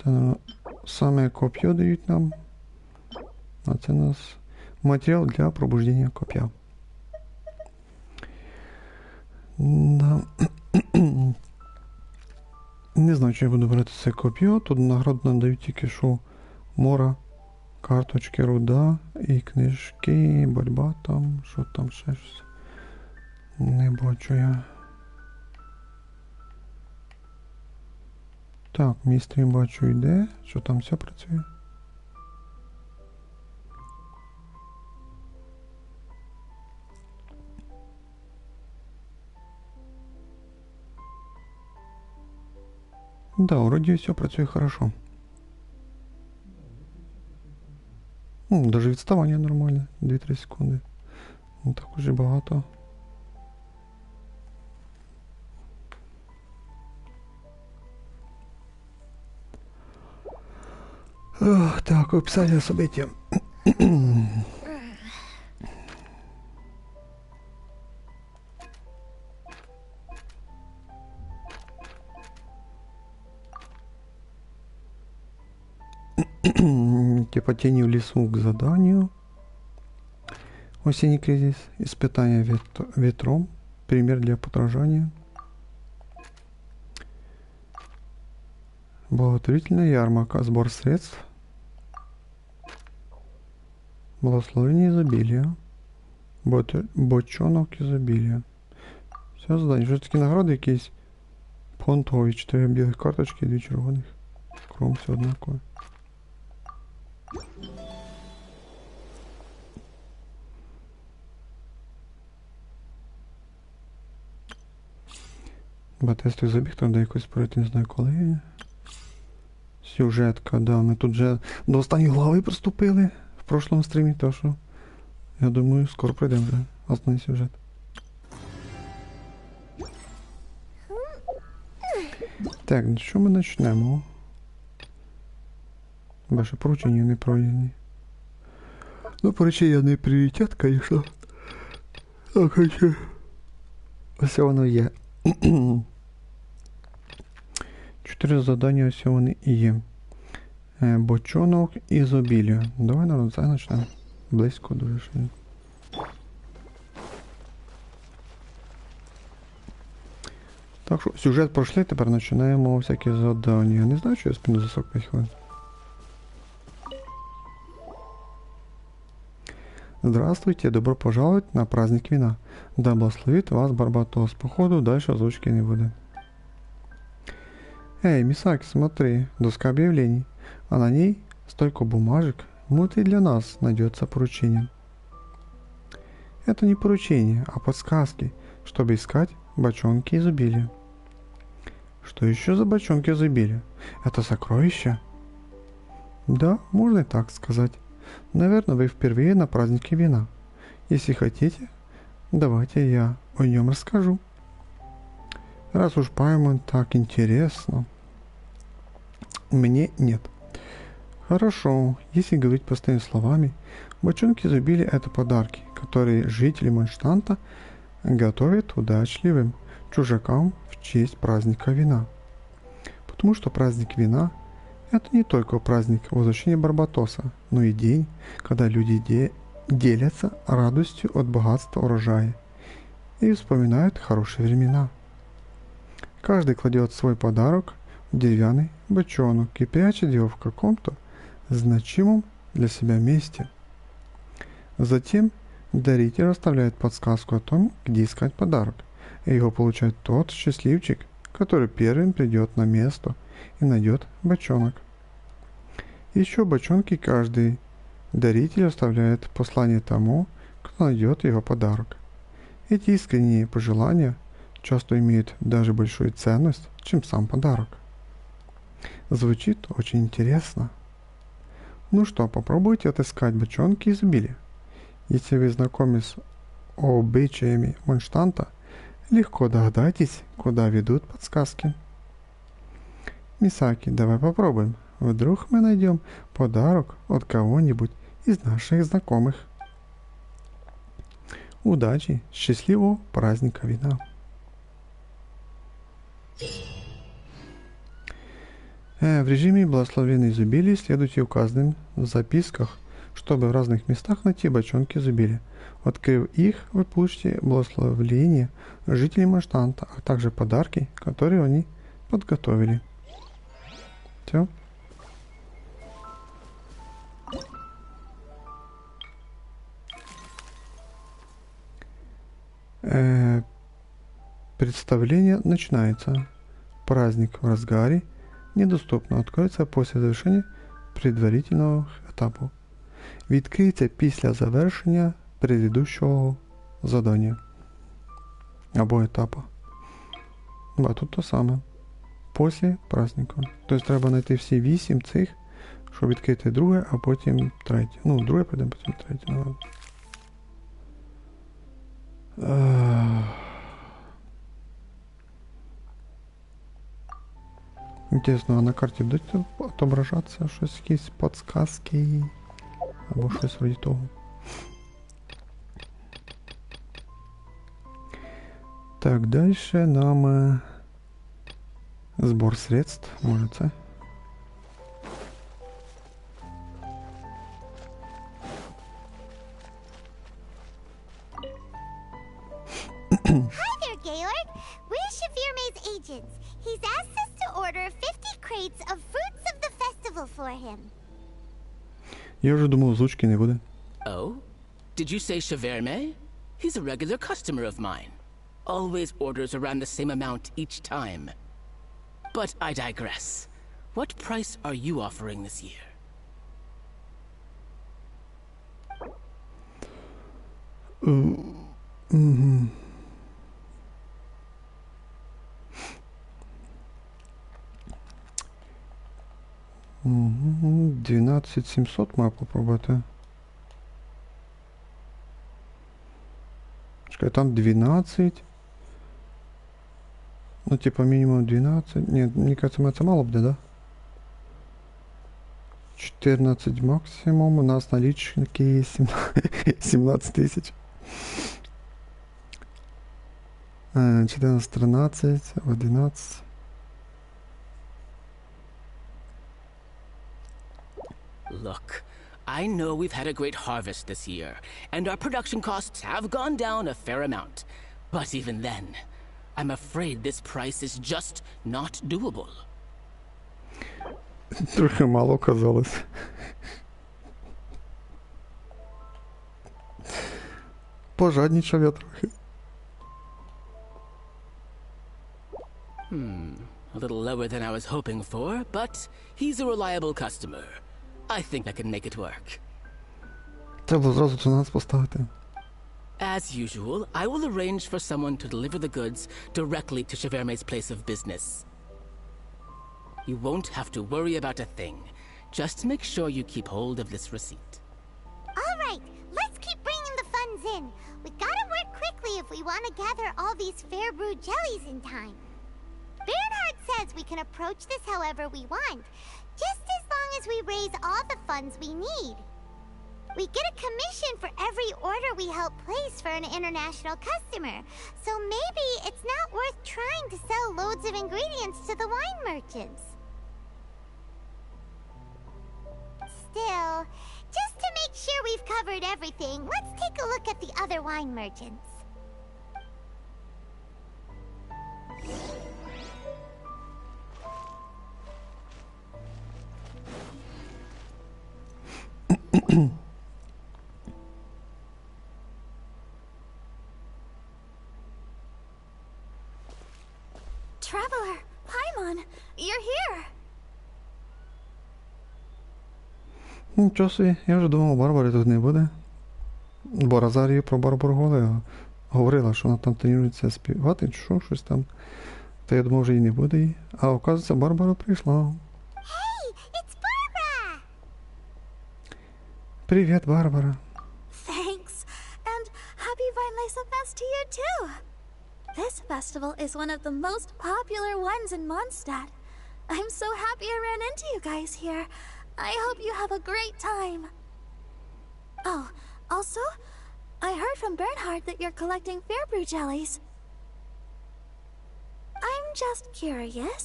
Це саме копье дають нам. А це у нас матеріал для пробуждення копья. Да. Не знаю, чи я буду брати це коп'є. Тут награду нам дають тільки що мора, карточки, руда і книжки, боротьба там, що там ще щось. Не бачу я. Так, мій стрім бачу йде, що там все працює. Да, вроде все працює хорошо. Даже відставання нормальне, 2-3 секунди. Не так уже багато. Так, описание события. Типа тени в лесу к заданию. Осенний кризис. Испытание ветром. Пример для подражания. Благотворительная ярмарка. Сбор средств. Благословение изобилия. Бочонок изобилия. Все задання. Вже такі награди якісь понтові. 4 білих карточки, 2 червоних. Кром все однакове. Тестовий забіг, там де якось пройти, не знаю коли. Сюжетка, да, ми тут вже до останньої глави приступили в прошлому стрімі, то що я думаю, скоро пройдемо вже. основний сюжет. Так, ну що ми почнемо? Ваші поручення не пройдені. Ну, поручення не пріоритет, звісно. А хоча... Ось воно є. 4 завдання ось вони і є. Бочонок ізобілію. Давай, наверное, це почнемо. Близько дуже швидко. Так що, сюжет пройшли, тепер починаємо всякі завдання. Не знаю, що я спину за 45 хвилин. Здравствуйте, добро пожаловать на праздник вина. Да благословит вас Барбатос. Походу, дальше озвучки не будет. Эй, Мисаки, смотри, доска объявлений. А на ней столько бумажек. Вот и для нас найдется поручение. Это не поручение, а подсказки, чтобы искать бочонки изобилия. Что еще за бочонки изобилия? Это сокровища? Да, можно и так сказать. Наверное, вы впервые на празднике вина. Если хотите, давайте я о нем расскажу. Раз уж Паймон так интересно. Мне нет. Хорошо, если говорить простыми словами, бочонки изобилия — это подарки, которые жители Монштанта готовят удачливым чужакам в честь праздника вина. Потому что праздник вина — это не только праздник возвращения Барбатоса, но и день, когда люди делятся радостью от богатства урожая и вспоминают хорошие времена. Каждый кладет свой подарок в деревянный бочонок и прячет его в каком-то значимом для себя месте. Затем даритель оставляет подсказку о том, где искать подарок, и его получает тот счастливчик, который первым придет на место и найдет бочонок. Еще в бочонке каждый даритель оставляет послание тому, кто найдет его подарок. Эти искренние пожелания часто имеют даже большую ценность, чем сам подарок. Звучит очень интересно. Ну что, попробуйте отыскать бочонки изобилия. Если вы знакомы с обычаями Монштанта, легко догадайтесь, куда ведут подсказки. Мисаки, давай попробуем. Вдруг мы найдем подарок от кого-нибудь из наших знакомых. Удачи, счастливого праздника вина. В режиме благословенной изобилия следуйте указанным в записках, чтобы в разных местах найти бочонки изобилия. Открыв их, вы получите благословление жителей Монштанта, а также подарки, которые они подготовили. Все. Представление начинается. Праздник в разгаре. Недоступно. Откроется после завершення предварительного етапу. Відкриється після завершення предыдущого задання. Або етапу. А тут то саме. Після праздника. Тобто треба знайти всі 8 цих, щоб відкрити друге, а потім третє. Ну, друге прийдемо, потім третє. Ну, Інтересно, а на карті будуть отображатися щось, якісь підсказки або щось вроді того. Так, дальше нам збор средств, може це. Hi there, Georg. We're Shavirme's agents. He's asked us to order 50 crates of fruits of the festival for him. Я вже думав, озвучки не буде. Oh? Did you say Shavirme? He's a regular customer of mine. Always orders around the same amount each time. But I digress. What price are you offering this year? Угу. 12 700 має попробувати. 12 700 можна попробувати. Чекай, там 12. Ну, типа, мінімум 12. Ні, мені кажется, це мало буде, да? 14 максимум. У нас наличники 17 тисяч. 14, 13, 11. Look, I know we've had a great harvest this year, and our production costs have gone down a fair amount. But even then, I'm afraid this price is just not doable. Трохи мало казалось. Пожадничав я трохи. A little lower than I was hoping for, but he's a reliable customer. I think I can make it work. Треба було зразу 12 поставити. As usual, I will arrange for someone to deliver the goods directly to Cheverme's place of business. You won't have to worry about a thing. Just make sure you keep hold of this receipt. All right, let's keep bringing the funds in. We gotta work quickly if we want to gather all these fair brew jellies in time. Bernhard says we can approach this however we want, just as long as we raise all the funds we need. We get a commission for every order we help place for an international customer, so maybe it's not worth trying to sell loads of ingredients to the wine merchants. Still, just to make sure we've covered everything, let's take a look at the other wine merchants. Traveler, Paimon, you're here. Нічого собі, я вже думав, Барбари тут не буде. Бо Розарію про Барбару говорила, що вона там тренується співати, чи що, щось там. Та я думав, вже і не буде її. А оказується, Барбара прийшла. Hey, it's Barbara! Привіт, Барбара. Thanks, and happy Weinlese Fest to you too. This festival is one of the most popular ones in Mondstadt. I'm so happy I ran into you guys here. I hope you have a great time. Oh, also, I heard from Bernhard that you're collecting fair brew jellies. I'm just curious,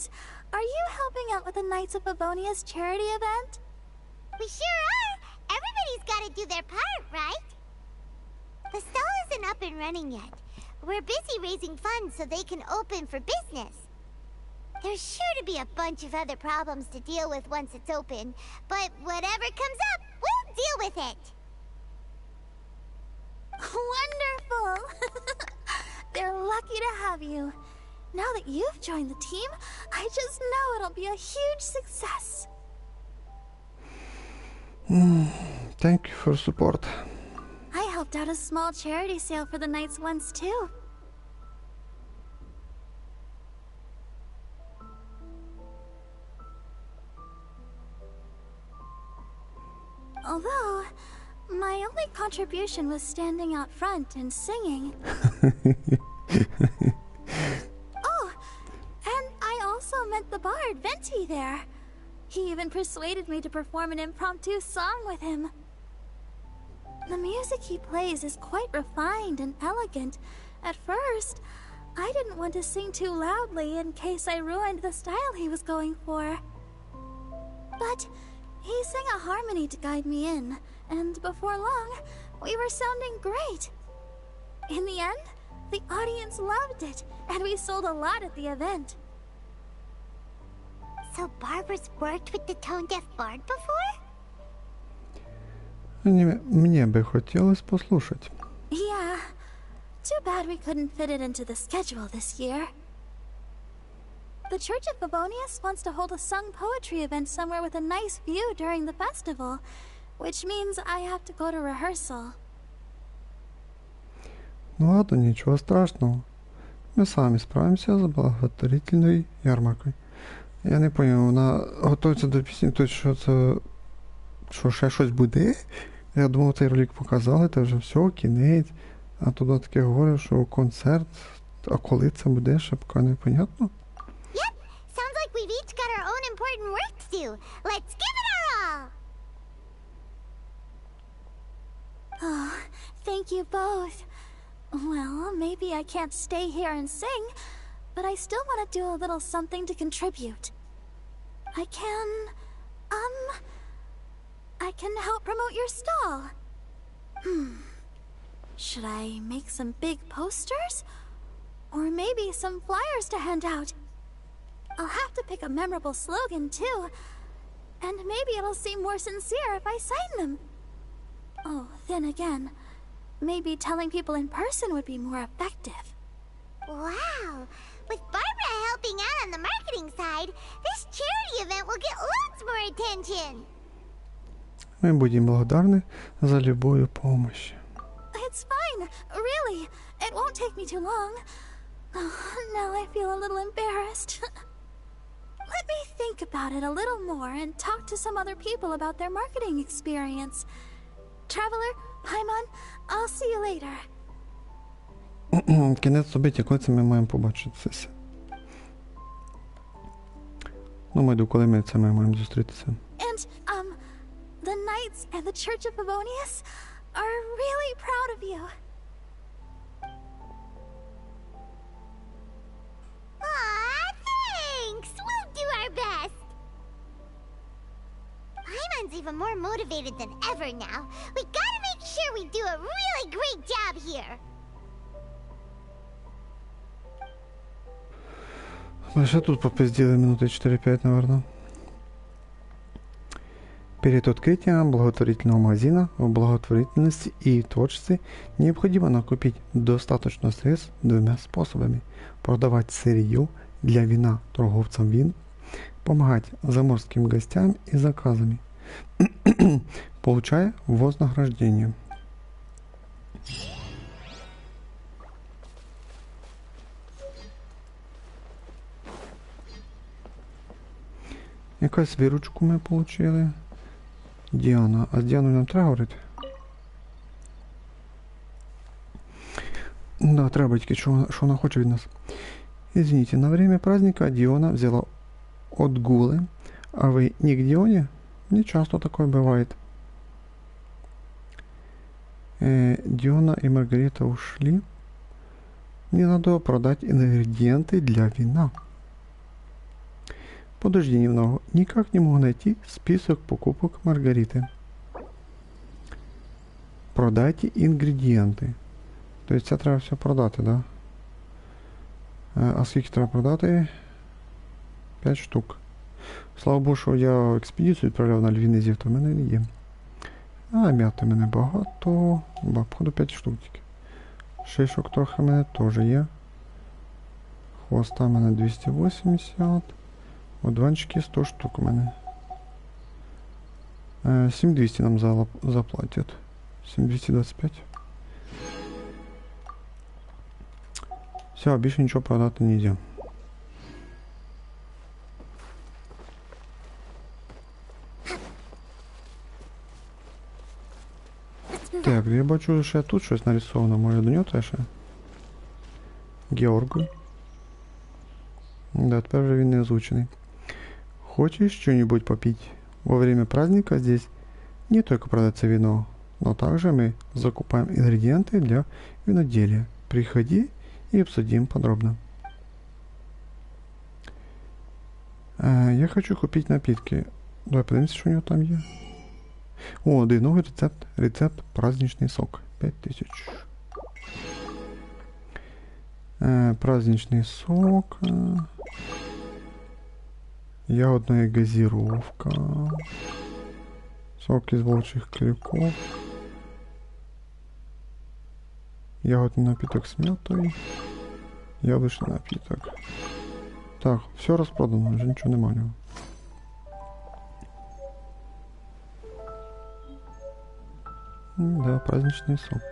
are you helping out with the Knights of Favonia's charity event? We sure are! Everybody's gotta do their part, right? The stall isn't up and running yet. We're busy raising funds so they can open for business. There's sure to be a bunch of other problems to deal with once it's open, but whatever comes up, we'll deal with it. Wonderful! They're lucky to have you. Now that you've joined the team, I just know it'll be a huge success. Thank you for support. I helped out a small charity sale for the Knights once too. Although, my only contribution was standing out front and singing. Oh, and I also met the bard, Venti, there. He even persuaded me to perform an impromptu song with him. The music he plays is quite refined and elegant. At first, I didn't want to sing too loudly in case I ruined the style he was going for. But he sang a harmony to guide me in, and before long, we were sounding great. In the end, the audience loved it, and we sold a lot at the event. So Barbara's worked with the tone-deaf bard before? Мне бы хотелось послушать. Yeah. Too bad we couldn't fit it into the schedule this year. The Church of Favonius wants to hold a sung poetry event somewhere with a nice view during the festival, which means I have to go to rehearsal. Ну ладно, ничего страшного. Мы сами справимся с благотворительной ярмаркой. Я не понял, вона готується до пісні, то що це... Що ще щось буде? Я думав, цей ролик показали, то вже все, кінець. А туди таке говорять, що концерт, а коли це буде, ще поки непонятно. Yep, sounds like we've each got our own important work to do. Let's give it our all! Oh, thank you both. Well, maybe I can't stay here and sing, but I still want to do a little something to contribute. I can help promote your stall. Should I make some big posters? Or maybe some flyers to hand out? I'll have to pick a memorable slogan too. And maybe it'll seem more sincere if I sign them. Oh, then again, maybe telling people in person would be more effective. Wow! With Barbara helping out on the marketing side, this charity event will get lots more attention. Мы будем благодарны за любую помощь. It's fine, really. It won't take me too long. Oh, now I feel a little embarrassed. Let me think about it a little more and talk to some other people about their marketing experience. Traveler, Paimon, I'll see you later. Кінець собиття, коли це ми маємо побачитися? Ну, майду, коли ми це маємо зустрітися. And, the Knights and the Church of Favonius are really proud of you. Aw, thanks! We'll do our best! Paimon's even more motivated than ever now. We gotta make sure we do a really great job here. Мы ще тут попиздили минуты 4-5, наверное. Перед открытием благотворительного магазина в благотворительности и творчестве необходимо накопить достаточно средств двумя способами. Продавать сырье для вина торговцам вин, помогать заморским гостям и заказами, получая вознаграждение. Якась виручку ми отримали. Діана. А з Діаною нам треба говорити? Да, треба тільки, що вона хоче від нас. Извините, на время праздника Диона взяла отгулы, а вы не к Дионе? Не часто такое бывает. Диона и Маргарита ушли. Мне надо продать ингредиенты для вина. Подожди немного. Никак не могу найти список покупок Маргариты. Продайте ингредиенти. Тобто це треба все продати, да? А скільки треба продати? 5 штук. Слава Богу, що я експедицію відправляв на львівний то в мене не є. А м'яти в мене багато. Походу 5 штук тільки. Шишок трохи в мене теж є. Хвоста в мене 280. Одванчики 100 штук у мене. 7200 нам заплатять. 7225. Все, більше нічого продати не йде. Так, я бачу, що тут щось нарисовано. Може до нього теж? Георг. Да, тепер вже він не озвучений. Хочешь что-нибудь попить? Во время праздника здесь не только продается вино, но также мы закупаем ингредиенты для виноделия. Приходи и обсудим подробно. Я хочу купить напитки. Давай подивимося, що у него там є. О, да, новый рецепт. Рецепт праздничный сок. 5000. Праздничный сок. Ягодная газировка. Сок из волчьих клыков. Ягодный напиток с мятой. Яблочный напиток. Так, все распродано, уже ничего нема у него. Да, праздничный сок.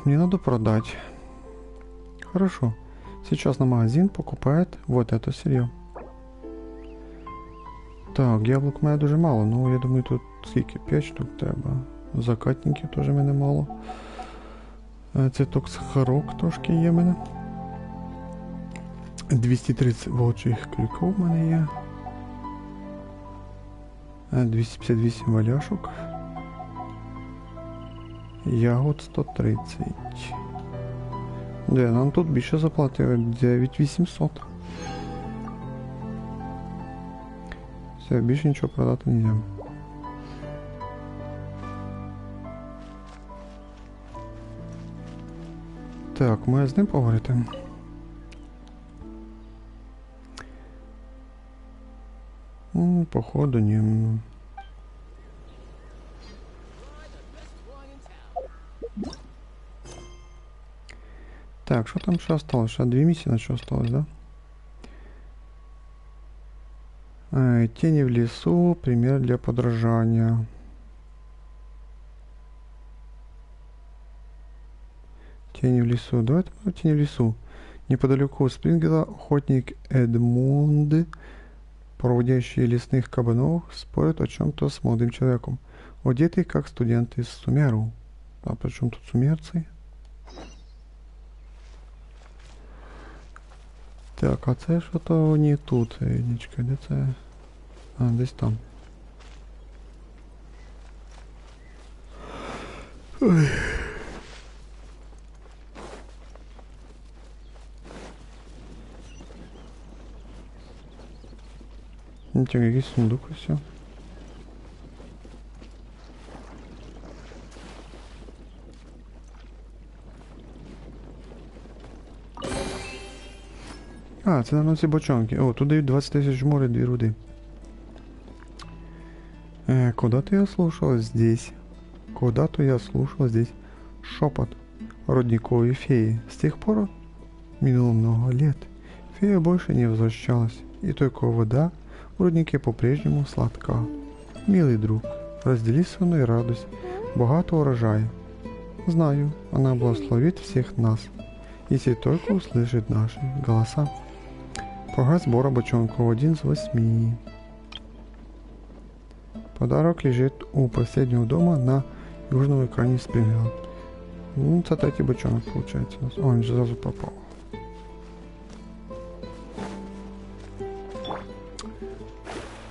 Мне надо продать. Хорошо. Сейчас на магазин покупает вот это сырье. Так, яблук має дуже мало, ну я думаю тут скільки? 5 штук треба. Закатників теж мене мало. Циток сахарок трошки є в мене. 230 вовчих клюков в мене є. 258 валяшок. Ягод 130. Де, нам тут більше заплатили 9800. Все, більше нічого продати не можна. Так, маю з ним поговорити. Походу ні. Так, що там ще осталось? Ще 2 місії на що осталось, да? Тени в лесу, пример для подражания. Тени в лесу. Давайте тени в лесу. Неподалеку Спрингела охотник Эдмунд, проводящий лесных кабанов, спорит о чем-то с молодым человеком, одетый как студент из Сумеру. А при чем тут сумерцы? Так, а це що-то не тут, Нічка, де це? А, десь там. Ой. Нічого, якийсь сундук і все. А, це, наверное, ці бочонки. О, тут дають 20 тысяч море, 2 руды. Куда-то я слушал здесь. Куда-то я слушал здесь шепот родниковой феи. С тех пор минуло много лет. Фея больше не возвращалась. И только вода в роднике по-прежнему сладка. Милый друг, раздели со мной радость богатого урожая. Знаю, она благословит всех нас, если только услышит наши голоса. Прогресс сбора бочонков 1 из 8. Подарок лежит у последнего дома на южном экране Спрингела. Ну, это третий бочонок получается у нас. О, он же сразу попал.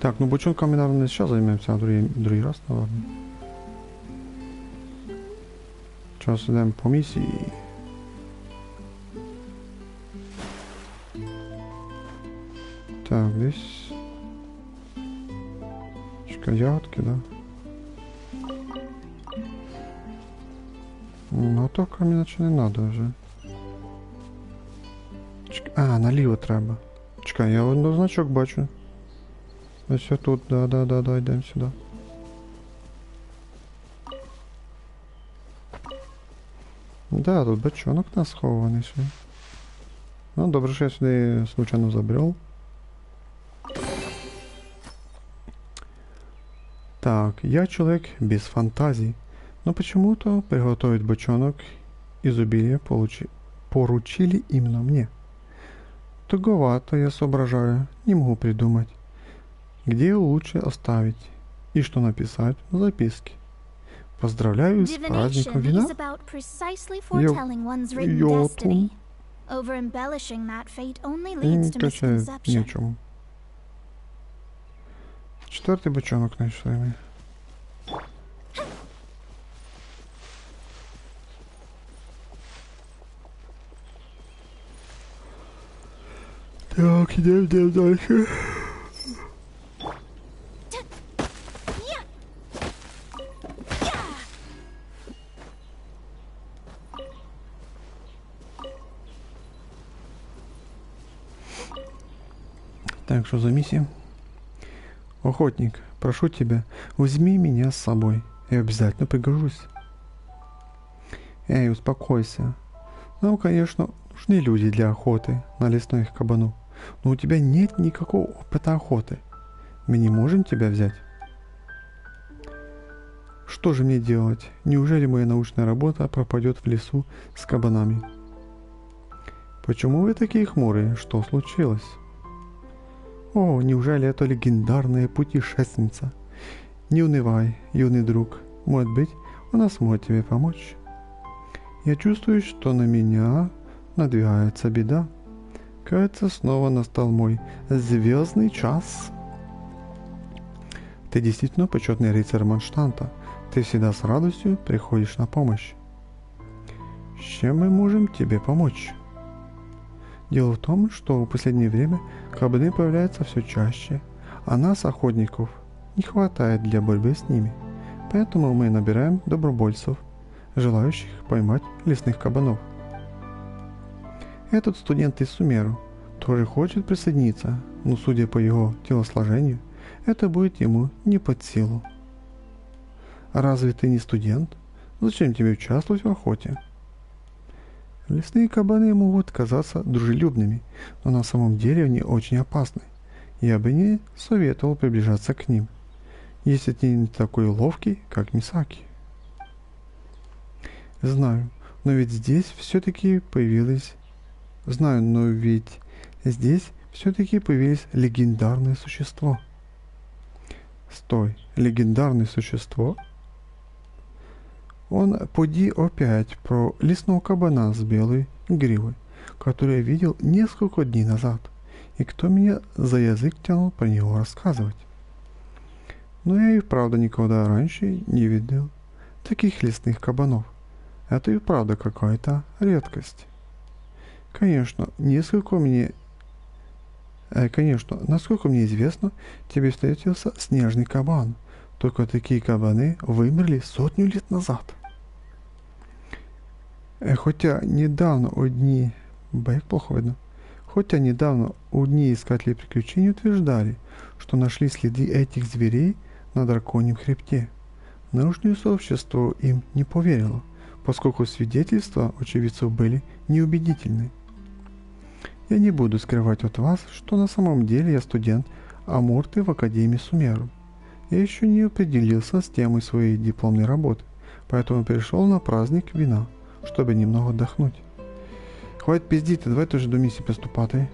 Так, ну бочонками, наверное, сейчас займемся, а другий раз, наверное. Сейчас идем по миссии. Так, здесь... Ягодки, да? Ну, только иначе не надо вже. А, наліво треба. Чекай, я один значок бачу. Ось тут, да, йдемо сюди. Да, тут бочонок у нас схований ще. Ну, добре, що я сюди случайно забрел. Так, я человек без фантазий, но почему-то приготовить бочонок изобилия поручили именно мне. Туговато я соображаю, не могу придумать, где лучше оставить и что написать в записке. Поздравляю с праздником вина. Ничему. Четвертый бочонок знайшли ми. Так, идем дальше. Так, что за миссия? Охотник, прошу тебя, возьми меня с собой. Я обязательно пригожусь. Эй, успокойся. Нам, конечно, нужны люди для охоты на лесных кабанов. Но у тебя нет никакого опыта охоты. Мы не можем тебя взять. Что же мне делать? Неужели моя научная работа пропадет в лесу с кабанами? Почему вы такие хмурые? Что случилось? О, неужели это легендарная путешественница? Не унывай, юный друг. Может быть, она сможет тебе помочь. Я чувствую, что на меня надвигается беда. Кажется, снова настал мой звездный час. Ты действительно почетный рыцарь Манштанта. Ты всегда с радостью приходишь на помощь. С чем мы можем тебе помочь? Дело в том, что в последнее время кабаны появляются все чаще, а нас, охотников, не хватает для борьбы с ними. Поэтому мы набираем добровольцев, желающих поймать лесных кабанов. Этот студент из Сумеру тоже хочет присоединиться, но судя по его телосложению, это будет ему не под силу. Разве ты не студент? Зачем тебе участвовать в охоте? Лесные кабаны могут казаться дружелюбными, но на самом деле они очень опасны. Я бы не советовал приближаться к ним, если ты не такой ловкий, как Мисаки. Знаю, но ведь здесь все-таки появились легендарное существо. Стой, легендарное существо? Он поди опять про лесного кабана с белой гривой, который я видел несколько дней назад, и кто меня за язык тянул про него рассказывать. Но я и вправду никогда раньше не видел таких лесных кабанов. Это и правда какая-то редкость. Конечно, насколько мне известно, тебе встретился снежный кабан. Только такие кабаны вымерли 100 лет назад. Хотя недавно одни искатели приключений утверждали, что нашли следы этих зверей на драконьем хребте. Научное сообщество им не поверило, поскольку свидетельства очевидцев были неубедительны. Я не буду скрывать от вас, что на самом деле я студент Амурты в Академии Сумеру. Я еще не определился с темой своей дипломной работы, поэтому перешел на праздник вина, чтобы немного отдохнуть. Хватит пиздить, давай тоже до миссии приступати.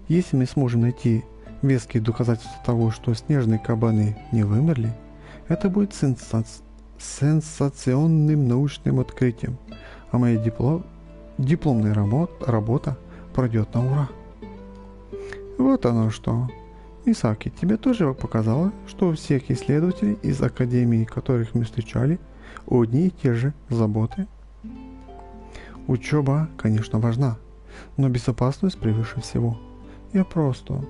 Если мы сможем найти веские доказательства того, что снежные кабаны не вымерли, это будет сенсационным научным открытием, а моя дипломная работа пройдет на ура. Вот оно что. Мисаки, тебе тоже показалось, что у всех исследователей из Академии, которых мы встречали, одни и те же заботы? Учеба, конечно, важна, но безопасность превыше всего. Я просто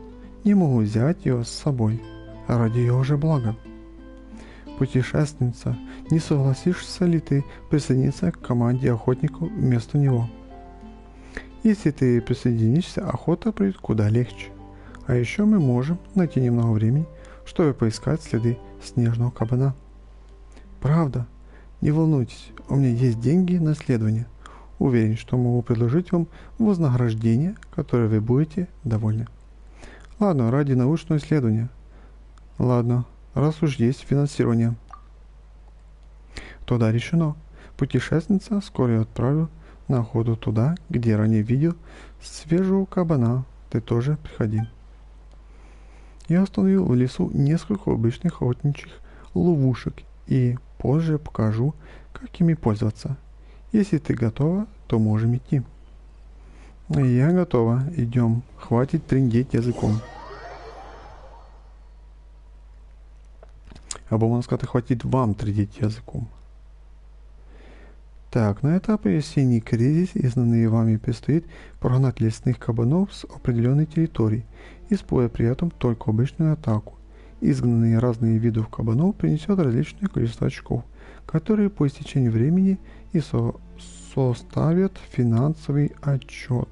не могу взять ее с собой ради ее же блага. Путешественница, не согласишься ли ты присоединиться к команде охотников вместо него? Если ты присоединишься, охота будет куда легче. А еще мы можем найти немного времени, чтобы поискать следы снежного кабана. Правда? Не волнуйтесь, у меня есть деньги на исследование. Уверен, что могу предложить вам вознаграждение, которое вы будете довольны. Ладно, ради научного исследования. Ладно, раз уж есть финансирование. Тогда решено. Путешественница вскоре отправлю на охоту туда, где ранее видел свежего кабана. Ты тоже приходи. Я установил в лесу несколько обычных охотничьих ловушек и позже покажу, как ими пользоваться. Если ты готова, то можем идти. Я готова. Идем. Хватит трындеть языком. Або можна сказати, хватит вам трындеть языком. Так, на этапе осенний кризис изгнанные вами предстоит прогнать лесных кабанов с определенной территории, используя при этом только обычную атаку. Изгнанные разные видов кабанов принесет различное количество очков, которые по истечению времени и составят финансовый отчет.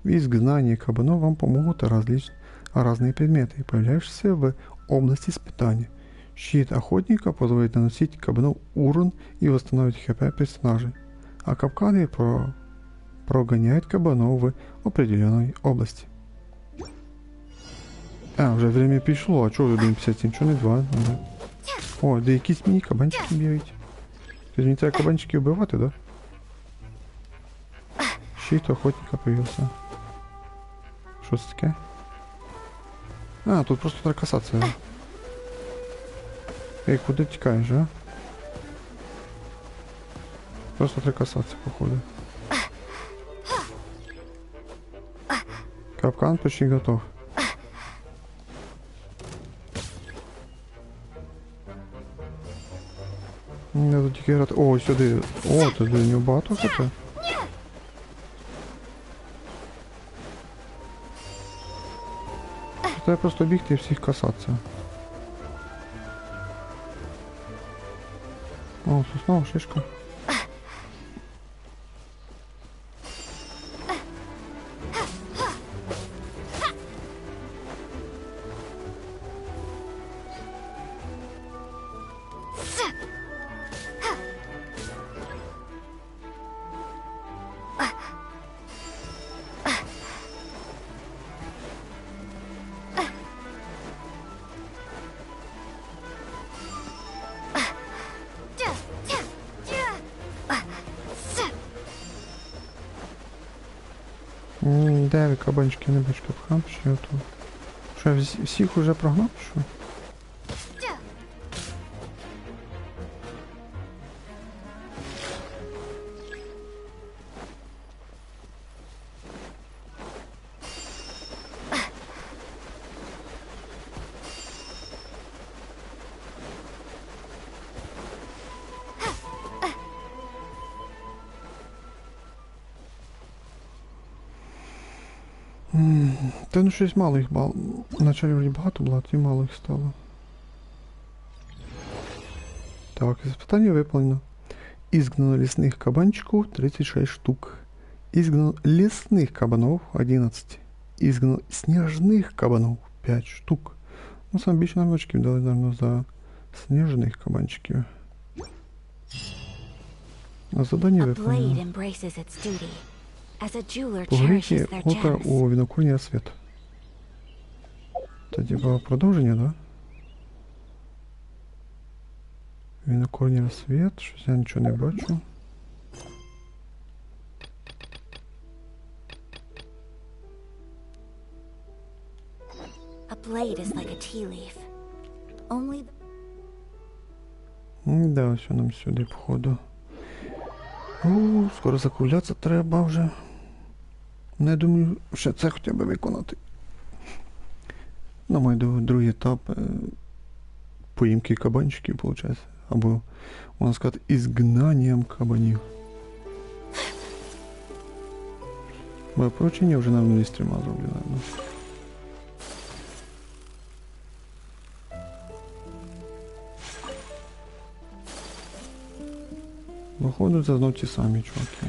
В изгнании кабанов вам помогут разные предметы, появляющиеся в области испытания. Щит охотника позволит наносить кабану урон и восстановить хп персонажей, а капканы прогоняют кабанов в определенной области. Вже время пішло, а чого вже 1.57, чого не 2? О, да якісь мені кабанчики бігають. Тобто мені треба кабанчики вбивати, да? Щит охотника появился. Що це таке? А, тут просто треба касатися. Ей, куди тікаєш, а? Просто треба касатися, походу. Капкан почти готов. Не тут тільки грати. О, сюди. О, тут до нього багато хата. Треба просто бігти і всіх касатися. О, соснова шишка. Де ви, кабанчики, не бачка пхам, що я тут? Що, я всіх уже прогнав, що? Та ну щось мало їх бал. Вначалі вроді багато було, а тоді мало їх стало. Так, испытание выполнено. Изгнано лесных кабанчиков 36 штук. Изгнано лесных кабанов 11. Изгнано снежных кабанов 5 штук. Ну, сам більше нам очків дали, наверное, за снежных кабанчиків. А задание выполнено. Поговорите утро у винокурни рассвет. Это типа продолжение, да? Винокурни рассвет, щось я нічого не бачу. Да, все нам сюди, походу. О, скоро закруглятися треба вже. Ну, я думаю, ще це хоча б виконати. Ну, маю другий етап поїмки кабанчиків, виходить. Або, можна сказати, ізгнанням кабанів. Моє поручення вже на минулій стріма зроблено. Походу, це знов ті самі чуваки.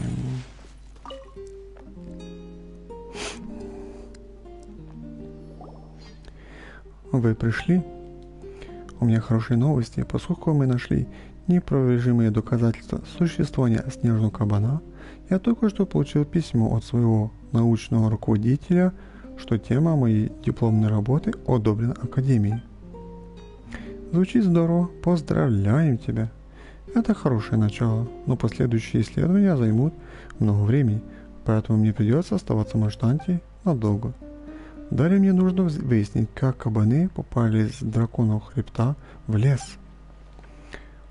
Вы пришли? У меня хорошие новости, поскольку мы нашли неопровержимые доказательства существования снежного кабана, я только что получил письмо от своего научного руководителя, что тема моей дипломной работы одобрена Академией. Звучит здорово, поздравляем тебя. Это хорошее начало, но последующие исследования займут много времени, поэтому мне придется оставаться в Маштанте надолго. Далее мне нужно выяснить, как кабаны попали с драконьего хребта в лес.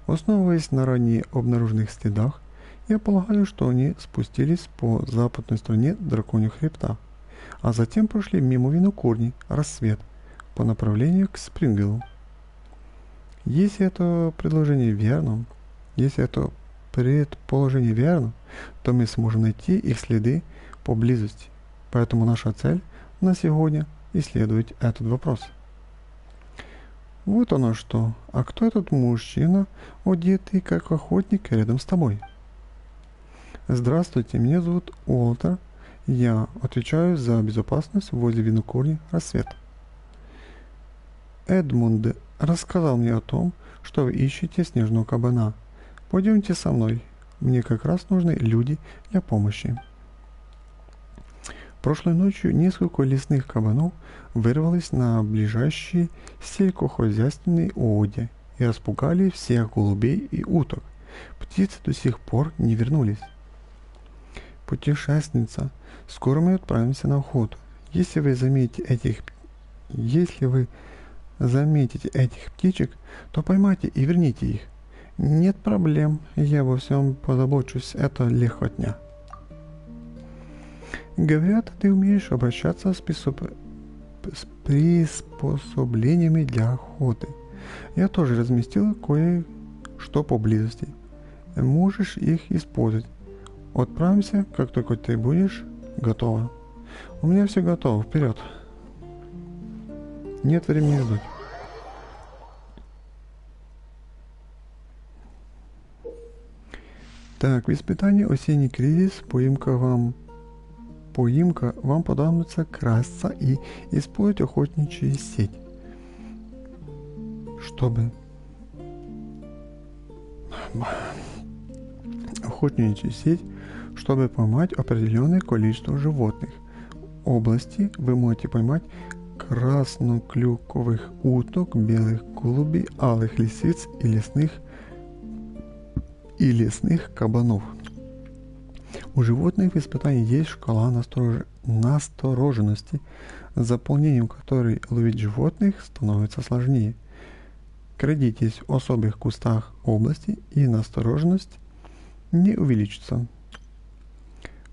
Основываясь на ранее обнаруженных следах, я полагаю, что они спустились по западной стороне драконьего хребта, а затем прошли мимо винокурни рассвет по направлению к Спрингвиллу. Если это предположение верно, то мы сможем найти их следы поблизости. Поэтому наша цель на сегодня исследовать этот вопрос. Вот оно что. А кто этот мужчина, одетый как охотник рядом с тобой? Здравствуйте, меня зовут Уолтер. Я отвечаю за безопасность возле винокурни «Рассвет». Эдмунд рассказал мне о том, что вы ищете снежного кабана. Пойдемте со мной. Мне как раз нужны люди для помощи. Прошлой ночью несколько лесных кабанов вырвались на ближайшие сельскохозяйственные угодья и распугали всех голубей и уток. Птицы до сих пор не вернулись. Путешественница, скоро мы отправимся на охоту. Если вы заметите этих птичек, то поймайте и верните их. Нет проблем, я во всем позабочусь, это легкотня. Говорят, ты умеешь обращаться с приспособлениями для охоты. Я тоже разместил кое-что поблизости. Можешь их использовать. Отправимся, как только ты будешь готова. У меня все готово, вперед. Нет времени ждать. Так, в испытании осенний кризис, поимка вам понадобится красться и использовать охотничью сеть, чтобы поймать определенное количество животных. В области вы можете поймать красноклюковых уток, белых голубей, алых лисиц и лесных кабанов. У животных в испытании есть шкала настороженности, с заполнением которой ловить животных становится сложнее. Крадитесь в особых кустах области, и настороженность не увеличится.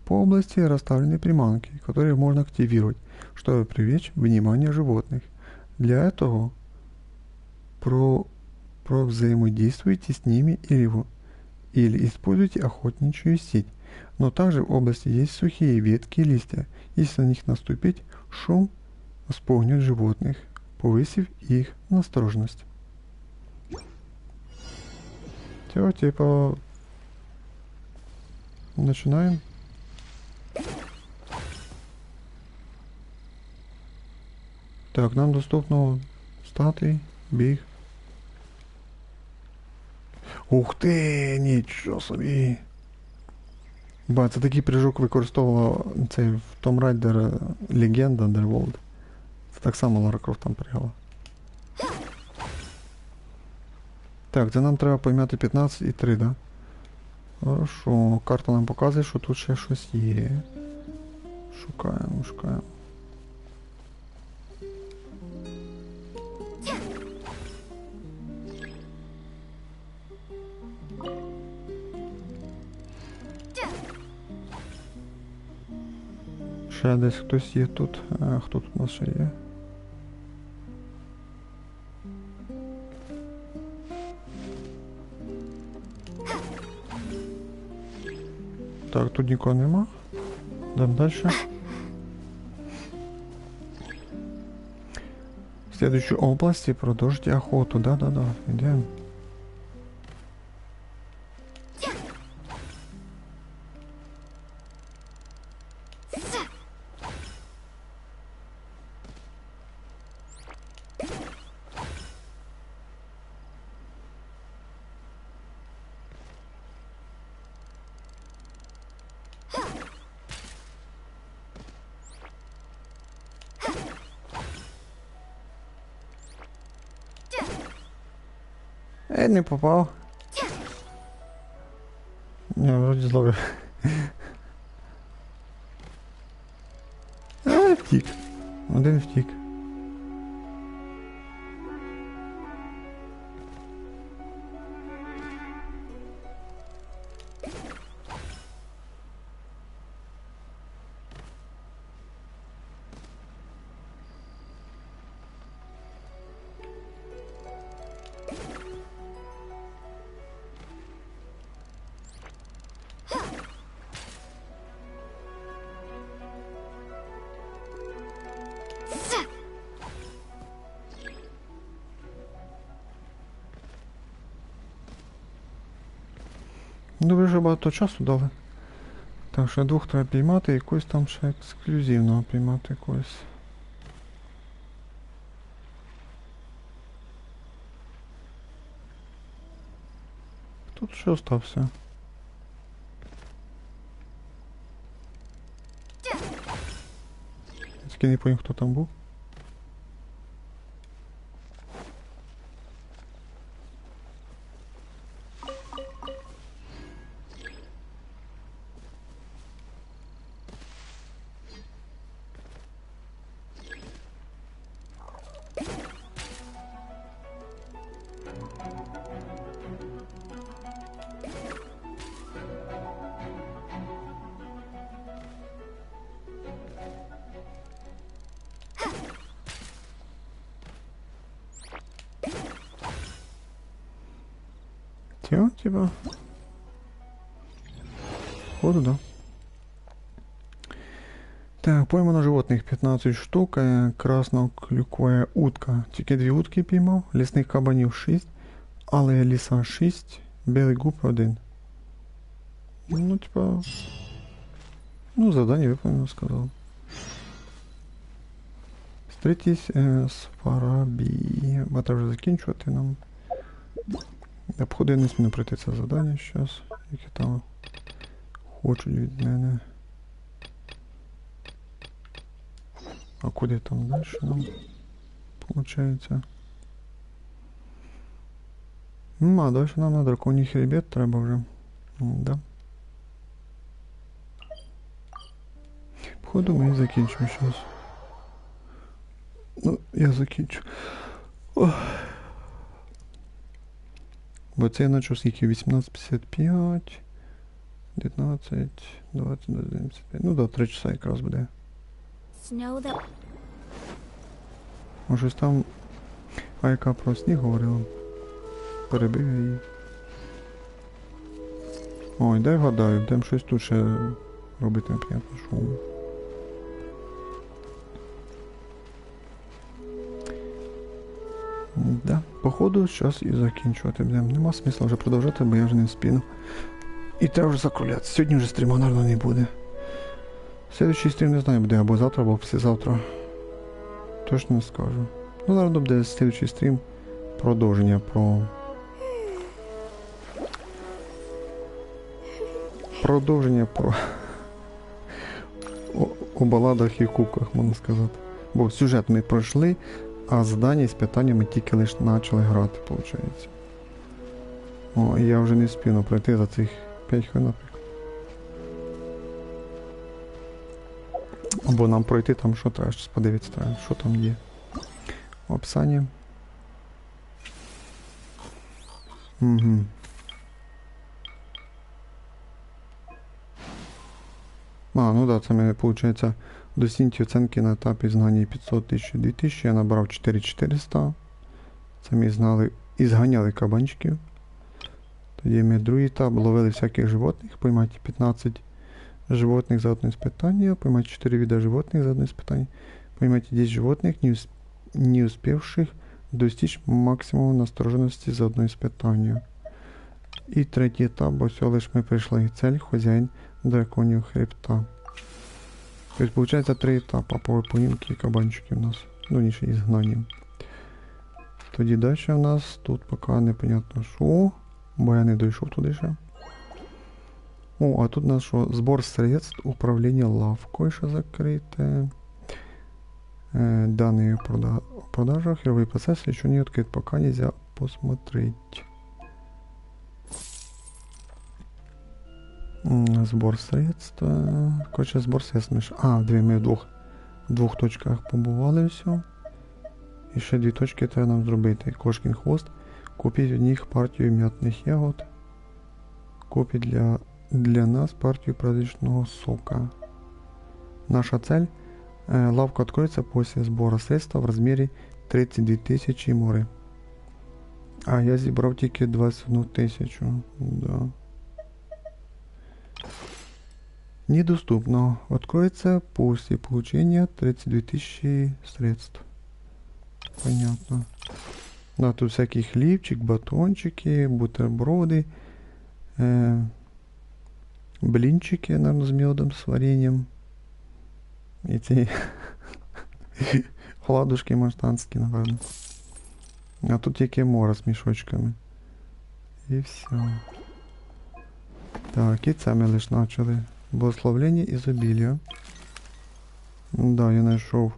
По области расставлены приманки, которые можно активировать, чтобы привлечь внимание животных. Для этого взаимодействуйте с ними или используйте охотничью сеть. Но также в области есть сухие ветки и листья. Если на них наступить, шум спугнет животных, повысив их настороженность. Все, типа, начинаем. Так, нам доступно стати, біг. Ух ти, нічого собі. Ба, це такий прыжок використовував цей в Tomb Raider Легенда Underworld. Це так само Лара Крофт там пригала. Так, це нам треба поймати 15 і 3, да? Хорошо, карта нам показує, що тут ще щось є. Шукаємо. Ще десь хтось є тут. А хто тут у нас ще є? Так, тут нікого нема. Йдемо далі. В следующей области продолжите охоту. Да-да-да, идем. Не попав. Не, вроді зловив. Втік. Один втік. Добре, що багато часу дали. Так, ще двох треба піймати, якусь там ще ексклюзивного піймати якогось. Тут ще остався. Тільки не поняв, хто там був. життя, типа. Походу, да. Так, поймано животних 15 штук, красноклюкова утка. Тільки 2 утки піймав, лісних кабанів 6, але ліса 6, білий губ 1. Ну, типа... Ну, завдання виповнено, сказав. Стрітісь з Фарабі. Треба вже закінчувати нам. Я походу не зміну пройти це завдання зараз, яке там хочуть від мене. А куди там далі нам получається? А далі нам на драконій хребет треба вже. Да. Походу ми і закінчимо зараз. Ну, я закінчу. Ох. Бо це я начав скільки? 18:55, 19, 20, 25. Ну да, 3 часа якраз буде. Може там Айка про сніг говорила. Перебив я її. Ой, дай гадаю, будемо щось тут ще робити неприємно шуму. Да, походу зараз і закінчувати будемо. Нема смисла вже продовжати, бо я вже не вспіну. І треба вже закруглятися. Сьогодні вже стріма, наверное, не буде. Следующий стрім не знаю, буде або завтра, або післязавтра. Точно не скажу. Ну, наверное, буде следующий стрім. Продовження про... о баладах і кубках, можна сказати. Бо сюжет ми пройшли, а задання з питаннями тільки лише почали грати, виходить. О, і я вже не встигну пройти за цих 5 хвилин, наприклад. Або нам пройти там, що треба, щось подивитися треба, що там є. Описання. Угу. Ну да, це ми, виходить, досіньті оцінки на етапі знання 500 тисяч 2000, я набрав 4400. Це ми знали і зганяли кабанчиків. Тоді ми другий етап ловили всяких животних, поймати 15 животних за одне испытание, поймать 4 вида животных за одно испытание, поймать 10 животных, не успевших достичь максимуму настороженности за одно испытание. І третій етап, бо всього лиш ми прийшли. Цель – хазяїн драконів хребта. Тобто, виходить, 3 етапи по виповнінки кабанчиків у нас. Ну, ніж із гнанням. Тоді далі в нас тут поки непонятно що, бо я не дійшов туди ще. О, а тут у нас що? Збор средств, управління лавкою ще закрите. Данные о продажах, игровой процесс еще не открыт, пока нельзя посмотреть. Збор средств. Короче, збор средств. Ми в двох точках побували все. І ще 2 точки треба нам зробити. Кошкін хвост. Купіть в них партію м'ятних ягод. Купіть для нас партию праздничного сока. Наша цель. Лавка откроется после сбора средств в размере 32 тысячи море. А я зібрав тільки 21 тисячу. Да. Недоступно. Откроется после получения 32 тысячи средств. Понятно. Да, тут всякий хлібчик, батончики, бутерброды, блинчики, наверное, с медом, с вареньем. І ці оладушки маштанські, напевно. А тут тільки море з мішочками. І все. Так, і це ми лише почали. Благословлення ізобілія. Да, я знайшов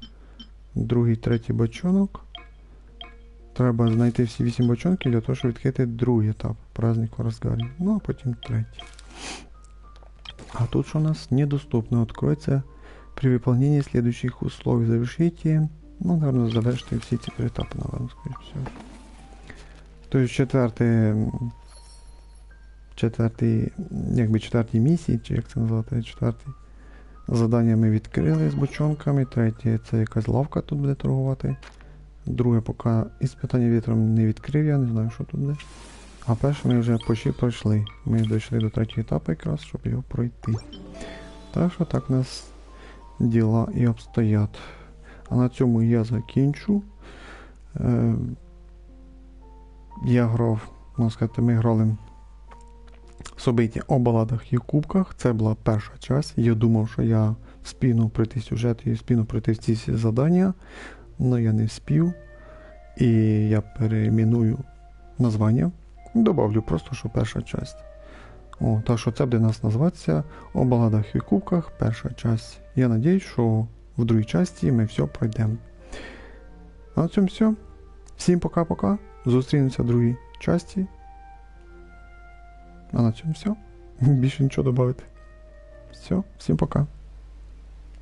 2-й, 3-й бочонок. Треба знайти всі 8 бочонків для того, щоб відкрити 2-й етап. Праздник в розгарі. Ну, а потім 3-й. А тут що у нас недоступно. Откроється при выполнении следующих условий. Завершите. Ну, наверное, завершите все эти 3 этапа, наверное, скорее всего. То есть четвертій місії, чи як це назвати, 4-й завдання ми відкрили з бочонками. 3-є це якась лавка тут буде торгувати. 2-е поки іспитання вітром не відкрив, я не знаю, що тут буде. А перше ми вже почти пройшли. Ми дійшли до третього етапу якраз, щоб його пройти. Так що так у нас діла і обстоять. А на цьому я закінчу. Я грав, можна сказати, ми грали собиття о баладах і кубках. Це була перша часть. Я думав, що я вспіну пройти сюжет і вспіну пройти всі завдання, але я не вспів. І я перейменую названня. Добавлю просто, що перша часть. Так що це буде нас називатися о баладах і кубках, перша часть. Я надіюсь, що в другій часті ми все пройдемо. А на цьому все. Всім пока-пока. Зустрінемося в другій часті. А на цьому все. Більше нічого додати. Все, всім пока.